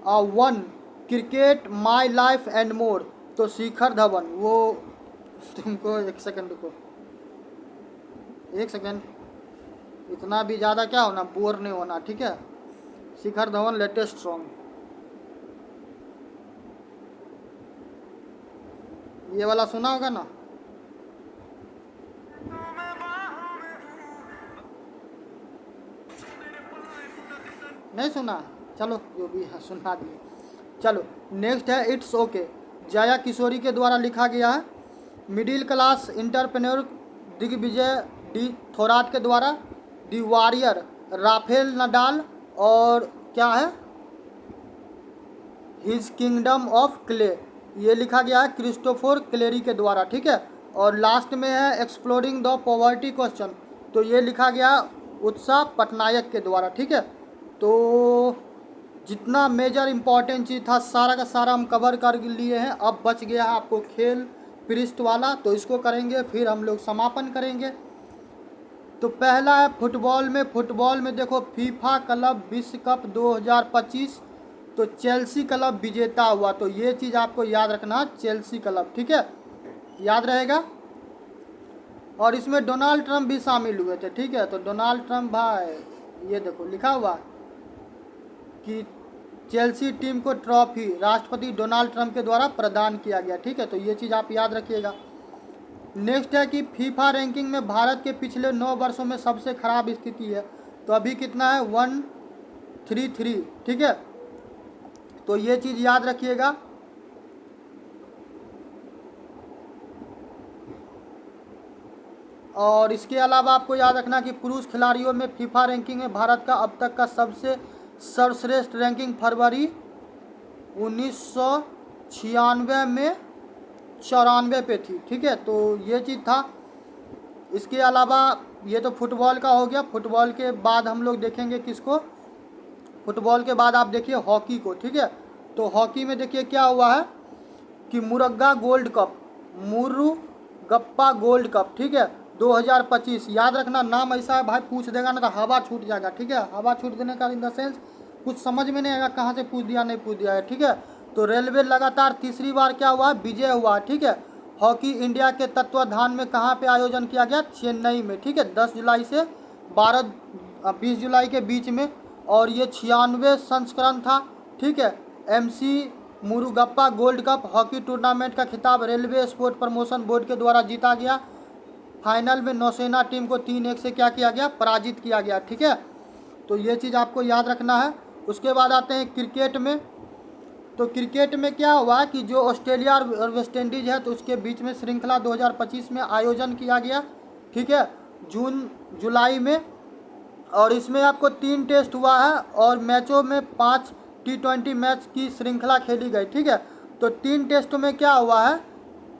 1 cricket my life and more, तो शिखर धवन, वो तुमको एक सेकंड रुको, एक सेकंड, इतना भी ज़्यादा क्या होना, बोर नहीं होना, ठीक है। शिखर धवन लेटेस्ट सॉन्ग, ये वाला सुना होगा ना, नहीं सुना, चलो जो भी है सुना दिए। चलो नेक्स्ट है इट्स ओके, जया किशोरी के द्वारा लिखा गया है। Middle class entrepreneur Digvijay D Thorat के द्वारा। दी वॉरियर राफेल नडाल, और क्या है हिज किंगडम ऑफ क्ले, ये लिखा गया है क्रिस्टोफर क्लेरी के द्वारा, ठीक है। और लास्ट में है एक्सप्लोरिंग द पॉवर्टी क्वेश्चन, तो ये लिखा गया उत्साह पटनायक के द्वारा, ठीक है। तो जितना मेजर इम्पॉर्टेंट चीज़ था सारा का सारा हम कवर कर लिए हैं। अब बच गया है आपको खेल पृष्ठ वाला, तो इसको करेंगे फिर हम लोग समापन करेंगे। तो पहला है फुटबॉल में देखो फीफा क्लब विश्व कप 2025, तो चेल्सी क्लब विजेता हुआ, तो ये चीज़ आपको याद रखना, चेल्सी क्लब, ठीक है, याद रहेगा। और इसमें डोनाल्ड ट्रंप भी शामिल हुए थे, ठीक है। तो डोनाल्ड ट्रंप भाई, ये देखो लिखा हुआ कि चेल्सी टीम को ट्रॉफी राष्ट्रपति डोनाल्ड ट्रंप के द्वारा प्रदान किया गया, ठीक है। तो ये चीज़ आप याद रखिएगा। नेक्स्ट है कि फीफा रैंकिंग में भारत के पिछले 9 वर्षों में सबसे खराब स्थिति है। तो अभी कितना है, 133, ठीक है। तो ये चीज़ याद रखिएगा। और इसके अलावा आपको याद रखना कि पुरुष खिलाड़ियों में फीफा रैंकिंग में भारत का अब तक का सबसे सर्वश्रेष्ठ रैंकिंग फरवरी 1996 में 94 पे थी, ठीक है। तो ये चीज़ था। इसके अलावा ये तो फुटबॉल का हो गया। फुटबॉल के बाद हम लोग देखेंगे किसको, फुटबॉल के बाद आप देखिए हॉकी को, ठीक है। तो हॉकी में देखिए क्या हुआ है कि Murugappa Gold Cup, Murugappa Gold Cup, ठीक है, 2025। याद रखना, नाम ऐसा है भाई, पूछ देगा ना तो हवा छूट जाएगा, ठीक है। हवा छूट देने का इन द सेंस कुछ समझ में नहीं आएगा कहाँ से पूछ दिया नहीं पूछ दिया है, ठीक है। तो रेलवे लगातार तीसरी बार क्या हुआ, विजय हुआ, ठीक है। हॉकी इंडिया के तत्वाधान में कहाँ पे आयोजन किया गया, चेन्नई में, ठीक है, 10 जुलाई से 20 जुलाई के बीच में। और ये 96वें संस्करण था, ठीक है। MC Murugappa Gold cup hockey tournament का खिताब रेलवे स्पोर्ट प्रमोशन बोर्ड के द्वारा जीता गया। फाइनल में नौसेना टीम को 3-1 से क्या किया गया, पराजित किया गया, ठीक है। तो ये चीज़ आपको याद रखना है। उसके बाद आते हैं क्रिकेट में। तो क्रिकेट में क्या हुआ कि जो ऑस्ट्रेलिया और वेस्ट इंडीज़ है तो उसके बीच में श्रृंखला 2025 में आयोजन किया गया, ठीक है, जून जुलाई में। और इसमें आपको 3 टेस्ट हुआ है और मैचों में 5 T20 मैच की श्रृंखला खेली गई, ठीक है। तो 3 टेस्टों में क्या हुआ है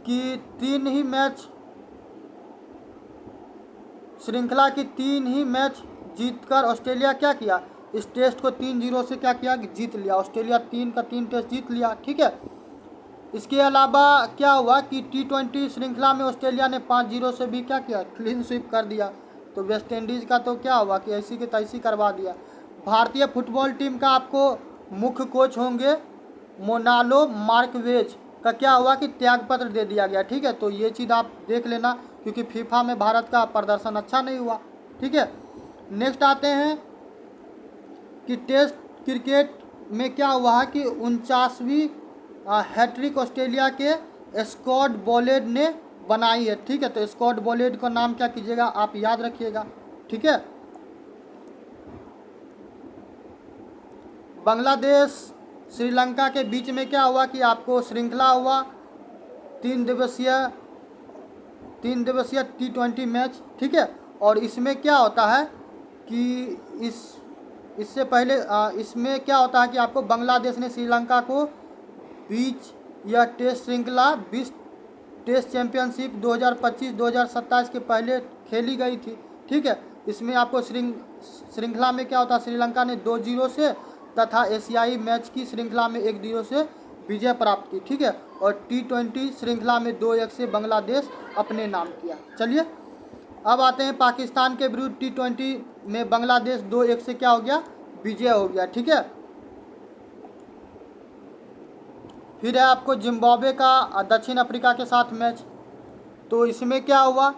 कि 3 ही मैच, श्रृंखला की 3 ही मैच जीतकर ऑस्ट्रेलिया क्या किया, इस टेस्ट को 3-0 से क्या किया, जीत लिया। ऑस्ट्रेलिया 3 का 3 टेस्ट जीत लिया, ठीक है। इसके अलावा क्या हुआ कि T20 श्रृंखला में ऑस्ट्रेलिया ने 5-0 से भी क्या किया, क्लीन स्वीप कर दिया। तो वेस्ट इंडीज़ का तो क्या हुआ कि ऐसी की तैसी करवा दिया। भारतीय फुटबॉल टीम का आपको मुख्य कोच होंगे मोनालो मार्कवेज का क्या हुआ कि त्यागपत्र दे दिया गया, ठीक है। तो ये चीज़ आप देख लेना क्योंकि फीफा में भारत का प्रदर्शन अच्छा नहीं हुआ, ठीक है। नेक्स्ट आते हैं कि टेस्ट क्रिकेट में क्या हुआ है कि 49वीं हैट्रिक ऑस्ट्रेलिया के स्कॉट बोलेड ने बनाई है, ठीक है। तो स्कॉट बोलेड का नाम क्या कीजिएगा, आप याद रखिएगा, ठीक है। बांग्लादेश श्रीलंका के बीच में क्या हुआ कि आपको श्रृंखला हुआ 3 दिवसीय T20 मैच, ठीक है। और इसमें क्या होता है कि इससे पहले इसमें क्या होता है कि आपको बांग्लादेश ने श्रीलंका को बीच या टेस्ट श्रृंखला 20 टेस्ट चैंपियनशिप 2025-2027 के पहले खेली गई थी, ठीक है। इसमें आपको श्रृंखला में क्या होता है, श्रीलंका ने 2-0 से तथा एशियाई मैच की श्रृंखला में 1-0 से विजय प्राप्त की, ठीक है। और T20 श्रृंखला में 2-1 से बांग्लादेश अपने नाम किया। चलिए अब आते हैं पाकिस्तान के विरुद्ध T20 में बांग्लादेश 2-1 से क्या हो गया, विजय हो गया, ठीक है। फिर है आपको जिम्बाब्वे का दक्षिण अफ्रीका के साथ मैच। तो इसमें क्या हुआ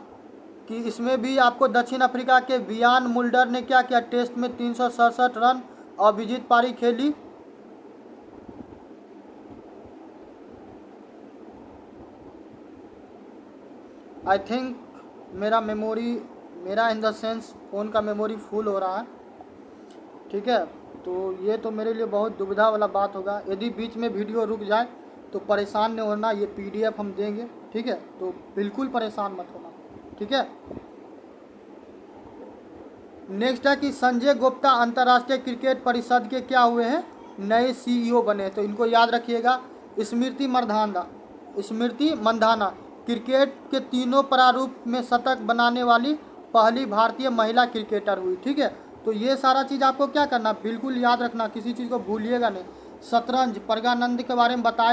कि इसमें भी आपको दक्षिण अफ्रीका के बियान मुल्डर ने क्या किया, टेस्ट में 367 रन और विजित पारी खेली। आई थिंक मेरा इन द सेंस फ़ोन का मेमोरी फुल हो रहा है, ठीक है। तो ये तो मेरे लिए बहुत दुविधा वाला बात होगा। यदि बीच में वीडियो रुक जाए तो परेशान नहीं होना, ये PDF हम देंगे, ठीक है। तो बिल्कुल परेशान मत होना, ठीक है। नेक्स्ट है कि संजय गुप्ता अंतर्राष्ट्रीय क्रिकेट परिषद के क्या हुए हैं, नए CEO बने। तो इनको याद रखिएगा। स्मृति मंधाना क्रिकेट के तीनों प्रारूप में शतक बनाने वाली पहली भारतीय महिला क्रिकेटर हुई, ठीक है। तो ये सारा चीज़ आपको क्या करना, बिल्कुल याद रखना, किसी चीज़ को भूलिएगा नहीं। शतरंज प्रज्ञानंद के बारे में बताया।